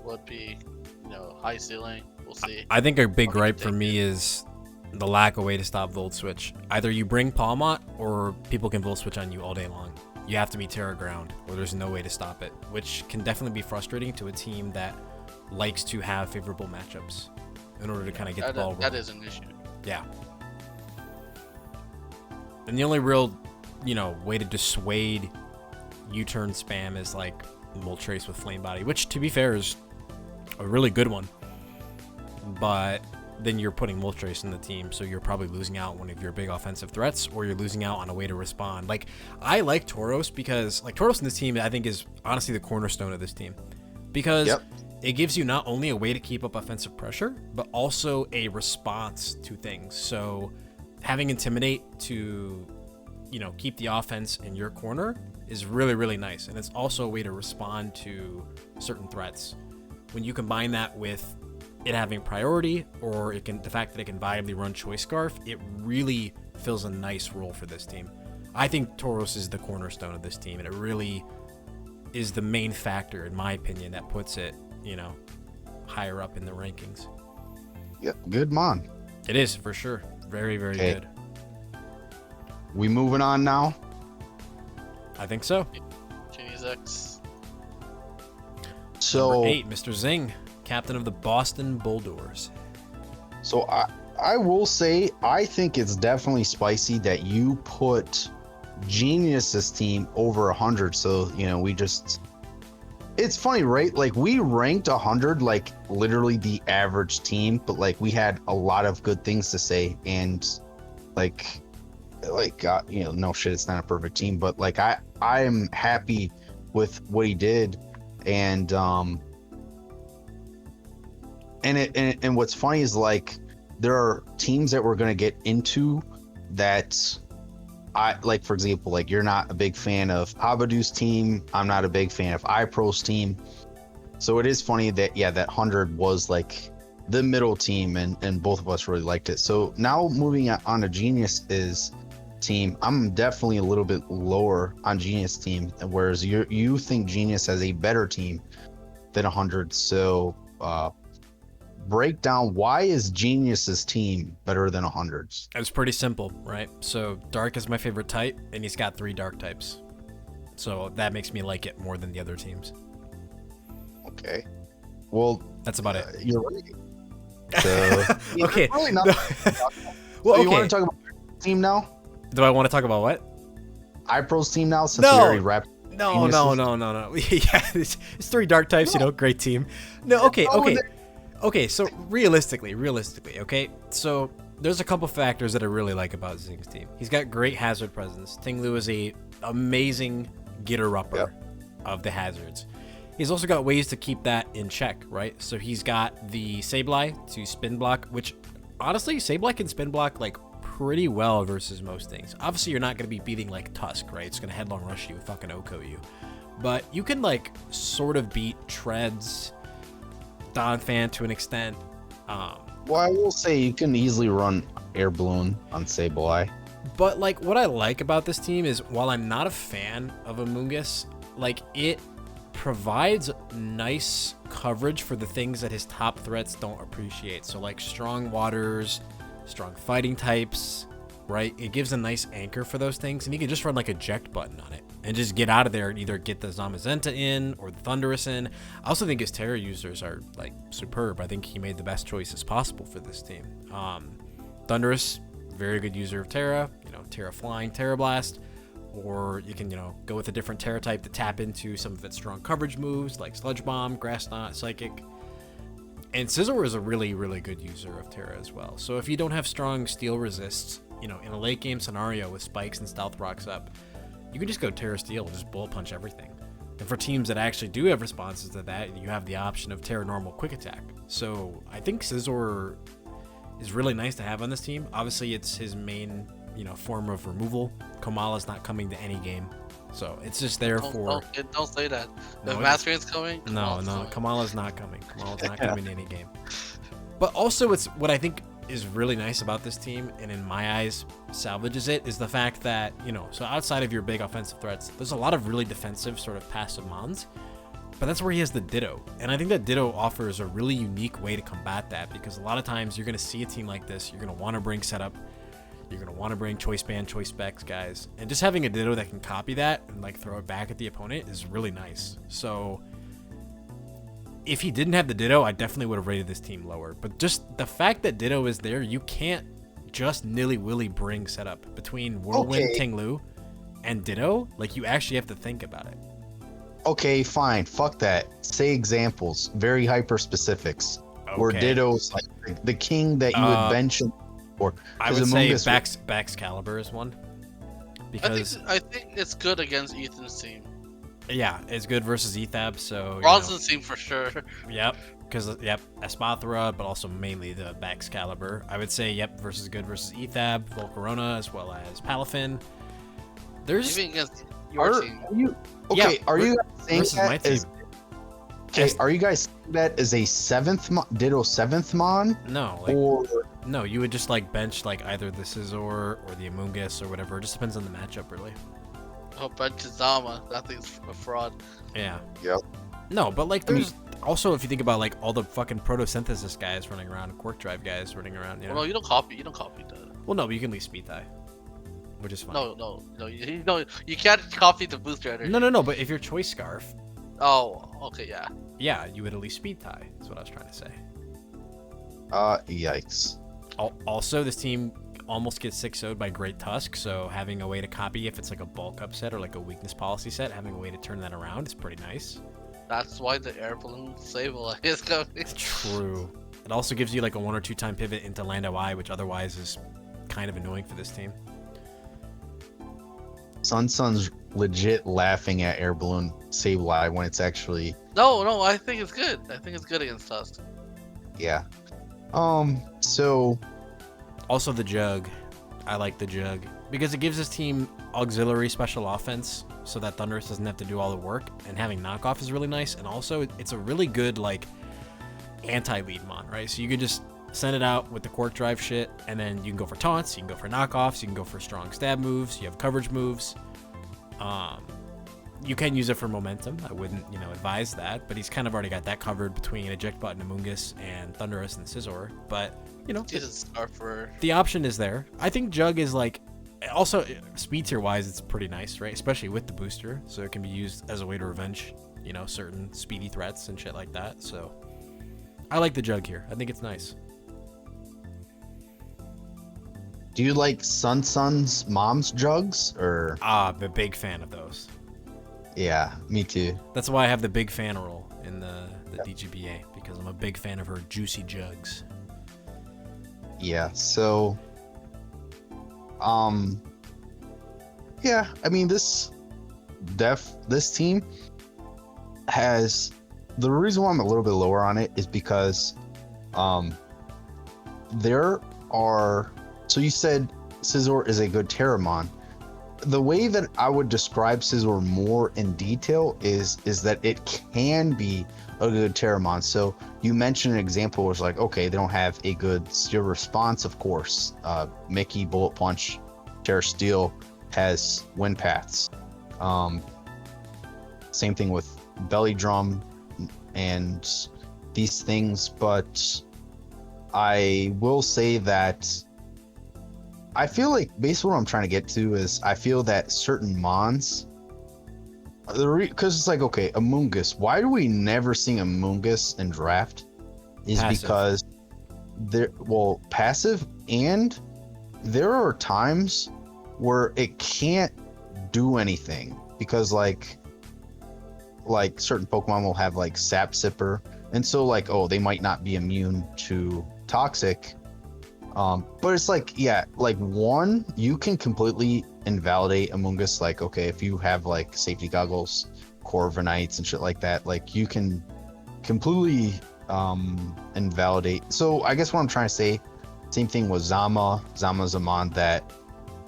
would be, you know, high ceiling. We'll see. I think a big gripe for me is the lack of way to stop Volt Switch. Either you bring Palmot or people can Volt Switch on you all day long. You have to be Terra Ground, or there's no way to stop it, which can definitely be frustrating to a team that likes to have favorable matchups in order to kind of get the ball rolling. That is an issue. Yeah. And the only real, you know, way to dissuade U-turn spam is like Moltres with Flame Body, which to be fair is a really good one. But then you're putting Moltres in the team, so you're probably losing out one of your big offensive threats, or you're losing out on a way to respond. Like, I like Tauros because, like, Tauros in this team, I think, is honestly the cornerstone of this team. Because it gives you not only a way to keep up offensive pressure, but also a response to things. So having Intimidate to, you know, keep the offense in your corner is really, really nice. And it's also a way to respond to certain threats. When you combine that with it having priority, or the fact that it can viably run Choice Scarf, it really fills a nice role for this team. I think Tauros is the cornerstone of this team, and it really is the main factor, in my opinion, that puts it, you know, higher up in the rankings. Yep, good mon. It is, for sure. Very, very good. We moving on now? I think so. Genius X. So Number 8, Mr. Zing, captain of the Boston Bulldoors. So I will say, I think it's definitely spicy that you put Genius's team over 100. So, you know, we just it's funny, right? Like we ranked 100, like literally the average team, but like we had a lot of good things to say, and like no shit, it's not a perfect team, but like I am happy with what he did, and and what's funny is like there are teams that we're gonna get into that I like, for example, like you're not a big fan of Abadu's team. I'm not a big fan of iPro's team. So it is funny that, that 100 was like the middle team, and both of us really liked it. So now moving on to Genius's team, I'm definitely a little bit lower on Genius team, whereas you think Genius has a better team than 100. So break down, why is Genius's team better than 100's? It's pretty simple, right? So Dark is my favorite type, and he's got 3 Dark types. So that makes me like it more than the other teams. Okay. Well, that's about it. You're right. So, okay. Really not. No. Well, so okay. You want to talk about your team now? Do I want to talk about what? iPro's team now, since we already wrapped. No. Yeah, it's 3 Dark types, great team. No, okay. Okay, so realistically, okay? So there's a couple factors that I really like about Zing's team. He's got great hazard presence. Tinglu is a amazing getter-upper of the hazards. He's also got ways to keep that in check, right? So he's got the Sableye to spin block, which honestly, Sableye can spin block like pretty well versus most things. Obviously, you're not going to be beating like Tusk, right? It's going to headlong rush you, fucking Oko you. But you can like sort of beat Treads, Donphan to an extent. Well, I will say you can easily run Air Balloon on Sableye. But like what I like about this team is, while I'm not a fan of Amoonguss, like it provides nice coverage for the things that his top threats don't appreciate. So like strong waters, strong fighting types, right? It gives a nice anchor for those things, and you can just run like eject button on it and just get out of there and either get the Zamazenta in or the Thunderous in. I also think his Terra users are like superb. I think he made the best choices possible for this team. Thunderous, very good user of Terra, Terra Flying, Terra Blast, or you can, go with a different Terra type to tap into some of its strong coverage moves like Sludge Bomb, Grass Knot, Psychic. And Scizor is a really, really good user of Terra as well. So if you don't have strong Steel resists, in a late game scenario with Spikes and Stealth Rocks up, you can just go Terra Steel and just bullet punch everything. And for teams that actually do have responses to that, you have the option of Terra Normal Quick Attack. So I think Scizor is really nice to have on this team. Obviously, it's his main, form of removal. Komala's not coming to any game, so it's just there for. Don't say that. The Masquerade's coming. Kamala's not coming. Kamala's not coming to any game. But also, it's what I think is really nice about this team, and in my eyes salvages it, is the fact that, so outside of your big offensive threats, there's a lot of really defensive sort of passive mons, but that's where he has the Ditto. And I think that Ditto offers a really unique way to combat that, because a lot of times you're going to see a team like this, you're going to want to bring setup, you're going to want to bring choice band, choice specs guys, and just having a Ditto that can copy that and like throw it back at the opponent is really nice. So if he didn't have the Ditto, I definitely would have rated this team lower. But just the fact that Ditto is there, you can't just nilly-willy bring setup between Whirlwind, Tinglu, and Ditto. Like, you actually have to think about it. Okay, fine. Fuck that. Say examples. Very hyper-specifics. Okay. Where Ditto's like the king that you would bench him for. I would say Baxcalibur is one. Because I think it's good against Ethan's team. Yeah, it's good versus Ethab, so... Bronson's team for sure. Yep, because, Espathra, but also mainly the Baxcalibur. I would say, versus Ethab, Volcarona, as well as Palafin. There's... Even against your team. Are you guys saying that as... Okay, are you guys saying that as a Ditto 7th Mon? No, no, you would just, bench, either the Scizor or the Amoonguss or whatever. It just depends on the matchup, really. Oh, but Kazama, that thing's a fraud. Yeah. Yep. No, but there's also, if you think about all the fucking photosynthesis guys running around, Quark Drive guys running around, Well, you don't copy that. Well, no, but you can leave speed tie, which is fine. No, you can't copy the booster energy. No, but if you're Choice Scarf. Oh, okay, yeah. Yeah, you would at least speed tie. Is what I was trying to say. Yikes. Also, this team almost gets 6-0'd by Great Tusk, so having a way to copy if it's a bulk upset or a weakness policy set, having a way to turn that around is pretty nice. That's why the air balloon Sableye is coming. True. It also gives you like a 1 or 2 time pivot into Lando I, which otherwise is kind of annoying for this team. SunSun's legit laughing at Air Balloon Sableye when it's actually No, I think it's good. I think it's good against us. yeah. So Also the Jug. I like the Jug because it gives this team auxiliary special offense so that Thunderous doesn't have to do all the work, and having knockoff is really nice, and also it's a really good like anti-lead mon, right? So you could just send it out with the Quark Drive shit, and then you can go for taunts, you can go for knockoffs, you can go for strong stab moves, you have coverage moves. You can use it for momentum. I wouldn't, advise that, but he's kind of already got that covered between Eject Button, Amoonguss, and Thunderous and Scizor. But, the option is there. I think Jug is like, also speed tier wise, it's pretty nice, right? Especially with the booster, so it can be used as a way to revenge, certain speedy threats and shit like that. So I like the Jug here. I think it's nice. do you like SunSun's mom's jugs or? I'm a big fan of those. Yeah, me too. That's why I have the big fan role in the DGBA, because I'm a big fan of her juicy jugs. Yeah, so yeah, I mean this team has, the reason why I'm a little bit lower on it is because there are, so you said Scizor is a good Terramon. The way that I would describe Scizor more in detail is that it can be a good Terramon. So you mentioned an example where it's like, okay, they don't have a good Steel response, of course. Mickey, Bullet Punch, Terra Steel has wind paths. Same thing with Belly Drum and these things, but I will say that I feel like basically what I'm trying to get to is I feel that certain mons, because it's like, okay, Amoonguss, why do we never see Amoonguss in draft? Is Passive. Because they're, well, passive, and there are times where it can't do anything because like certain Pokemon will have like Sap Sipper, and so like, oh, they might not be immune to Toxic. But it's like, yeah, like one, you can completely invalidate Amoonguss. Like, okay, if you have like safety goggles, Corviknights and shit like that, like you can completely invalidate. So I guess what I'm trying to say, same thing with Zama. Zama's a mon that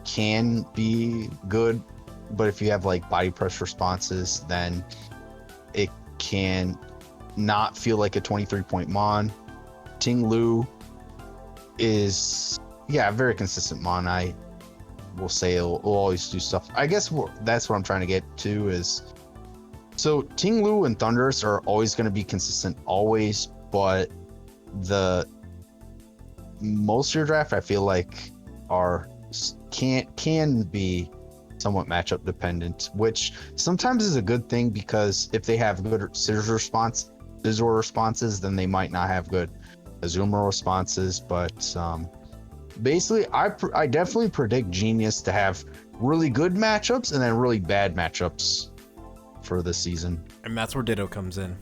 can be good, but if you have like body press responses, then it can not feel like a 23-point mon. Ting Lu is, yeah, a very consistent mon. I will say it'll always do stuff. I guess that's what I'm trying to get to is, so Ting Lu and Thunderous are always going to be consistent, always, but the most of your draft I feel like can be somewhat matchup dependent, which sometimes is a good thing because if they have good Scizor responses, then they might not have good Azumarill responses. But basically, I definitely predict Genius to have really good matchups and then really bad matchups for this season. And that's where Ditto comes in.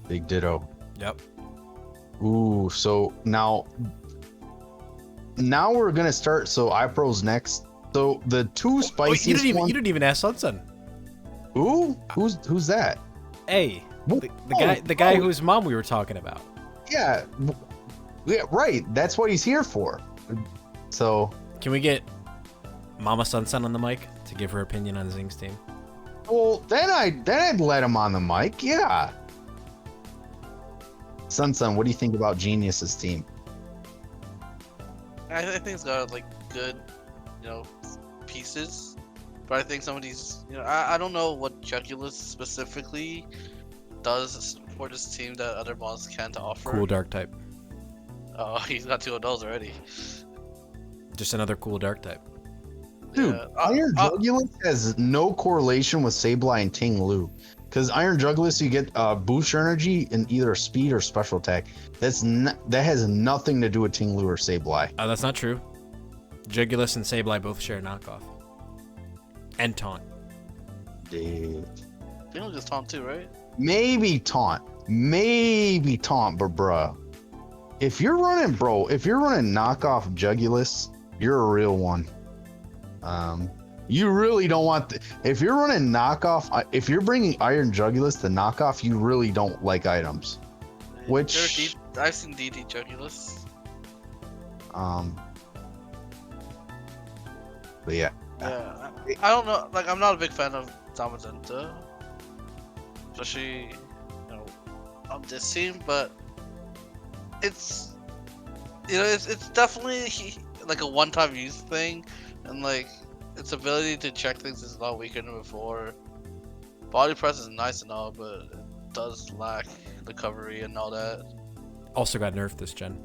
Big Ditto. Yep. Ooh, so now we're gonna start. So iPro's next. So the two spiciest you didn't even ask SunSun. Who? Who's that? Hey, the guy whose mom we were talking about. Yeah, right. That's what he's here for. So can we get Mama SunSun on the mic to give her opinion on Zing's team? well, then I'd let him on the mic. Yeah. SunSun, what do you think about Genius's team? I think it's got like good, pieces. But I think some of these, I don't know what Jugulus specifically does for this team that other mons can't offer. Cool dark type. Oh, he's got 2 of those already. Just another cool dark type. Dude, Yeah. Iron Jugulus has no correlation with Sableye and Ting Lu. Because Iron Jugulus, you get boost energy in either speed or special attack. That has nothing to do with Ting Lu or Sableye. Oh, that's not true. Jugulus and Sableye both share knockoff. And taunt. Dude. Phoenix is taunt too, right? Maybe taunt, but bruh, if you're running knockoff Jugulus, you're a real one. You really don't want if you're running knockoff, if you're bringing Iron Jugulus to knockoff, you really don't like items. Which I've seen DD Jugulus. But yeah. Yeah, I don't know. Like, I'm not a big fan of Zamazenta, especially on this team. But it's it's definitely like a one-time use thing, and like its ability to check things is a lot weaker than before. Body press is nice and all, but it does lack recovery and all that. Also got nerfed this gen.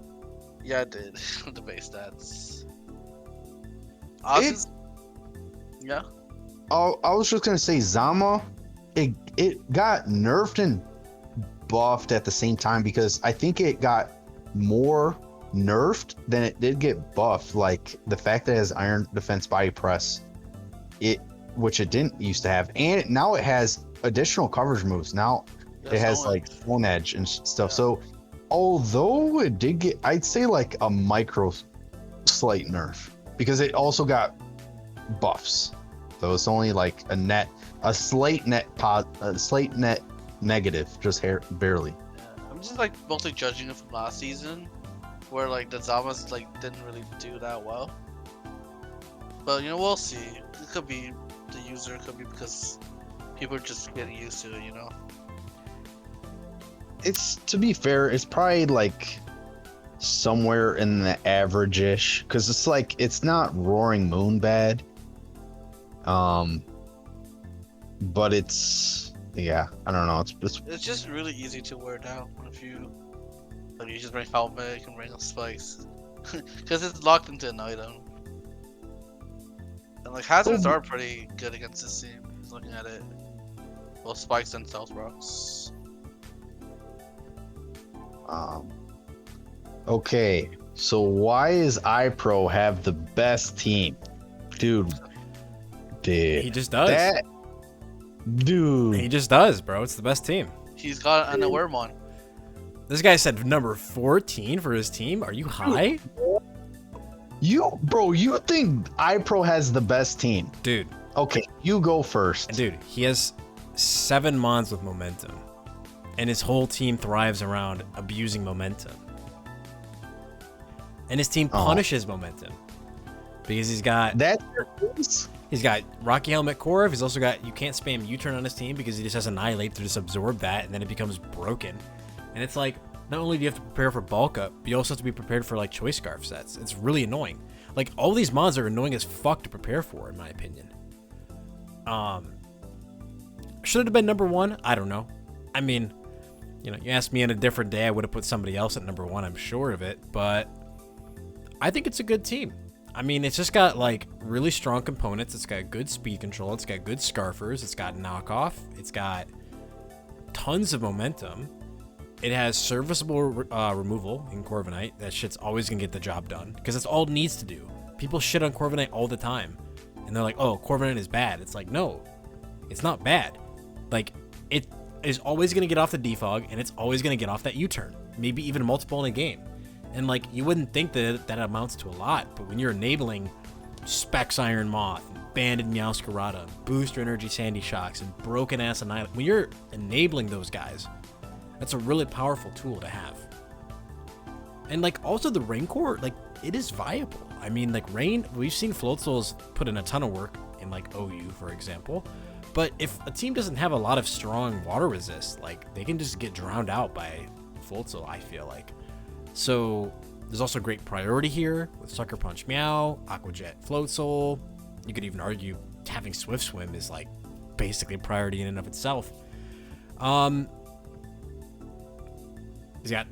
Yeah, it did. The base stats. Yeah. Oh, I was just gonna say Zama, it got nerfed and buffed at the same time because I think it got more nerfed than it did get buffed. Like the fact that it has Iron Defense Body Press, which it didn't used to have, and now it has additional coverage moves. Now it has like Stone Edge and stuff. Yeah. So although it did get, I'd say like a micro slight nerf because it also got buffs. So it's only like a slight net negative, just barely. Yeah, I'm just like mostly judging it from last season, where like the Zamas like didn't really do that well. But we'll see. It could be the user, it could be because people are just getting used to it. It's, to be fair, it's probably like somewhere in the average-ish, because it's like it's not Roaring Moon bad. But it's, yeah, I don't know. It's just really easy to wear down if you just bring helmet and bring spikes, because it's locked into an item. And like hazards are pretty good against this team. Just looking at it, both spikes and stealth rocks. Okay, so why is iPro have the best team, dude? He just does. Dude. He just does, bro. It's the best team. He's got an Awaremonn. This guy said number 14 for his team. Are you high? You think iPro has the best team? Dude. Okay, you go first. Dude, he has 7 mons with momentum. And his whole team thrives around abusing momentum. And his team punishes momentum. Because he's got... He's got Rocky Helmet Corv. He's also got, you can't spam U-turn on his team because he just has Annihilate to just absorb that, and then it becomes broken. And it's like, not only do you have to prepare for bulk up, but you also have to be prepared for like Choice Scarf sets. It's really annoying. Like, all these mods are annoying as fuck to prepare for, in my opinion. Should it have been number 1? I don't know. I mean, you asked me on a different day, I would have put somebody else at number 1, I'm sure of it, but I think it's a good team. I mean, it's just got like really strong components. It's got good speed control. It's got good scarfers. It's got knockoff. It's got tons of momentum. It has serviceable removal in Corviknight. That shit's always gonna get the job done because that's all it needs to do. People shit on Corviknight all the time, and they're like, "Oh, Corviknight is bad." It's like, no, it's not bad. Like, it is always gonna get off the defog, and it's always gonna get off that U-turn. Maybe even multiple in a game. And like, you wouldn't think that amounts to a lot, but when you're enabling Specs Iron Moth, Banded Meowscarada, Booster Energy Sandy Shocks, and Broken Ass Annihilate, when you're enabling those guys, that's a really powerful tool to have. And like, also the Rain Core, like, it is viable. I mean, like, Rain, we've seen Float Souls put in a ton of work in like OU, for example. But if a team doesn't have a lot of strong water resist, like, they can just get drowned out by Float Soul, I feel like. So there's also great priority here with Sucker Punch Meow, Aqua Jet Float Soul. You could even argue having Swift Swim is like basically a priority in and of itself. He's got,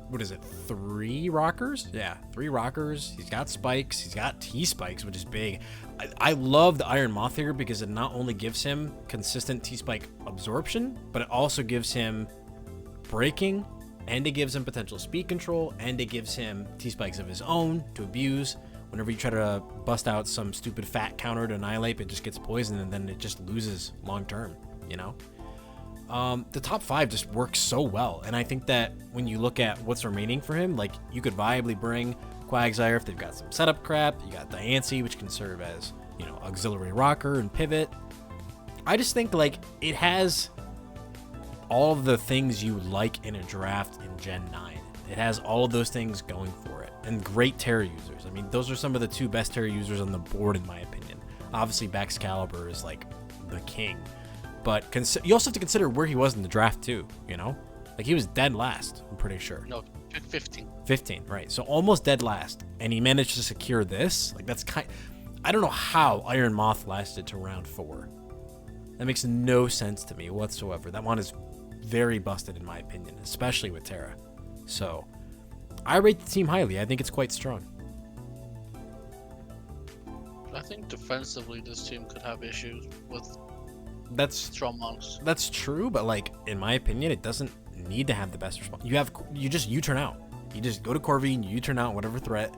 what is it, 3 rockers? Yeah, 3 rockers. He's got spikes. He's got T-spikes, which is big. I love the Iron Moth here because it not only gives him consistent T-spike absorption, but it also gives him breaking, and it gives him potential speed control, and it gives him T-spikes of his own to abuse. Whenever you try to bust out some stupid fat counter to Annihilate, it just gets poisoned, and then it just loses long term, The top 5 just works so well, and I think that when you look at what's remaining for him, like, you could viably bring Quagsire if they've got some setup crap. You got Diancie, which can serve as, you know, auxiliary rocker and pivot. I just think, like, it has all of the things you like in a draft in Gen 9. It has all of those things going for it, and great Terra users. I mean, those are some of the 2 best Terra users on the board, in my opinion. Obviously, Baxcalibur is, like, the king. But you also have to consider where he was in the draft, too, you know? Like, he was dead last, I'm pretty sure. No, 15. 15, right. So almost dead last. And he managed to secure this. Like, that's I don't know how Iron Moth lasted to round 4. That makes no sense to me whatsoever. That one is very busted, in my opinion, especially with Terra. So, I rate the team highly. I think it's quite strong. I think defensively, this team could have issues with strong monks. That's true, but, like, in my opinion, it doesn't need to have the best response. You just U-turn out. You just go to Corvi and you U-turn out whatever threat,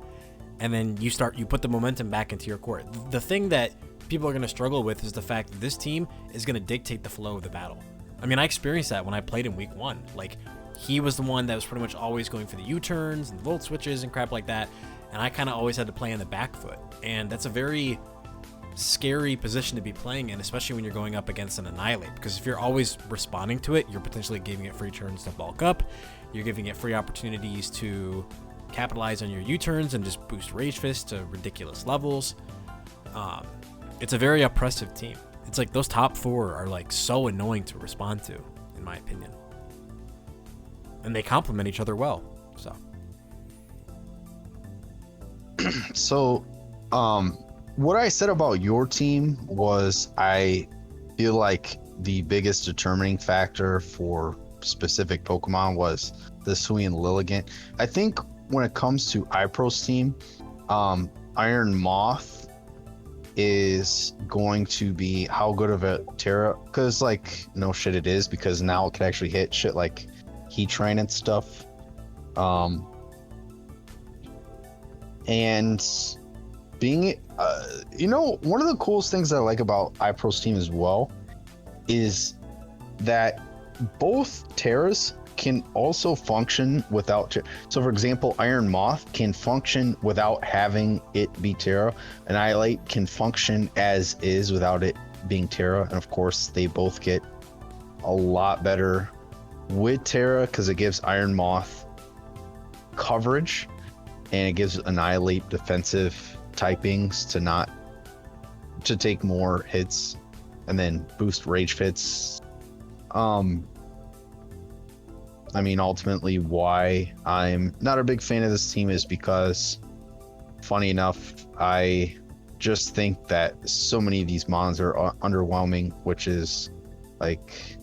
and then you put the momentum back into your court. The thing that people are going to struggle with is the fact that this team is going to dictate the flow of the battle. I mean, I experienced that when I played in week 1. Like, he was the one that was pretty much always going for the U-turns and the volt switches and crap like that, and I kind of always had to play on the back foot, and that's a very scary position to be playing in, especially when you're going up against an Annihilate, because if you're always responding to it, you're potentially giving it free turns to bulk up, you're giving it free opportunities to capitalize on your U-turns and just boost Rage Fist to ridiculous levels. It's a very oppressive team. It's like those top 4 are, like, so annoying to respond to, in my opinion, and they complement each other well. So, what I said about your team was I feel like the biggest determining factor for specific Pokemon was the Suian Lilligant. I think when it comes to iPro's team, Iron Moth is going to be how good of a Terra, because, like, no shit it is, because now it can actually hit shit like Heat Train and stuff. And being, you know, one of the coolest things that I like about iPro's team as well is that both Terras can also function without. So, for example, Iron Moth can function without having it be Terra. Annihilate can function as is without it being Terra. And of course, they both get a lot better with Terra because it gives Iron Moth coverage and it gives Annihilate defensive typings to take more hits and then boost Rage Fits. I mean, ultimately why I'm not a big fan of this team is because, funny enough, I just think that so many of these mons are underwhelming, which is, like,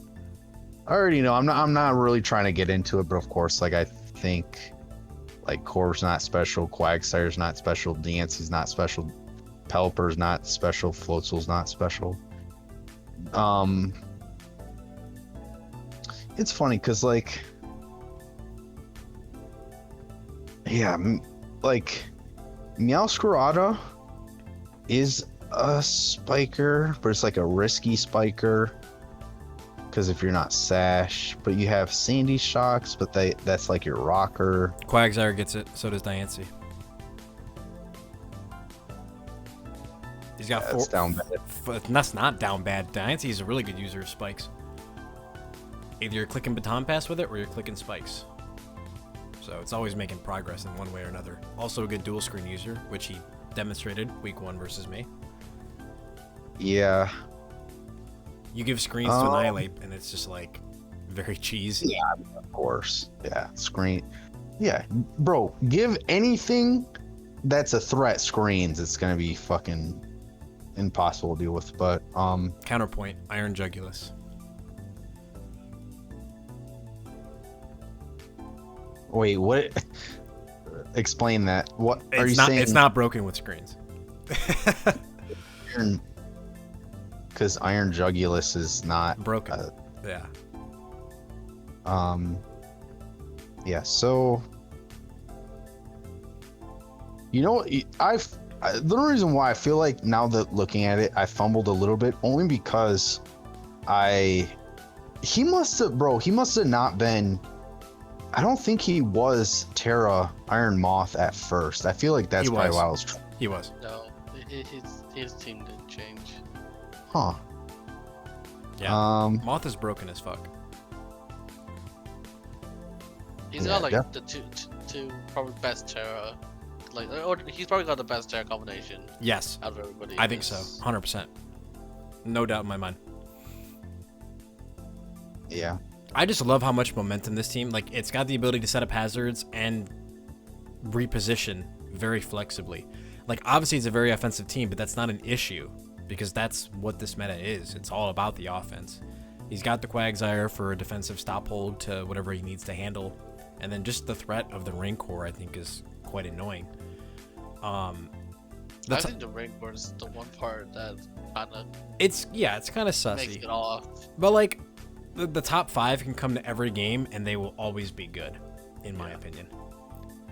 I already know. I'm not really trying to get into it, but of course, like, I think, like, Corv's not special, Quagsire's not special, Diancie's not special, Pelipper's not special, Floatzel's not special. It's funny because, like, yeah, like, Meowscarada is a spiker, but it's like a risky spiker because if you're not Sash, but you have Sandy Shocks, but that's like your rocker. Quagsire gets it, so does Diancie. He's got That's down bad. That's not down bad. Diancie's a really good user of spikes. Either you're clicking baton pass with it or you're clicking spikes. So it's always making progress in one way or another. Also a good dual screen user, which he demonstrated week 1 versus me. Yeah. You give screens to Annihilate, and it's just, like, very cheesy. Yeah, of course. Yeah, screen. Yeah, bro, give anything that's a threat screens. It's gonna be fucking impossible to deal with. But Counterpoint: Iron Jugulus. Wait, what? Explain that. What are you saying? It's not broken with screens. Because Iron Jugulus is not broken. Yeah. Yeah. So, you know, the only reason why I feel like now that looking at it, I fumbled a little bit only because I He must have not been. I don't think he was Terra Iron Moth at first. I feel like that's He probably was. why I was. He was. No, his team didn't change. Huh. Yeah. Moth is broken as fuck. He's Yeah, got like the two probably best Terra, like, or he's probably got the best Terra combination Yes. out of everybody. I think so. 100%. No doubt in my mind. Yeah. I just love how much momentum this team, like, it's got the ability to set up hazards and reposition very flexibly. Like, obviously it's a very offensive team, but that's not an issue because that's what this meta is. It's all about the offense. He's got the Quagsire for a defensive stop hold to whatever he needs to handle. And then just the threat of the Rancor, I think, is quite annoying. I think the Rancor is the one part that kind of it's kind of makes sussy. it off. But like the top 5 can come to every game and they will always be good, in my opinion.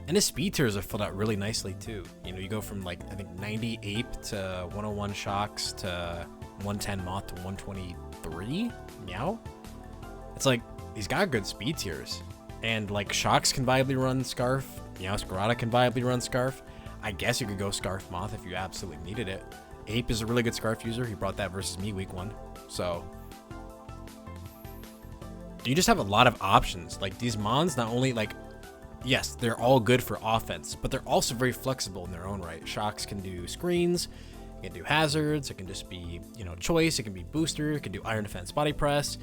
And his speed tiers are filled out really nicely too. You know, you go from like I think 90 Ape to 101 Shocks to 110 Moth to 123 Meow. It's like he's got good speed tiers. And like Shocks can viably run Scarf, Meow Scarada can viably run Scarf. I guess you could go Scarf Moth if you absolutely needed it. Ape is a really good Scarf user. He brought that versus me week 1. So you just have a lot of options. Like these Mons not only like, yes, they're all good for offense, but they're also very flexible in their own right. Shocks can do screens, it can do hazards, it can just be, you know, choice, it can be booster, it can do iron defense body press.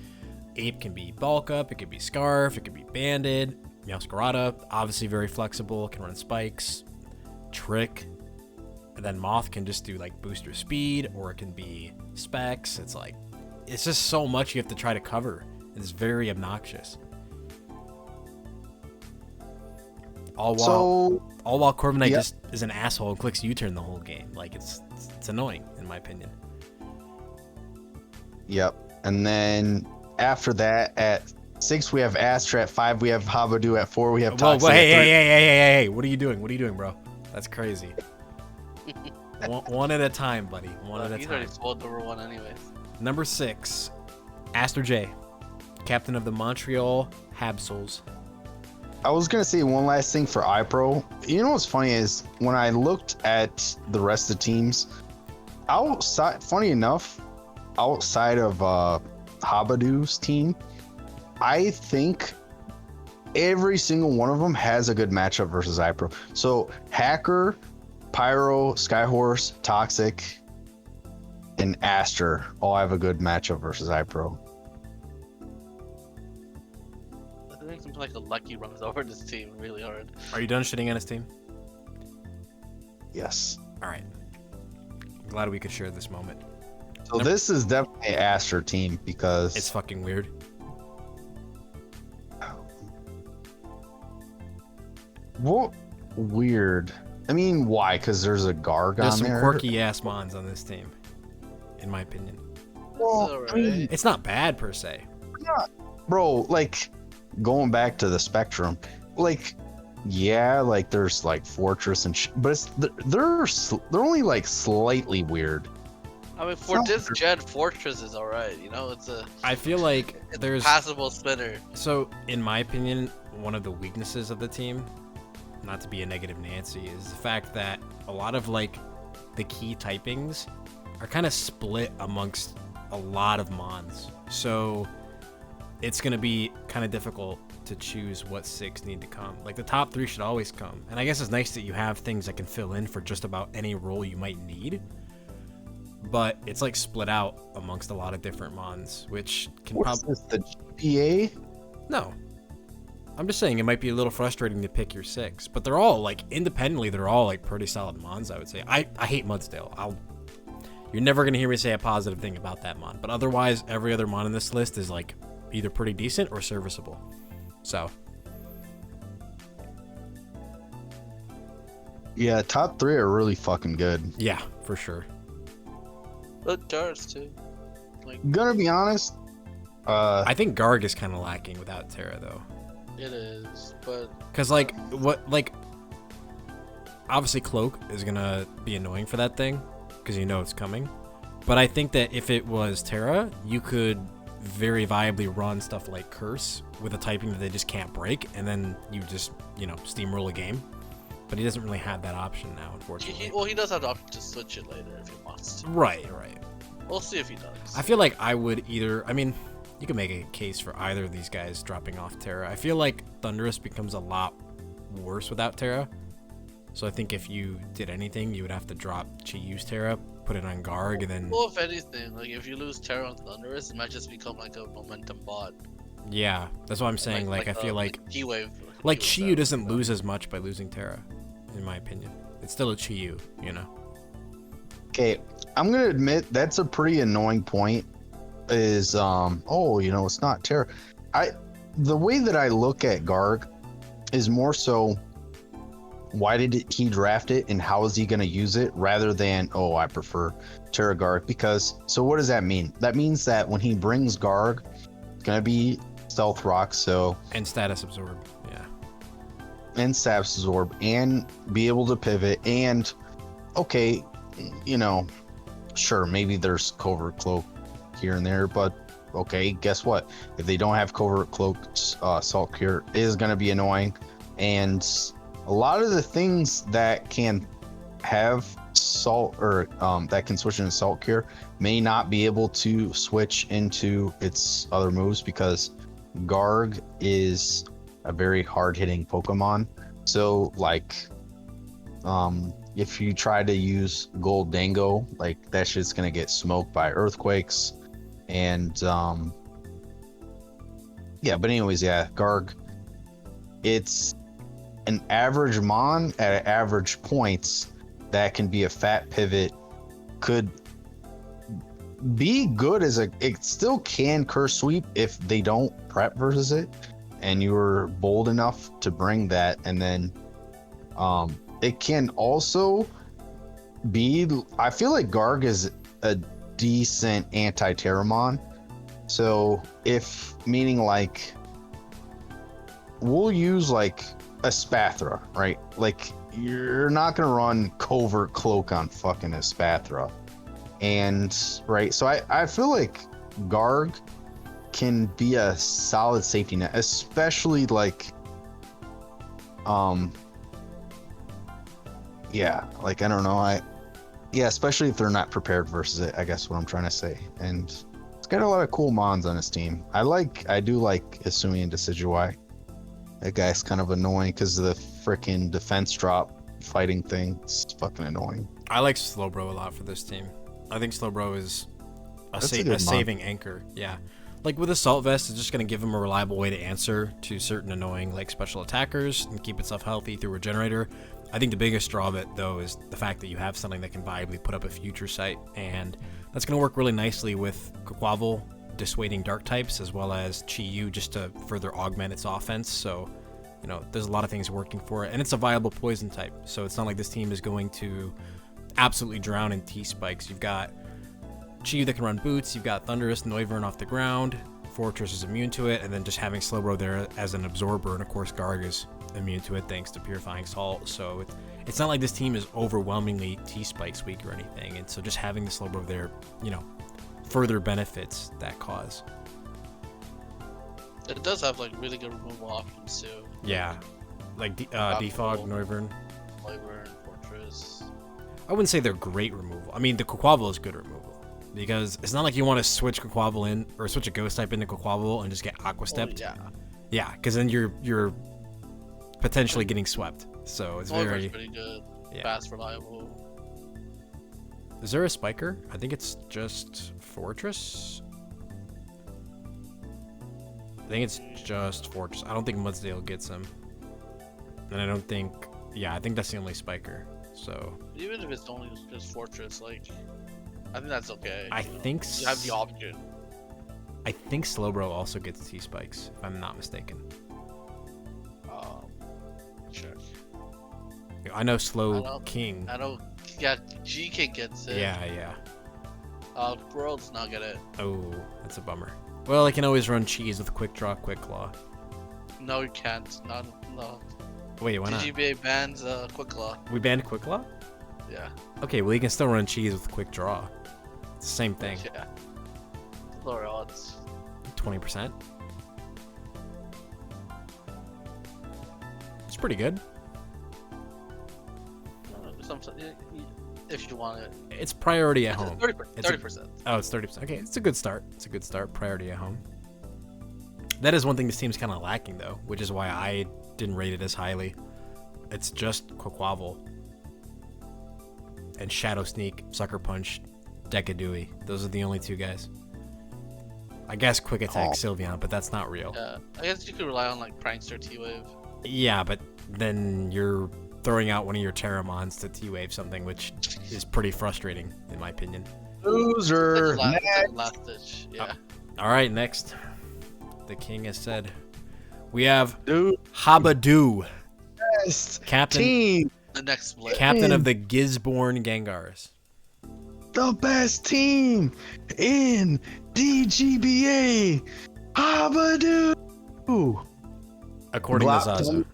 Ape can be bulk up, it can be scarf, it can be banded. Meowscarada, obviously very flexible, can run spikes, trick, and then Moth can just do like booster speed, or it can be specs. It's like, it's just so much you have to try to cover. It's very obnoxious. All while Corviknight Yep. just is an asshole and clicks U-turn the whole game. Like it's annoying in my opinion. Yep. And then after that, at 6 we have Astra. At 5 we have Habadoo. At 4 we have Whoa, Toxic. hey! What are you doing? What are you doing, bro? That's crazy. one at a time, buddy. One at a He's time. already spoiled number 1 anyways. Number 6, Aster J, captain of the Montreal Habsols. I was gonna say one last thing for iPro. You know what's funny is when I looked at the rest of the teams, funny enough, outside of Habadoo's team, I think every single one of them has a good matchup versus iPro. So Hacker, Pyro, Skyhorse, Toxic, and Aster all have a good matchup versus iPro. I think something like a Lucky runs over this team really hard. Are you done shitting on his team? Yes. All right. Glad we could share this moment. So this is definitely an Aster team because It's fucking weird. what weird. I mean, why? Because there's a Garg There's on some there. quirky ass Mons on this team, in my opinion. Well, I mean, It's not bad per se. bro, like going back to the spectrum, like yeah, like there's like Fortress and but it's they're only like slightly weird. I mean, for this gen, Fortress is alright. You know, it's a I feel like there's passable spinner. so in my opinion, one of the weaknesses of the team, not to be a negative Nancy, is the fact that a lot of like the key typings are kind of split amongst a lot of Mons. So it's going to be kind of difficult to choose what 6 need to come. Like the top 3 should always come. And I guess it's nice that you have things that can fill in for just about any role you might need. But it's like split out amongst a lot of different Mons, which can What's probably... this, the GBA? No. I'm just saying it might be a little frustrating to pick your 6. But they're all, like, independently, they're all, like, pretty solid Mons, I would say. I hate Mudsdale. You're never going to hear me say a positive thing about that Mon. But otherwise, every other Mon on this list is, like, either pretty decent or serviceable. So... Yeah, top 3 are really fucking good. yeah, for sure. But Jars too. Like Gonna be honest, I think Garg is kind of lacking without Terra, though. it is, but Because, like, obviously Cloak is going to be annoying for that thing, because you know it's coming. But I think that if it was Terra, you could very viably run stuff like Curse with a typing that they just can't break, and then you just, steamroll a game. But he doesn't really have that option now, unfortunately. Well, he does have the option to switch it later if he wants to. Right. We'll see if he does. I feel like I would either... I mean, you can make a case for either of these guys dropping off Terra. I feel like Thunderous becomes a lot worse without Terra. So I think if you did anything, you would have to drop Chi-Yu's Terra, put it on Garg, and then... Well, if anything, like if you lose Terra on Thunderous, it might just become like a momentum bot. Yeah, that's what I'm saying. Like I feel like T-Wave. Like Chi-Yu doesn't lose as much by losing Terra, in my opinion. It's still a Chi-Yu, Okay, I'm gonna admit that's a pretty annoying point. Is it's not Terra. The way that I look at Garg is more so, why did he draft it and how is he going to use it, rather than, I prefer Terra Garg. Because, so what does that mean? That means that when he brings Garg, it's going to be Stealth Rock, and Status Absorb, and Status Absorb, and be able to pivot, and, sure, maybe there's Covert Cloak here and there, but, guess what? If they don't have Covert Cloak, Salt Cure is going to be annoying, and a lot of the things that can have salt or that can switch into Salt Cure may not be able to switch into its other moves, because Garg is a very hard-hitting Pokemon. So if you try to use Gold Dango, that shit's gonna get smoked by earthquakes, and but anyways, Garg, it's an average mon at average points that can be a fat pivot, could be good it still can curse sweep if they don't prep versus it, and you were bold enough to bring that, and then it can also be, I feel like Garg is a decent anti-Terramon. So we'll use a Espathra, right? You're not gonna run Covert Cloak on fucking Espathra, and right. So I feel like Garg can be a solid safety net, especially I don't know, especially if they're not prepared versus it, I guess what I'm trying to say. And it's got a lot of cool mons on his team. I do like Isumi and Decidueye. That guy's kind of annoying because of the freaking defense drop fighting thing. It's fucking annoying. I like Slowbro a lot for this team. I think Slowbro is a saving anchor. Yeah. With Assault Vest, it's just going to give him a reliable way to answer to certain annoying special attackers and keep itself healthy through Regenerator. I think the biggest draw of it, though, is the fact that you have something that can viably put up a Future Sight, and that's going to work really nicely with Quaquaval dissuading dark types, as well as Chi-Yu just to further augment its offense. So, there's a lot of things working for it, and it's a viable poison type, so it's not like this team is going to absolutely drown in T-Spikes. You've got Chi-Yu that can run boots, you've got Thunderous, Noivern off the ground, Fortress is immune to it, and then just having Slowbro there as an absorber, and of course Garg is immune to it thanks to Purifying Salt. So it's not like this team is overwhelmingly T-Spikes weak or anything, and so just having the Slowbro there, further benefits that cause. It does have really good removal options too. Yeah, Defog, Noivern, Fortress. I wouldn't say they're great removal. I mean, the Quaquaval is good removal, because it's not like you want to switch Quaquaval in, or switch a Ghost type into Quaquaval and just get Aqua Stepped. Yeah, because then you're potentially getting swept. So it's very pretty good, fast, reliable. Is there a Spiker? I think it's just Fortress. I think it's just Fortress. I don't think Mudsdale gets him, and I don't think. I think that's the only Spiker. So even if it's only just Fortress, I think that's okay. I think you have the option. I think Slowbro also gets T-Spikes, if I'm not mistaken. Sure. I know King. I know. Yeah, G-King gets it. Yeah. World's not get it. Oh, that's a bummer. Well, I can always run Cheese with Quick Draw, Quick Claw. No, you can't. No. Wait, why not? DGBA bans Quick Claw. We banned Quick Claw? Yeah. Okay, well, you can still run Cheese with Quick Draw. It's the same thing. Yeah. Lower odds. 20%. It's pretty good. If you want it. It's priority at home. 30%. Oh, it's 30%. Okay, it's a good start. It's a good start. Priority at home. That is one thing this team's kind of lacking, though, which is why I didn't rate it as highly. It's just Quaquaval and Shadow Sneak, Sucker Punch, Decadooey. Those are the only two guys. I guess Quick Attack Sylveon, but that's not real. Yeah, I guess you could rely on like Prankster T-Wave. Yeah, but then you're throwing out one of your Terramons to T-Wave something, which is pretty frustrating, in my opinion. Loser. It's like last ditch. Yeah. All right, next. The king has said, we have Dude. Habadoo, Best captain, team. The next split. captain of the Gisborne Gengars. The best team in DGBA. Habadoo. According to Zazo.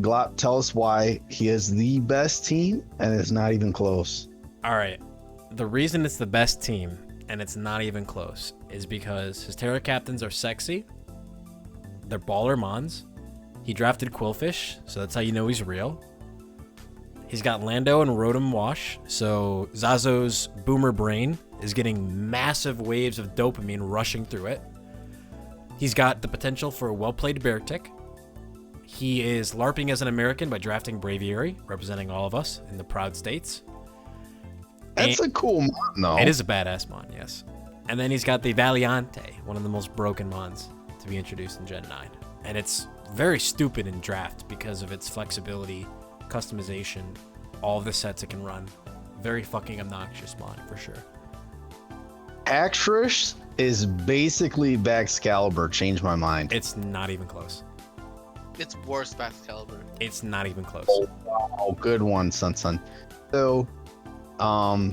Glop, tell us why he is the best team and it's not even close. All right. The reason it's the best team and it's not even close is because his Terra captains are sexy. They're baller mons. He drafted Quillfish, so that's how you know he's real. He's got Lando and Rotom Wash, so Zazo's Boomer Brain is getting massive waves of dopamine rushing through it. He's got the potential for a well-played Beartic. He is LARPing as an American by drafting Braviary, representing all of us in the proud states. That's a cool mon, though. It is a badass mon, yes. And then he's got the Valiante, one of the most broken mons to be introduced in Gen 9. And it's very stupid in draft because of its flexibility, customization, all of the sets it can run. Very fucking obnoxious mon, for sure. Actress is basically Baxcalibur. Change my mind. It's not even close. It's worse Baxcalibur. It's not even close. Oh, wow. Good one, SunSun. So, I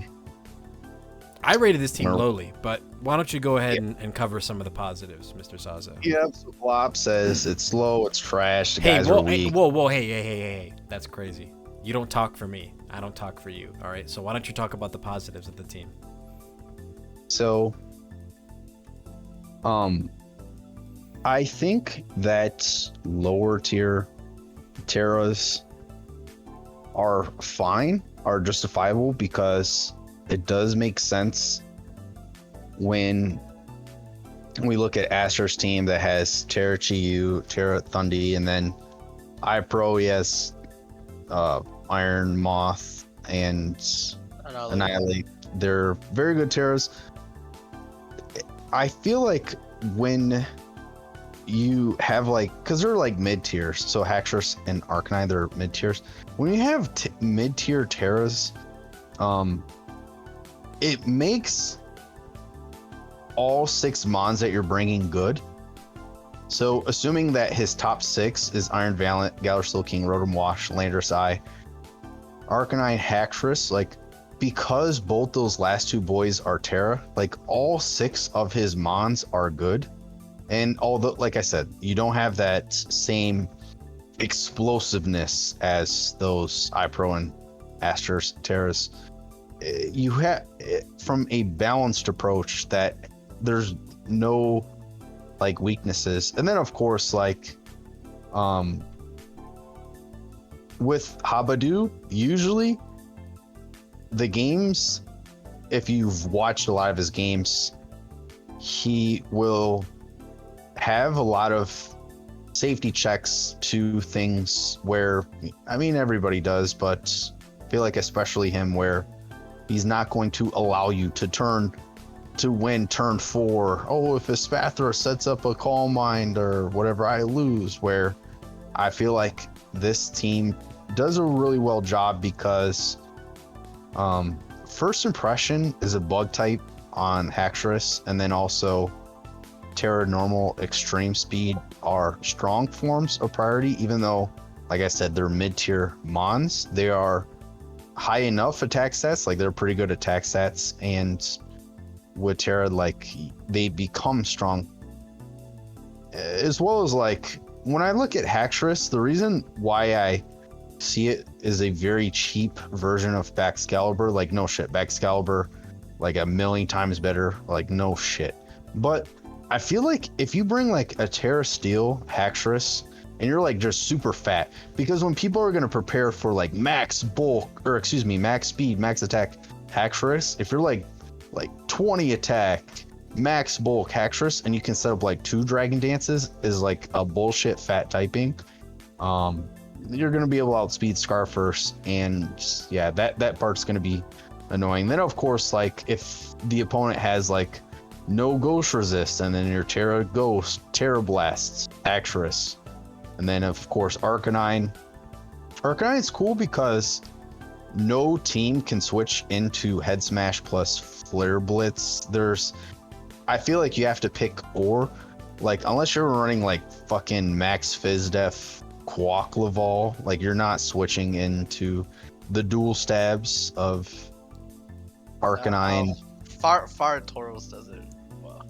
rated this team lowly, but why don't you go ahead and cover some of the positives, Mr. Zazo? yeah, so Glop says it's slow, it's trash, the Hey, guys whoa, are weak. hey. That's crazy. You don't talk for me. I don't talk for you, all right? So why don't you talk about the positives of the team? So, I think that lower tier Terras are fine, are justifiable because it does make sense when we look at Astra's team that has Terra Chiyu, Terra Thundi, and then iPro, he has Iron Moth and Annihilate. They're very good Terras. I feel like when you have because they're like mid tiers, so Haxorus and Arcanine, they're mid tiers. When you have mid tier Terras, it makes all 6 mons that you're bringing good. So assuming that his top 6 is Iron Valiant, Galar Steel King, Rotom Wash, Landorus Eye, Arcanine, Haxorus, because both those last 2 boys are Terra, all 6 of his mons are good. And although, like I said, you don't have that same explosiveness as those iPro and Astros Terras, you have, from a balanced approach, that there's no weaknesses. And then of course, with Habadoo, usually the games, if you've watched a lot of his games, he will have a lot of safety checks to things where, everybody does, but I feel like especially him, where he's not going to allow you to win turn 4. Oh, if a Spathra sets up a Calm Mind or whatever, I lose. Where I feel like this team does a really well job because First Impression is a bug type on Haxorus, and then also Terra Normal, Extreme Speed are strong forms of priority, even though, like I said, they're mid-tier mons. They are high enough attack stats, they're pretty good attack stats, and with Terra, they become strong. As well as, when I look at Haxorus, the reason why I see it is a very cheap version of Baxcalibur, no shit, Baxcalibur, a million times better, no shit. But I feel like if you bring like a Terra Steel Haxorus and you're like just super fat, because when people are gonna prepare for like max bulk or excuse me, max speed, max attack Haxorus, if you're like 20 attack, max bulk Haxorus, and you can set up like 2 Dragon Dances is like a bullshit fat typing. You're gonna be able to outspeed Scarfers, and yeah, that part's gonna be annoying. Then of course, like if the opponent has like no ghost resist, and then your Terra Ghost, Terra Blasts, Haxorus, and then of course Arcanine. Arcanine's cool because no team can switch into Head Smash plus Flare Blitz. I feel like you have to pick or, like, unless you're running like fucking Max Fizz Def Quackleval, like you're not switching into the dual stabs of Arcanine. Fire Tauros does it. Wow.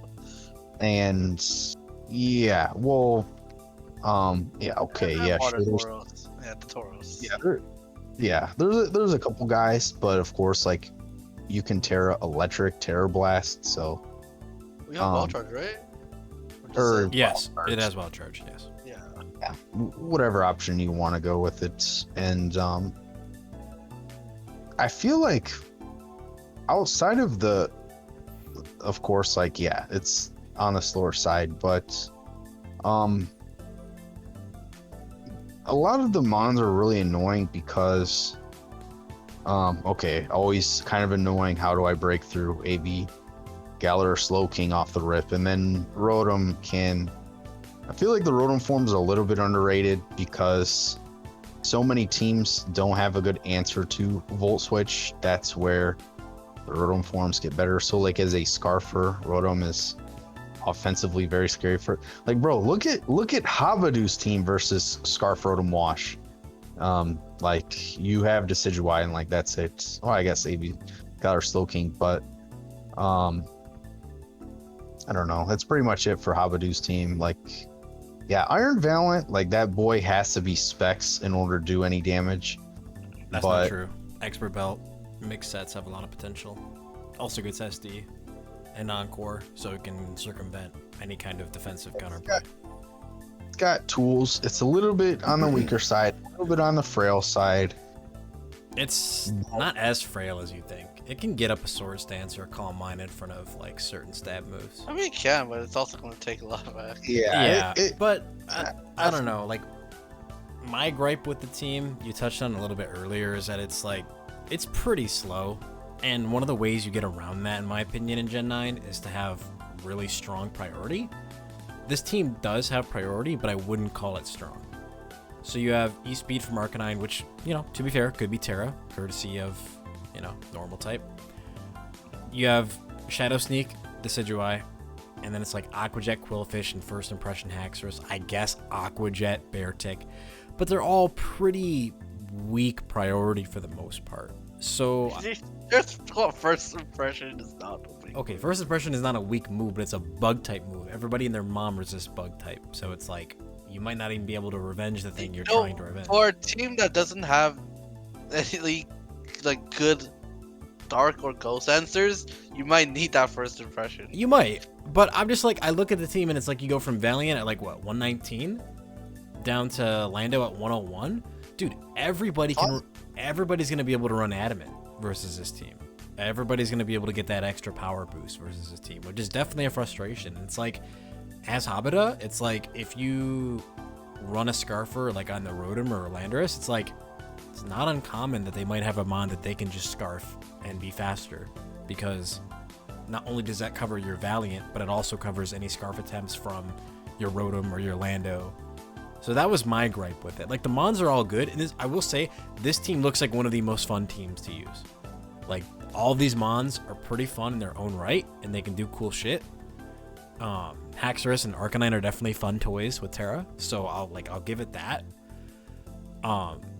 And yeah, well, yeah, okay, yeah, Water sure. Tauros. Yeah, the Tauros. There's a couple guys, but of course, like you can Terra Electric, Terra Blast, so. We have Ball Charge, right? Yes, it has Wild Charge. Yes. Yeah, whatever option you want to go with it, and I feel like outside of course, like yeah, it's on the slower side, but a lot of the mons are really annoying because okay, always kind of annoying. How do I break through AB Galar Slow King off the rip, and then Rotom can. I feel like the Rotom form is a little bit underrated because so many teams don't have a good answer to Volt Switch. That's where the Rotom forms get better. So like as a Scarfer, Rotom is offensively very scary for, like, bro, look at Havadu's team versus Scarf Rotom Wash. Like you have Decidueye and like that's it. Oh, I guess AB Galar Slow King, but I don't know. That's pretty much it for Havadu's team. Like, yeah, Iron Valiant, like that boy has to be specs in order to do any damage. That's not true. Expert Belt mixed sets have a lot of potential. Also gets SD and Encore, so it can circumvent any kind of defensive counterplay. It's got tools. It's a little bit on the weaker side, a little bit on the frail side. It's not as frail as you think. It can get up a Swords Dance or a Calm Mind in front of like certain stab moves. I mean, it can, but it's also going to take a lot of action. Yeah, but I don't know. Like, my gripe with the team, you touched on a little bit earlier, is that it's like, it's pretty slow. And one of the ways you get around that, in my opinion, in Gen 9 is to have really strong priority. This team does have priority, but I wouldn't call it strong. So you have E-Speed from Arcanine, which, you know, to be fair, could be Terra, courtesy of, you know, normal type. You have Shadow Sneak, Decidueye, and then it's like Aqua Jet, Quillfish, and First Impression Haxorus. I guess Aqua Jet, Beartic, but they're all pretty weak priority for the most part. So First Impression is not a weak. Okay, First Impression is not a weak move, but it's a bug type move. Everybody and their mom resists bug type, so it's like you might not even be able to revenge the thing you're trying to revenge. For a team that doesn't have any like good dark or ghost answers, you might need that First Impression. You might, but I'm just like, I look at the team and it's like you go from Valiant at like what, 119 down to Lando at 101. Dude, everybody's gonna be able to run Adamant versus this team. Everybody's gonna be able to get that extra power boost versus this team, which is definitely a frustration. It's like, as Habita, it's like if you run a Scarfer like on the Rotom or Landorus, it's like it's not uncommon that they might have a mon that they can just Scarf and be faster, because not only does that cover your Valiant, but it also covers any Scarf attempts from your Rotom or your Lando. So that was my gripe with it. Like, the mons are all good, and I will say this team looks like one of the most fun teams to use. Like, all these mons are pretty fun in their own right, and they can do cool shit. Haxorus and Arcanine are definitely fun toys with Terra, so I'll give it that.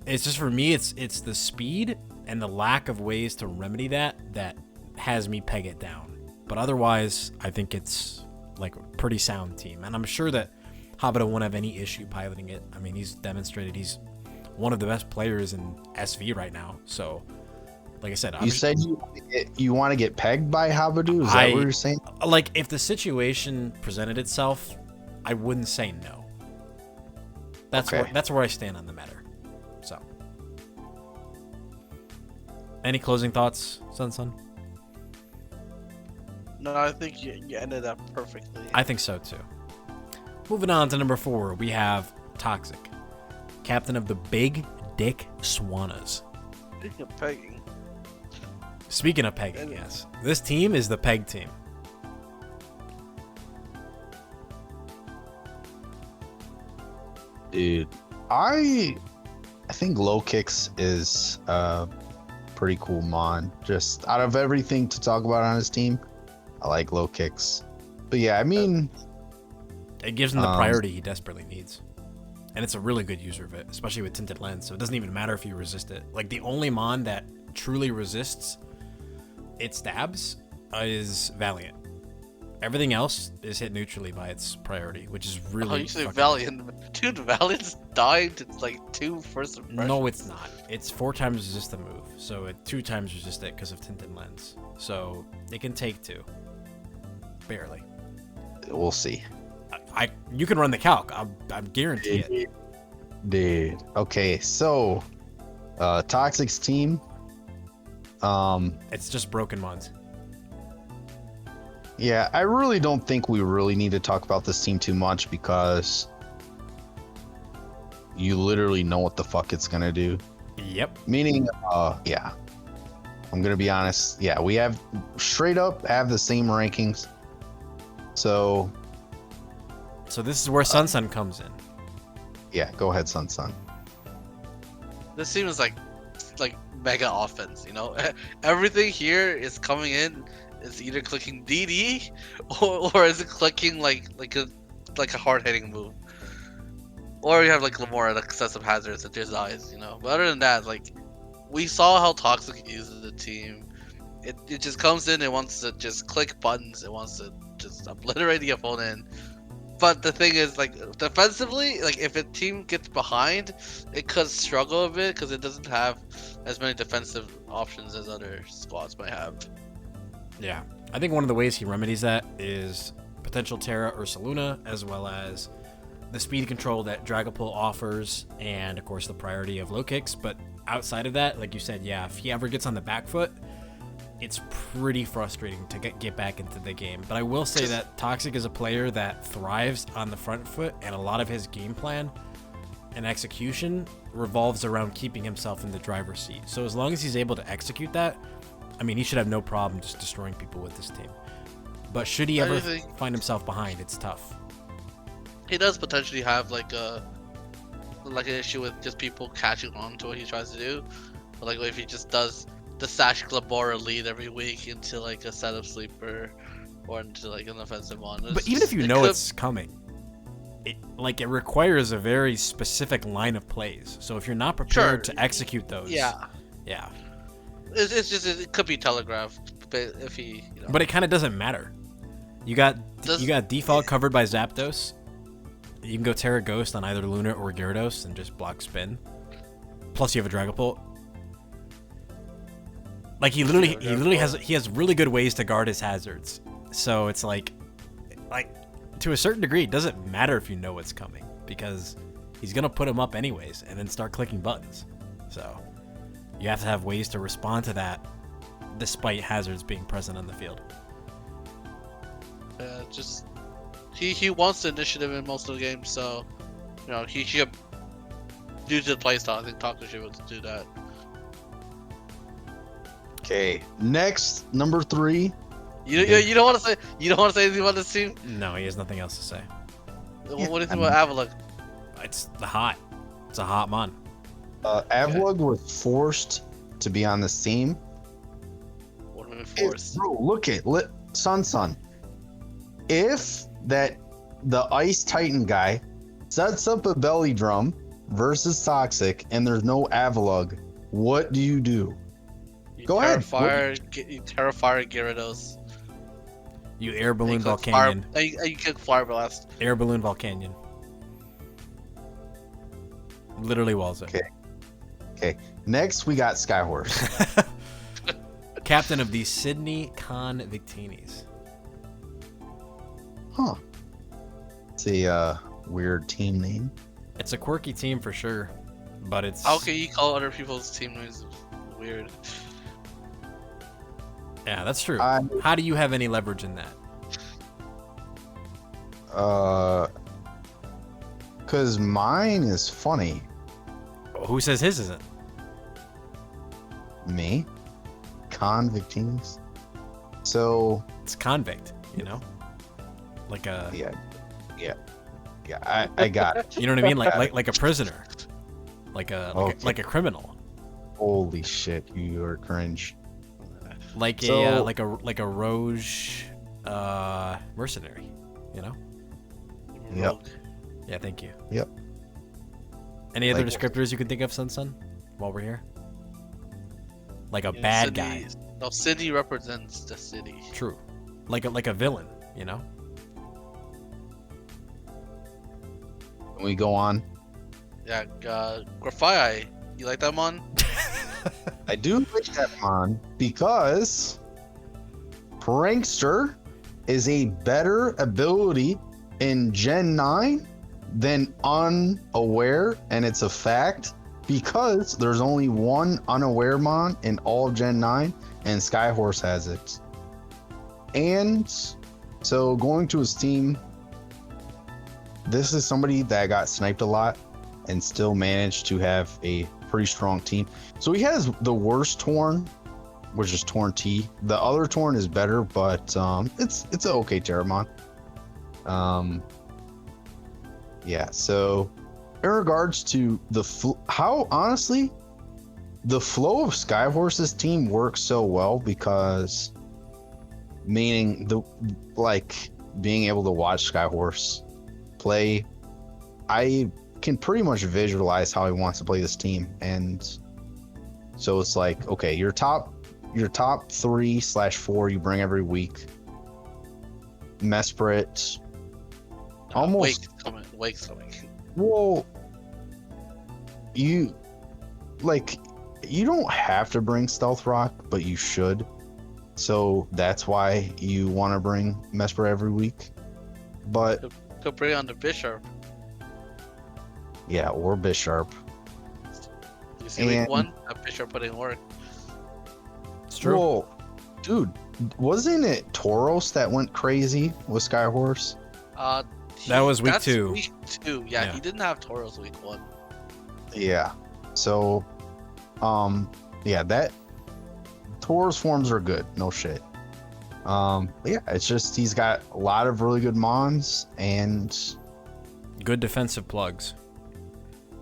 It's just, for me, it's the speed and the lack of ways to remedy that has me peg it down. But otherwise, I think it's like a pretty sound team, and I'm sure that Habita won't have any issue piloting it. I mean, he's demonstrated he's one of the best players in SV right now, so Like I said, You said you want to get pegged by Habadu? Is that what you're saying? Like, if the situation presented itself, I wouldn't say no. That's where I stand on the matter. So, any closing thoughts, SunSun? No, I think you ended up perfectly. I think so too. Moving on to number 4, we have Toxic, captain of the Big Dick Swannas. Speaking of pegging. Speaking of pegging, yes. This team is the peg team. Dude, I think low kicks is a pretty cool mon. Just out of everything to talk about on his team, I like low kicks. But yeah, I mean, it gives him the priority he desperately needs. And it's a really good user of it, especially with Tinted Lens, so it doesn't even matter if you resist it. Like, the only mon that truly resists its stabs is Valiant. Everything else is hit neutrally by its priority, which is really. Oh, you say Valiant. Dude, Valiant's dying to like 2 first impressions. No, it's not. It's 4 times resist the move, so it 2 times resist it because of Tinted Lens. So it can take 2. Barely. We'll see. You can run the calc. I'm guarantee it. Dude. Okay, so Toxic's team. It's just broken mons. Yeah, I really don't think we really need to talk about this team too much because you literally know what the fuck it's gonna do. Yep. Meaning, yeah. I'm gonna be honest. Yeah, we have straight up have the same rankings. So this is where SunSun comes in. Yeah, go ahead, SunSun. This team is like mega offense, you know? Everything here is coming in. It's either clicking DD or is it clicking like a hard hitting move. Or you have like more excessive hazards at his eyes, you know. But other than that, like, we saw how Toxic uses the team. It just comes in, it wants to just click buttons, it wants to just obliterate the opponent. But the thing is, like, defensively, like, if a team gets behind, it could struggle a bit because it doesn't have as many defensive options as other squads might have. Yeah, I think one of the ways he remedies that is potential Terra or Saluna, as well as the speed control that Dragapult offers, and of course the priority of low kicks. But outside of that, like you said, yeah, if he ever gets on the back foot, it's pretty frustrating to get back into the game. But I will say that Toxic is a player that thrives on the front foot, and a lot of his game plan and execution revolves around keeping himself in the driver's seat. So as long as he's able to execute that, I mean, he should have no problem just destroying people with this team. But should he ever find himself behind, it's tough. He does potentially have like an issue with just people catching on to what he tries to do. But like if he just does the Sash Glabora lead every week into like a setup sleeper or into like an offensive one. But even if you know it's coming, it requires a very specific line of plays. So if you're not prepared to execute those, yeah. It could be telegraphed, but if he, you know. But it kind of doesn't matter. You got default covered by Zapdos. You can go Terra Ghost on either Luna or Gyarados and just block spin. Plus you have a Dragapult. Like he has really good ways to guard his hazards. So it's like to a certain degree, it doesn't matter if you know what's coming because he's gonna put him up anyways and then start clicking buttons. So you have to have ways to respond to that, despite hazards being present on the field. Just he wants the initiative in most of the games, so you know he should, due to the playstyle, I think Toxic should be able to do that. Okay, next number 3. You don't want to say anything about this team? No, he has nothing else to say. Yeah, what do you think about Avalok? It's a hot mon. Avalok was forced to be on this team. What do you mean forced? Bro, look at SunSun. If the Ice Titan guy sets up a belly drum versus Toxic and there's no Avalok, what do you do? Go ahead. You Terrafire Gyarados. You air balloon Volcanion. You kick Fire Blast. Air balloon Volcanion. Literally walls it. Okay. Next we got Skyhorse. captain of the Sydney Convictinis. Huh. It's a weird team name. It's a quirky team for sure, but it's... How can you call other people's team names weird? Yeah, that's true. How do you have any leverage in that? Because mine is funny. Who says his isn't? Me? Convictines. So... It's convict, you know? Like a... Yeah, I got it. You know what I mean? Like a prisoner. Like a criminal. Holy shit, you are cringe. Like So- a Roge mercenary, you know? Yep. Yeah, thank you. Yep. Any other Like- descriptors you can think of, SunSun, while we're here? Like a Yeah, bad Sydney- guy. No, city represents the city. True. Like a villain, you know? Can we go on? Yeah, Graphite. You like that one? I do like that mon because Prankster is a better ability in Gen 9 than Unaware, and it's a fact because there's only one Unaware mon in all of Gen 9, and Skyhorse has it. And so going to his team, this is somebody that got sniped a lot and still managed to have a pretty strong team. So he has the worst Torn, which is Torn T. The other Torn is better, but it's an okay Terramon. Yeah. So in regards to how honestly the flow of Skyhorse's team works so well because meaning being able to watch Skyhorse play, I can pretty much visualize how he wants to play this team, and so it's like, okay, your top 3/4 you bring every week. Mesprit, almost. Wake's coming. Well, you don't have to bring Stealth Rock, but you should. So that's why you want to bring Mesprit every week. But Could bring on the Bishop. yeah, or Bisharp. You see week And- 1, a Bishop putting work. It's true. Well, dude, wasn't it Tauros that went crazy with Skyhorse? That was week that's 2. Week 2, yeah, Yeah. he didn't have Tauros week 1. Yeah. So, yeah, that Tauros forms are good. No shit. Yeah, it's just he's got a lot of really good mons and Good defensive plugs.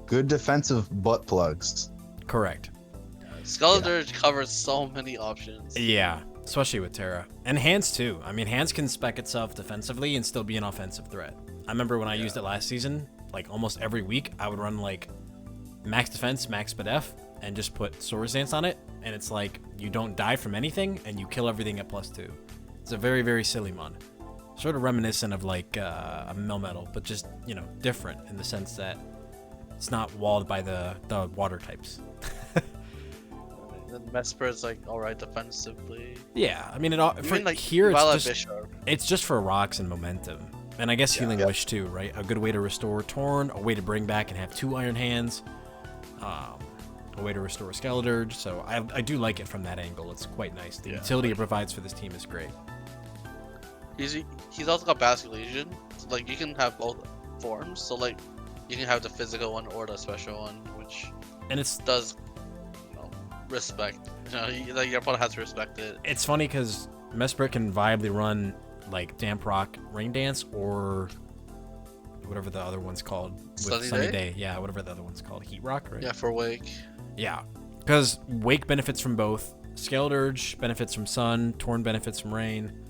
good defensive butt plugs. Correct. Skeletor covers so many options. Yeah, especially with Terra. And Hands too. I mean, Hands can spec itself defensively and still be an offensive threat. I remember when I used it last season, like almost every week, I would run like max defense, max SPDF, and just put Swords Dance on it. And it's like, you don't die from anything, and you kill everything at +2. It's a very, very silly mon. Sort of reminiscent of like a Melmetal, but just, you know, different in the sense that it's not walled by the water types. Then Mesprit's like alright defensively. Yeah, I mean, it all, for Even like here Violet it's just, Bishop. it's just for rocks and momentum. And I guess Healing Wish too, right? A good way to restore Torn, a way to bring back and have 2 Iron Hands, a way to restore Skeledirge. So I do like it from that angle. It's quite nice. The utility it provides for this team is great. He's also got Basket Legion. So, like you can have both forms. So like you can have the physical one or the special one, which And it's does respect. Like your opponent has to respect it. it's funny because Mesprit can viably run like Damp Rock, Rain Dance, or whatever the other one's called. With Sunny Day? Yeah, whatever the other one's called. Heat Rock, right? Yeah, for Wake. Yeah, because Wake benefits from both. Skeledirge benefits from Sun. Torn benefits from Rain.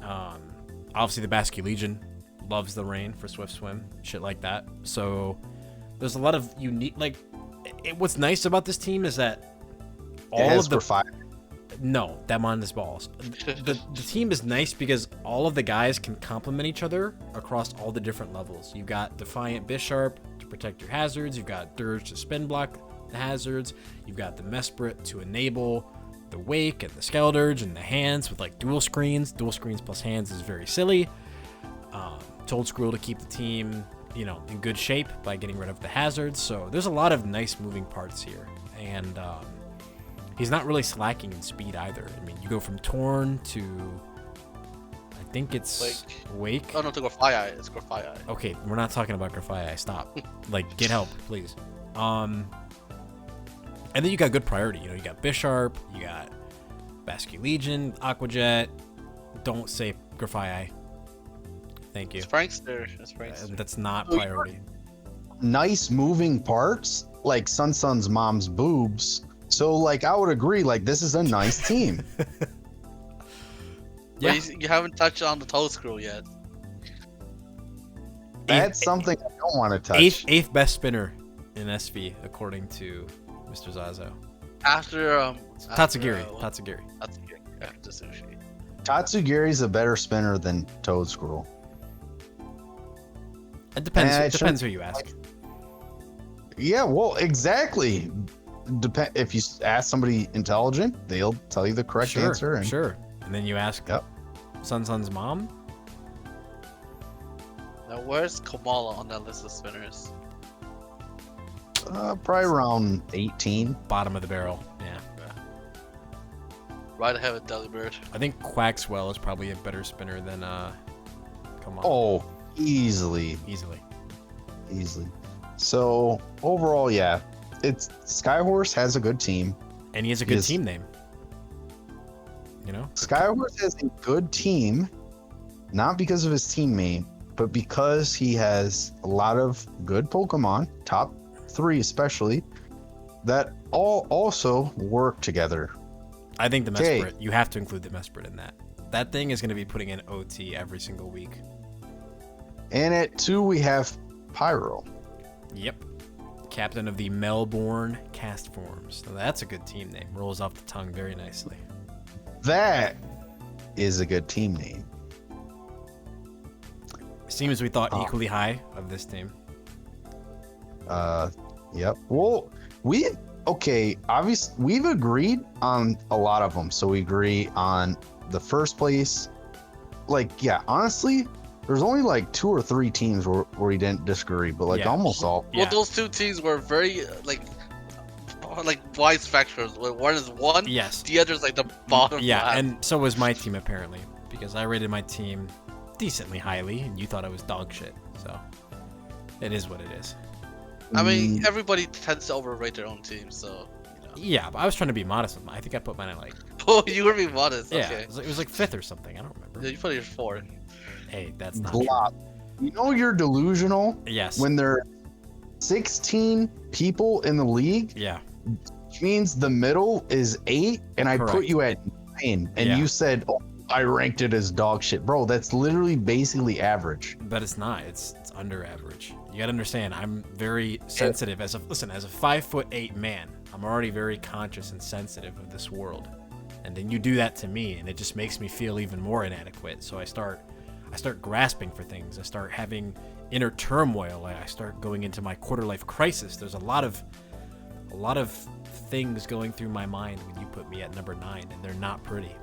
Obviously, the Basque Legion loves the rain for Swift Swim, shit like that. So there's a lot of unique. Like, what's nice about this team is that all of the no, that mon is balls. The team is nice because all of the guys can complement each other across all the different levels. You've got Defiant Bisharp to protect your hazards. You've got Dirge to spin block the hazards. You've got the Mesprit to enable the Wake and the Skeldurge and the hands with like dual screens. Dual screens plus hands is very silly. Told Squirrel to keep the team, you know, in good shape by getting rid of the hazards. So there's a lot of nice moving parts here. And he's not really slacking in speed either. I mean, you go from Torn to, I think it's Wake. Oh no, to Grafai. It's Grafai. Okay, we're not talking about Grafai. Stop. Like, get help, please. And then you got good priority. You know, you got Bisharp, you got Basque Legion, Aquajet. Don't say Grafai. Thank you. It's Prankster. It's Prankster. That's not priority. Nice moving parts, like SunSun's mom's boobs. So, like, I would agree. Like, this is a nice team. Yeah. But you haven't touched on the Toad Screw yet. That's something I don't want to touch. Eighth best spinner in SV, according to Mr. Zazo. After Tatsugiri. Tatsugiri. After Sushi. Tatsugiri's a better spinner than Toad Screw. It depends. It depends who you ask. Yeah, well, exactly. If you ask somebody intelligent, they'll tell you the correct answer. And Sure. And then you ask SunSun's mom. Now, where's Kamala on that list of spinners? Probably around 18. Bottom of the barrel. Yeah. Right ahead of Delibird. I think Quaxwell is probably a better spinner than Kamala. Oh, easily. So overall, yeah, it's Skyhorse has a good team, and he has a good team name. You know, Skyhorse has a good team, not because of his teammate, but because he has a lot of good Pokemon, top 3 especially, that all also work together. I think the Mesprit, you have to include the Mesprit in that. That thing is going to be putting in OT every single week. And at 2, we have Pyro. Yep. Captain of the Melbourne Cast Forms. Now that's a good team name. Rolls off the tongue very nicely. That is a good team name. Seems we thought equally high of this team. Yep. Well, obviously we've agreed on a lot of them. So we agree on the first place. Like, yeah, honestly, there's only like 2 or 3 teams where we didn't disagree, but like almost all. Well, those 2 teams were very like wide spectrums. One is 1, yes. The other's like the bottom. Yeah, left. and so was my team apparently, because I rated my team decently highly, and you thought I was dog shit. So it is what it is. I mean, everybody tends to overrate their own team, so. You know. Yeah, but I was trying to be modest with mine. I think I put mine at like. Oh, you were being modest. Yeah, Okay. it was like 5th or something. I don't remember. Yeah, you put it at 4. Hey, that's not Glop. You know you're delusional. Yes. When there are 16 people in the league. Yeah. Which means the middle is 8, and I put you at 9, and you said, "Oh, I ranked it as dog shit, bro." That's literally basically average. But it's not. It's under average. You gotta understand. I'm very sensitive as a 5'8" man. I'm already very conscious and sensitive of this world, and then you do that to me, and it just makes me feel even more inadequate. So I start grasping for things. I start having inner turmoil. I start going into my quarter life crisis. There's a lot of things going through my mind when you put me at number 9, and they're not pretty.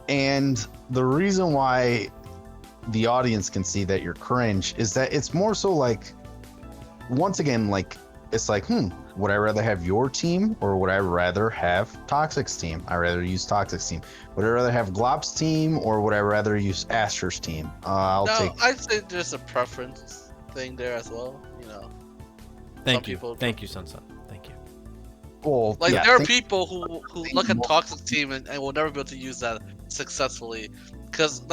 And the reason why the audience can see that you're cringe is that it's more so like, once again, like, it's like, would I rather have your team or would I rather have Toxic's team? I rather use Toxic's team. Would I rather have Glop's team or would I rather use Asher's team? I'd say there's a preference thing there as well. You know. Thank you, SunSun. Thank you. Well, there are people who look at Toxic team and will never be able to use that successfully because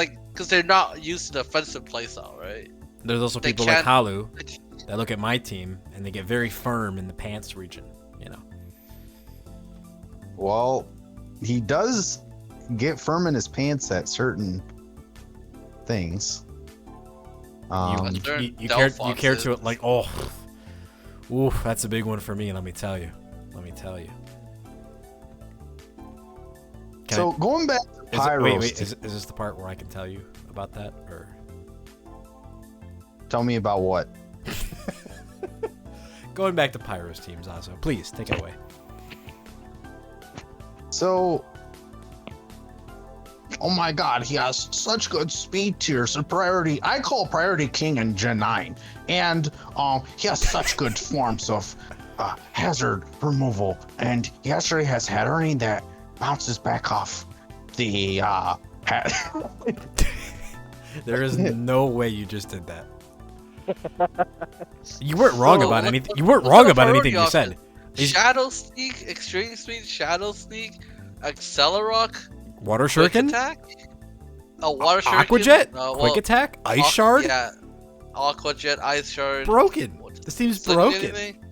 they're not used to the offensive playstyle, right? There's also people like Halu that look at my team and they get very firm in the pants region, you know. Well, he does get firm in his pants at certain things. You care to it like, ooh, that's a big one for me. Let me tell you. Going back to Pyro. Is this the part where I can tell you about that, or tell me about what? Going back to Pyro's team, Zazo, please take it away. So, oh my god, he has such good speed tiers and priority. I call priority king in Gen 9. And he has such good forms of hazard removal. And he actually has hattering that bounces back off the There is no way you just did that. You weren't wrong about anything. You weren't wrong about anything you said. Shadow Sneak, Extreme Speed, Shadow Sneak, Accelerock, Water Quick Shuriken, Attack, Water Shuriken, Aqua Jet, Quick Attack, Ice Shard. Yeah, Aqua Jet, Ice Shard. Broken. This team's broken. Anything?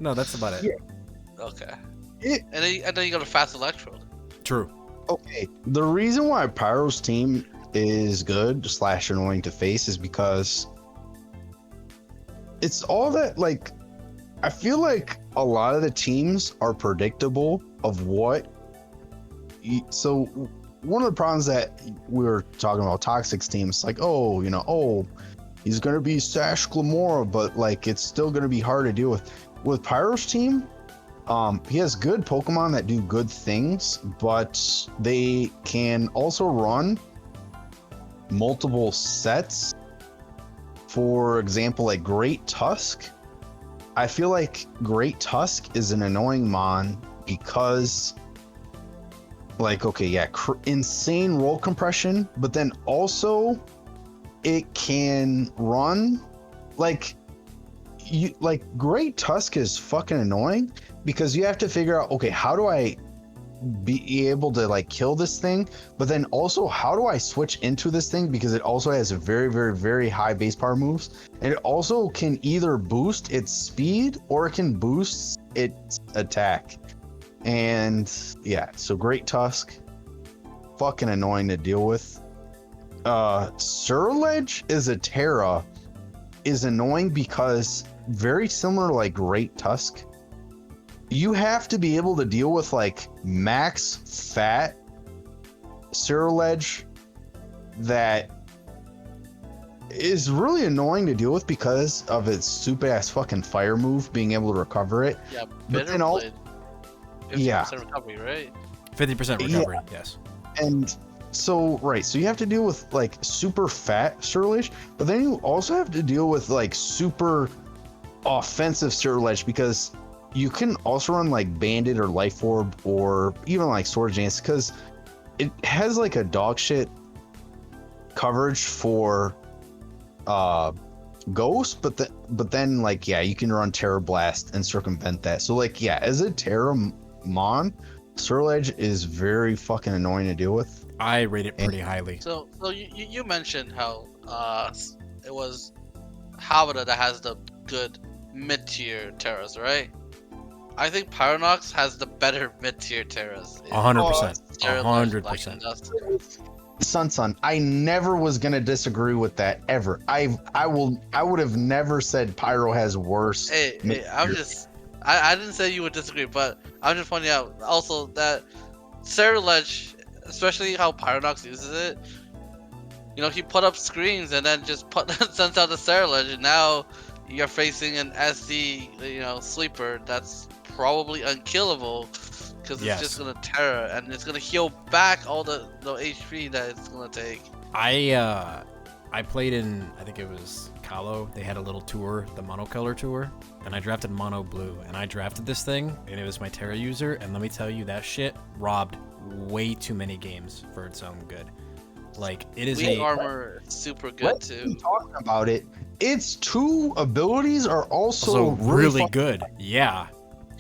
No, that's about it. Yeah. Okay. And then you got a Fast Electrode. True. Okay, the reason why Pyro's team is good / annoying to face is because it's all that, like, I feel like a lot of the teams are predictable of what. So one of the problems that we were talking about Toxic's teams, like, oh, he's gonna be Sash Glamora, but like it's still gonna be hard to deal with. With Pyro's team, he has good Pokemon that do good things, but they can also run multiple sets. For example, like Great Tusk. I feel like Great Tusk is an annoying mon because, like, okay, yeah, insane roll compression, but then also it can run like Great Tusk is fucking annoying because you have to figure out, okay, how do I be able to like kill this thing, but then also how do I switch into this thing because it also has a very, very, very high base power moves, and it also can either boost its speed or it can boost its attack. And yeah, so Great Tusk, fucking annoying to deal with. Surledge is a Terra, is annoying because very similar to like Great Tusk, you have to be able to deal with like max fat Surledge that is really annoying to deal with because of its stupid ass fucking fire move, being able to recover it. Yeah, but then all, 50% recovery, right? 50% recovery, yes. And so, right, so you have to deal with like super fat Surledge, but then you also have to deal with like super offensive Surledge because you can also run like Bandit or Life Orb or even like Sword Dance because it has like a dog shit coverage for Ghost, but then like, yeah, you can run Terror Blast and circumvent that. So like, yeah, as a Terra Mon, Surledge is very fucking annoying to deal with. I rate it pretty highly. So you mentioned how it was Havada that has the good mid-tier Terras, right? I think Pyronox has the better mid-tier Terras. 100%. 100%. SunSun, I never was gonna disagree with that ever. I would have never said Pyro has worse. Hey, I didn't say you would disagree, but I'm just pointing out also that Surledge, especially how Pyronox uses it, he put up screens and then just sends out the Surledge, and now you're facing an SC, sleeper that's probably unkillable because it's just gonna Terra and it's gonna heal back all the HP that it's gonna take. I played in, I think it was Kalo. They had a little tour, the monocolor tour, and I drafted mono blue, and I drafted this thing, and it was my Terra user, and let me tell you, that shit robbed way too many games for its own good. Like, it is armor super good too. Talking about it, its two abilities are also really good. Yeah.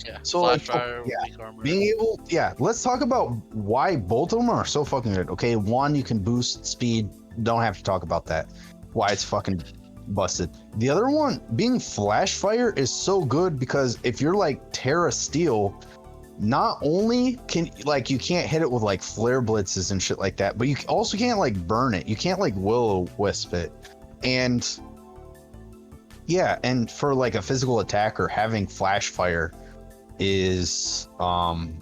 Yeah. So Flash fire, weak armor. Being able, let's talk about why both of them are so fucking good. Okay, one, you can boost speed. Don't have to talk about that. Why it's fucking busted. The other one, being flash fire, is so good because if you're like Terra Steel, not only can you can't hit it with like flare blitzes and shit like that, but you also can't like burn it. You can't like will-o-wisp it. And yeah, and for like a physical attacker, having flash fire is really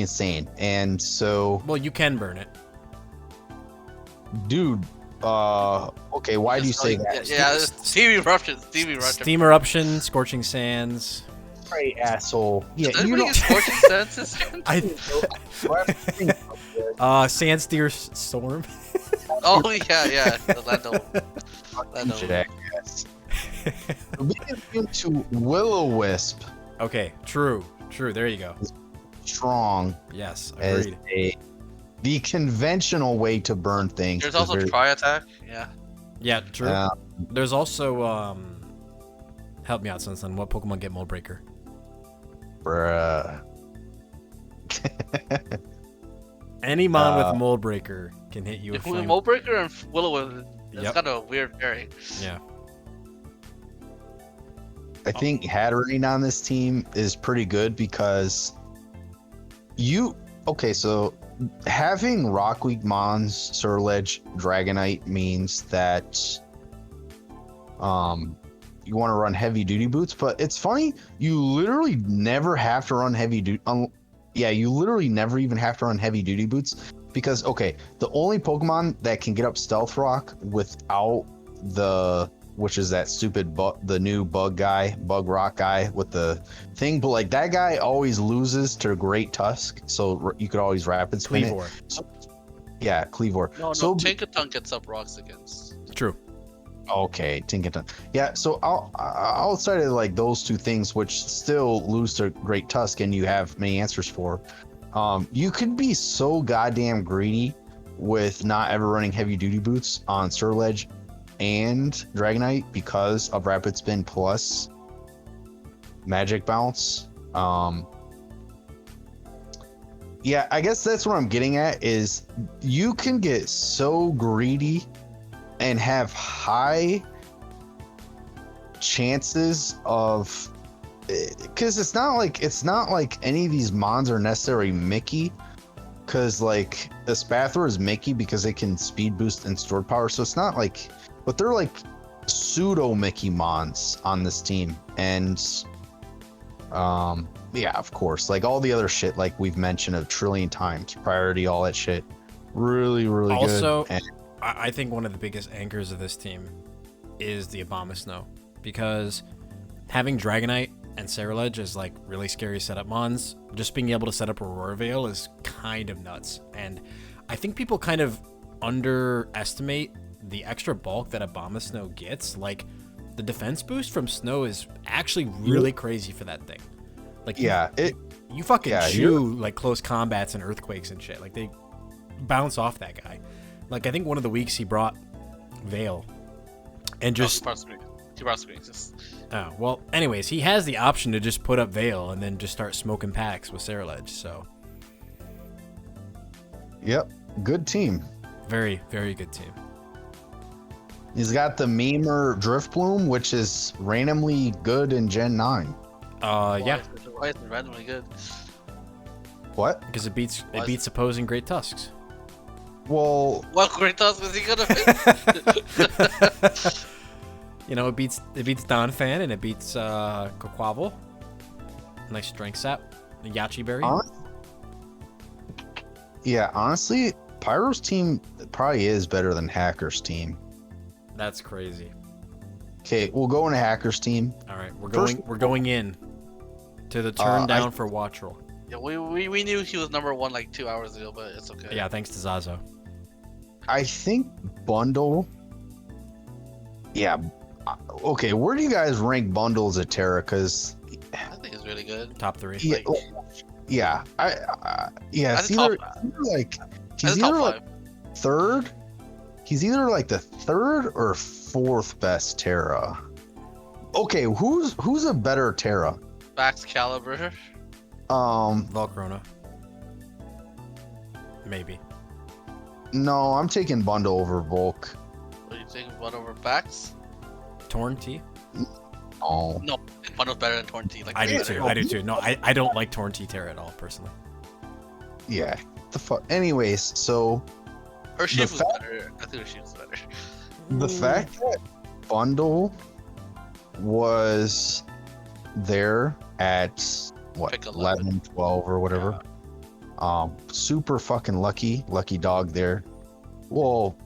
insane. And so, well, you can burn it, dude. Okay, why do you say that? Yeah, Steam Eruption. Steam Eruption, Scorching Sands. Right, asshole. Yeah, Did you anybody don't. get Scorching Senses? Sandsteer Storm. Oh yeah. Orlando. Jackass. We get into Will-O-Wisp. Okay, true. There you go. Strong Yes, as agreed. the conventional way to burn things. There's is also very- Tri Attack. Yeah. Yeah, true. Uh, There's also help me out, SunSun. What Pokemon get Mold Breaker? bruh. Any mon with Mold Breaker can hit you with With flame. Mold Breaker and Will-O-Wisp, it's Yep. kind of a weird pairing. Yeah. I think Hatterene on this team is pretty good because so having Rock Weak Mons, Surledge, Dragonite means that you want to run heavy duty boots, but it's funny, you literally never have to run heavy duty. You literally never even have to run heavy duty boots because the only Pokemon that can get up Stealth Rock without which is that stupid the new bug rock guy with the thing, but like that guy always loses to Great Tusk, so you could always rapid spin it. Cleavor. So, yeah, Cleavor. No, So Tinkaton gets up rocks against. True. okay, Tinkaton. Yeah, so outside of like those two things, which still lose to Great Tusk, and you have many answers for, you could be so goddamn greedy with not ever running heavy duty boots on Surledge and Dragonite because of Rapid Spin plus Magic Bounce. Yeah, I guess that's what I'm getting at is you can get so greedy and have high chances of, because it's not like any of these mons are necessarily Mickey, because like the Spathor is Mickey because it can speed boost and stored power, so it's not like, but they're like pseudo Mickey mons on this team. And yeah, of course, like all the other shit like we've mentioned a trillion times, priority, all that shit, really good. Also, And I think one of the biggest anchors of this team is the Abomasnow, because having Dragonite and Cerulege as like really scary setup mons, just being able to set up Aurora Veil is kind of nuts. And I think people kind of underestimate the extra bulk that Abomasnow gets. Like the defense boost from Snow is actually really crazy for that thing. Like yeah, you fucking yeah, chew like close combats and earthquakes and shit. Like they bounce off that guy. Like I think one of the weeks he brought Veil and just He brought Screens. oh well. Anyways, he has the option to just put up Veil and then just start smoking packs with Cerulege. So yep, good team. very good team. He's got the Memer Driftbloom, which is randomly good in Gen 9. Yeah, Why is it randomly good? What? because it beats opposing Great Tusks. Well, What great task is he gonna face? You know, it beats Donphan and it beats Quaquaval. Nice strength sap. The Yachi Berry. yeah, honestly, Pyro's team probably is better than Hacker's team. That's crazy. Okay, we'll go into Hacker's team. All right, we're First- going in to the turn down for Wattrel. Yeah, we knew he was number one like 2 hours ago, but it's okay. Yeah, thanks to Zazo. I think Bundle. Yeah. Okay, where do you guys rank Bundle as a Terra? Because I think it's really good. Top 3. yeah, Like- yeah, yeah, As it's a either, top- he's As a top either like five. third. He's either like the third or fourth best Terra. Okay, who's a better Terra? Max Caliber. Volcrona. Maybe. No, I'm taking Bundle over Volk. What do you think? One over Bax? Torn T? Oh, No, Bundle's better than Torn-T. Like I do way too. No, I don't like Torn T Terra at all, personally. yeah. The fuck. Anyways, so Urshifu's The better. I think Urshifu's better. the fact that Bundle was there at what, Pick 11, 12 or whatever. Super fucking lucky dog there. Well,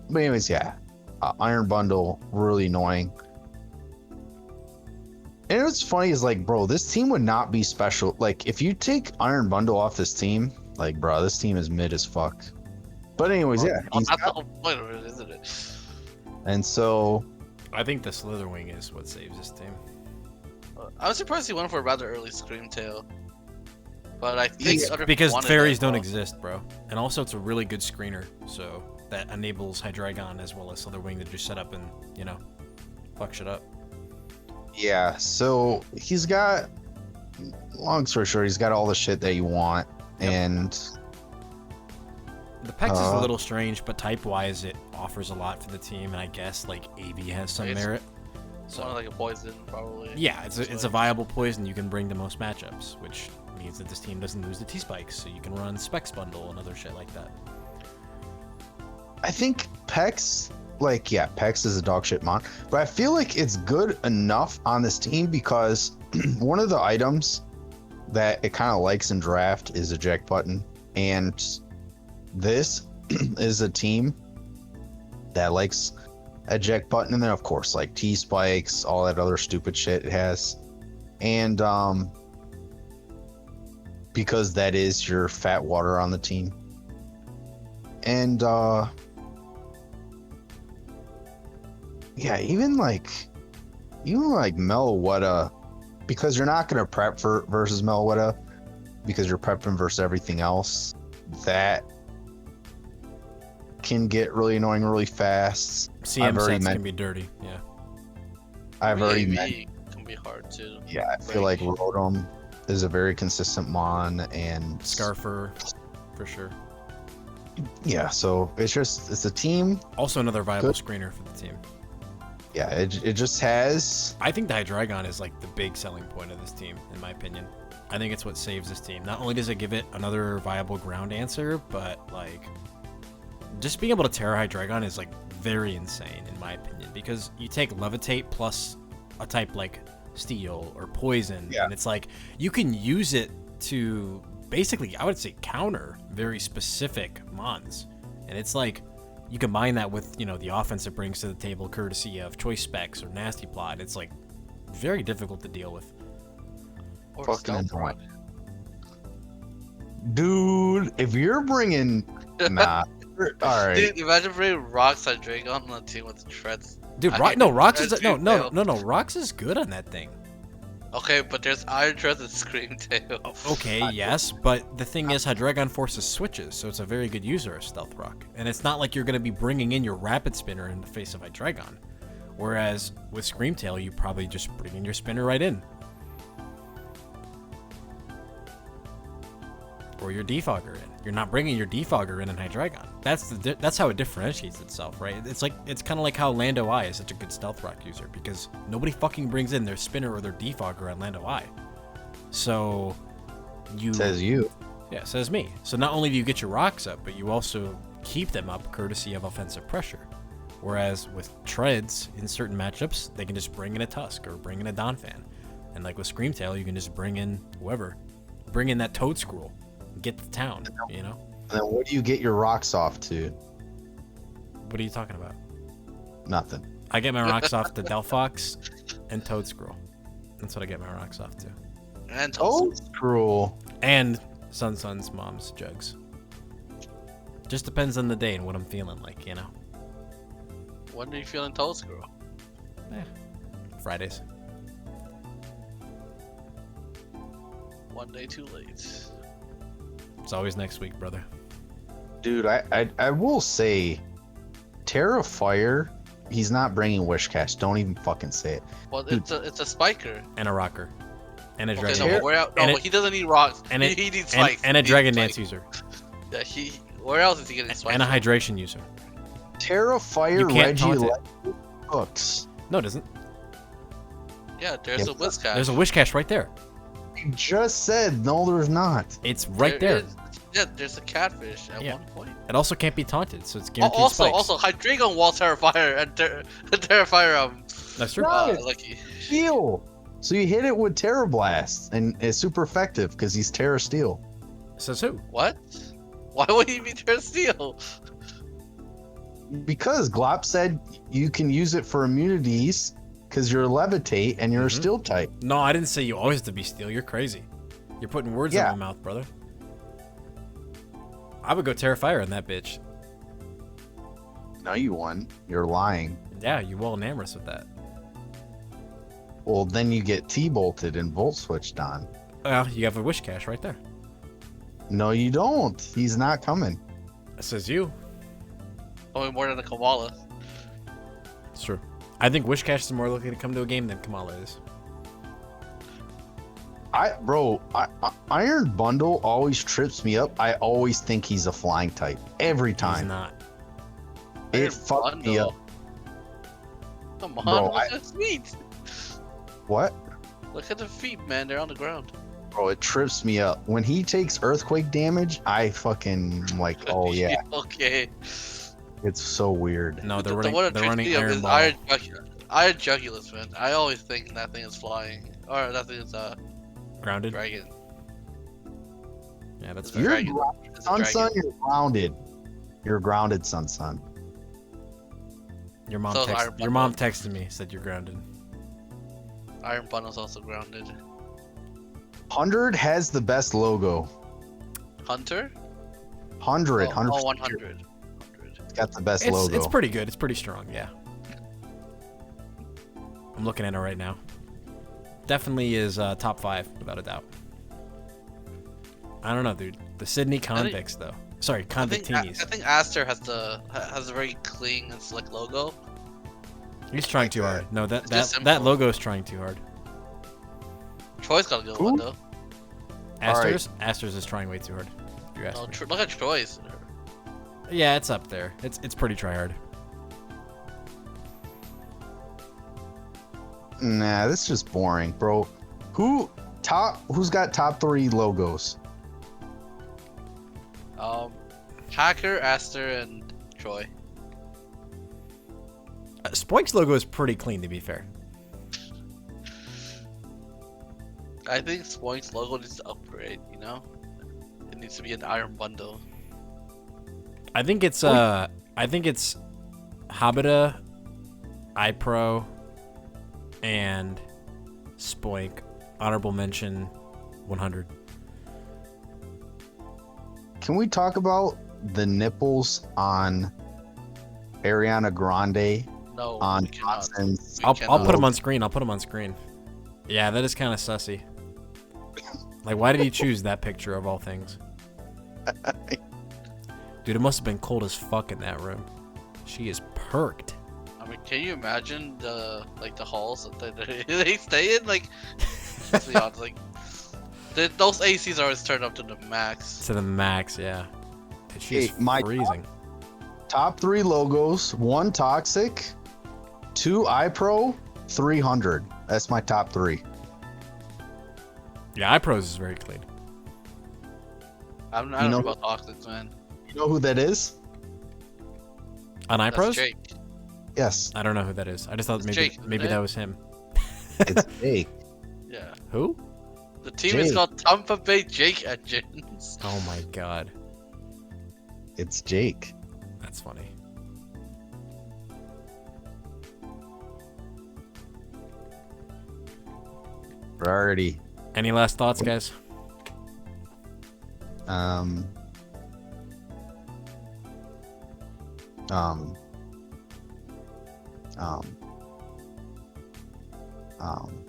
but anyways, yeah. Iron Bundle, really annoying. And what's funny is like, bro, this team would not be special. Like, if you take Iron Bundle off this team, like, bro, this team is mid as fuck. But anyways, yeah. That's the whole point of it, isn't it? And so, I think the Slitherwing is what saves this team. I was surprised he went for a rather early Screamtail. But I think other Because people wanted fairies that, don't bro. exist, bro. And also, it's a really good screener, so that enables Hydreigon as well as Slitherwing to just set up and, you know, fuck shit up. yeah. So he's got, long story short, he's got all the shit that you want. Yep. And The Pex is a little strange, but type-wise, it offers a lot for the team, and I guess, like, AV has some It's- merit. It's kind of like a poison, probably. Yeah, it's a viable poison you can bring to most matchups, which means that this team doesn't lose the T-Spikes, so you can run Specs Bundle and other shit like that. I think Pex, like, yeah, Pex is a dog shit mon, but I feel like it's good enough on this team because one of the items that it kind of likes in draft is eject button, and this is a team that likes eject button, and then of course like T spikes, all that other stupid shit it has, and because that is your fat water on the team, and yeah, even like Meloetta, because you're not gonna prep for versus Meloetta because you're prepping versus everything else, that can get really annoying really fast. CM sets can be dirty, yeah. I've already met. Maybe can be hard too. Yeah, I feel like Rotom is a very consistent mon, and Scarfer, for sure. yeah, so it's a team. Also another viable Good. screener for the team. Yeah, it just has. I think the Hydreigon is like the big selling point of this team, in my opinion. I think it's what saves this team. Not only does it give it another viable ground answer, but like just being able to Terra Hydreigon is like very insane in my opinion, because you take Levitate plus a type like Steel or Poison, Yeah. and it's like you can use it to basically, I would say, counter very specific mons, and it's like you combine that with, you know, the offense it brings to the table courtesy of Choice Specs or Nasty Plot. It's like very difficult to deal with. Or Fucking Stealth Rock. annoying. Dude, if you're bringing nah, all right. Dude, imagine bringing Rocks on Dragon on a team with Treads. Dude, I Rock, hate no, it. Rocks is Treads no, no, fail. no, no. Rocks is good on that thing. Okay, but there's Iron Treads and Screamtail. Okay, yes, but the thing is, Hydreigon forces switches, so it's a very good user of Stealth Rock, and it's not like you're gonna be bringing in your Rapid Spinner in the face of Hydreigon. Whereas with Screamtail, you probably just bring in your spinner right in, or your Defogger in. You're not bringing your Defogger in Hydreigon. That's how it differentiates itself, right? It's kind of like how Lando Eye is such a good Stealth Rock user, because nobody fucking brings in their spinner or their Defogger on Lando Eye. So you Says you. yeah, says me. So not only do you get your rocks up, but you also keep them up courtesy of offensive pressure. Whereas with Treads, in certain matchups, they can just bring in a Tusk or bring in a Donphan. And like with Screamtail, you can just bring in whoever. Bring in that Toad Scroll. Get to town, you know? And then what do you get your rocks off to? What are you talking about? Nothing. I get my rocks off to Delphox and Toad Scroll. That's what I get my rocks off to. And Oh, cruel. And SunSun's mom's jugs. Just depends on the day and what I'm feeling like, you know? when are you feeling Toast Girl? Fridays. One day too late. It's always next week, brother. Dude, I will say, Fire, he's not bringing Wishcash. Don't even fucking say it. Well, Dude. it's a spiker. And a rocker. And a Okay, dragon. no, but where else? No, and but he doesn't need rocks. and he it- needs spikes. and a He needs dragon spikes. dance user. Yeah, where else is he getting spikes? And a from? hydration user. Fire, You can't Reggie, taunt it. Electric, Hooks. No, it doesn't. Yeah, there's Yeah. a Whiscash. There's a wish cache right there. You just said no, there's not. It's right there. is. Yeah, there's a catfish at Yeah. one point. It also can't be taunted, so it's guaranteed Also, spikes. Hydreigon wall Terrifier and Terrifier That's true. Right. Lucky. Steel. So you hit it with Terra Blast, and it's super effective because he's Terra Steel. Says who? What? Why would he be Terra Steel? Because Glop said you can use it for immunities because you're levitate and you're a steel type. No, I didn't say you always have to be steel. You're crazy. You're putting words in my mouth, brother. I would go Terrafire in that bitch. No, you won. You're lying. Yeah, you will Enamorous with that. Well, then you get T-bolted and Volt switched on. Well, you have a Wish Cache right there. No, you don't. He's not coming. That says you. Only more than a Kamala. It's true. I think Wish Cache is more likely to come to a game than Kamala is. Iron Bundle always trips me up. I always think he's a flying type. Every time. He's not. It fucked me up. Come on, Bro, look at his feet. What? Look at the feet, man. They're on the ground. Bro, it trips me up. When he takes earthquake damage, I fucking like, oh yeah. Okay. It's so weird. No, they're The one running, that they're trips running me up Iron is Ball. Iron Jugulus, man. I always think that thing is flying. Or that thing is Grounded? dragon. Yeah, that's It's a fair. You're dragon. grounded, It's a dragon. SunSun, you're grounded. You're grounded, SunSun. Your mom, So is Iron your mom Bundle. texted me, said you're grounded. Iron Bundle's also grounded. 100 has the best logo. Hunter? 100, Oh, 100. 100. It's got the best logo. It's pretty good. It's pretty strong, yeah. I'm looking at it right now. Definitely is top 5, without a doubt. I don't know, dude. The Sydney Convicts, though. Sorry, I Convictinis. think Aster has a very clean and slick logo. He's trying too hard. No, just that simple. logo is trying too hard. Troy's got a good Who? one though. Aster's is trying way too hard. If you ask No, me. look at Troy's. Yeah, it's up there. It's pretty try hard. Nah, this is just boring, bro. Who's got top 3 logos? Hacker, Aster, and Troy. Spoik's logo is pretty clean, to be fair. I think Spoink's logo needs to upgrade. You know, it needs to be an Iron Bundle. I think it's Habita, iPro, and Spoink. Honorable mention 100. Can we talk about the nipples on Ariana Grande No, on we cannot. Johnson's? We I'll cannot. put him on screen. I'll put him on screen. Yeah, that is kind of sussy. Like, why did he choose that picture of all things? Dude, it must have been cold as fuck in that room. She is perked. I mean, can you imagine the halls that they stay in? Like, let's be honest, like those ACs are always turned up to the max. To the max, yeah. Dude, she's Hey, my freezing. Top 3 logos: 1 Toxic, 2 iPro, 300. That's my top 3. Yeah, iPros is very clean. I don't know about Toxics, man. You know who that is? On That's iPros? Jake. Yes, I don't know who that is. I just thought It's maybe Jake, maybe isn't that it? was him. it's Jake. Yeah. Who? The team is Jake. called Tampa Bay Jake Engines. Oh my god. It's Jake. That's funny. Rarity. Any last thoughts, guys? Um, um, um, um,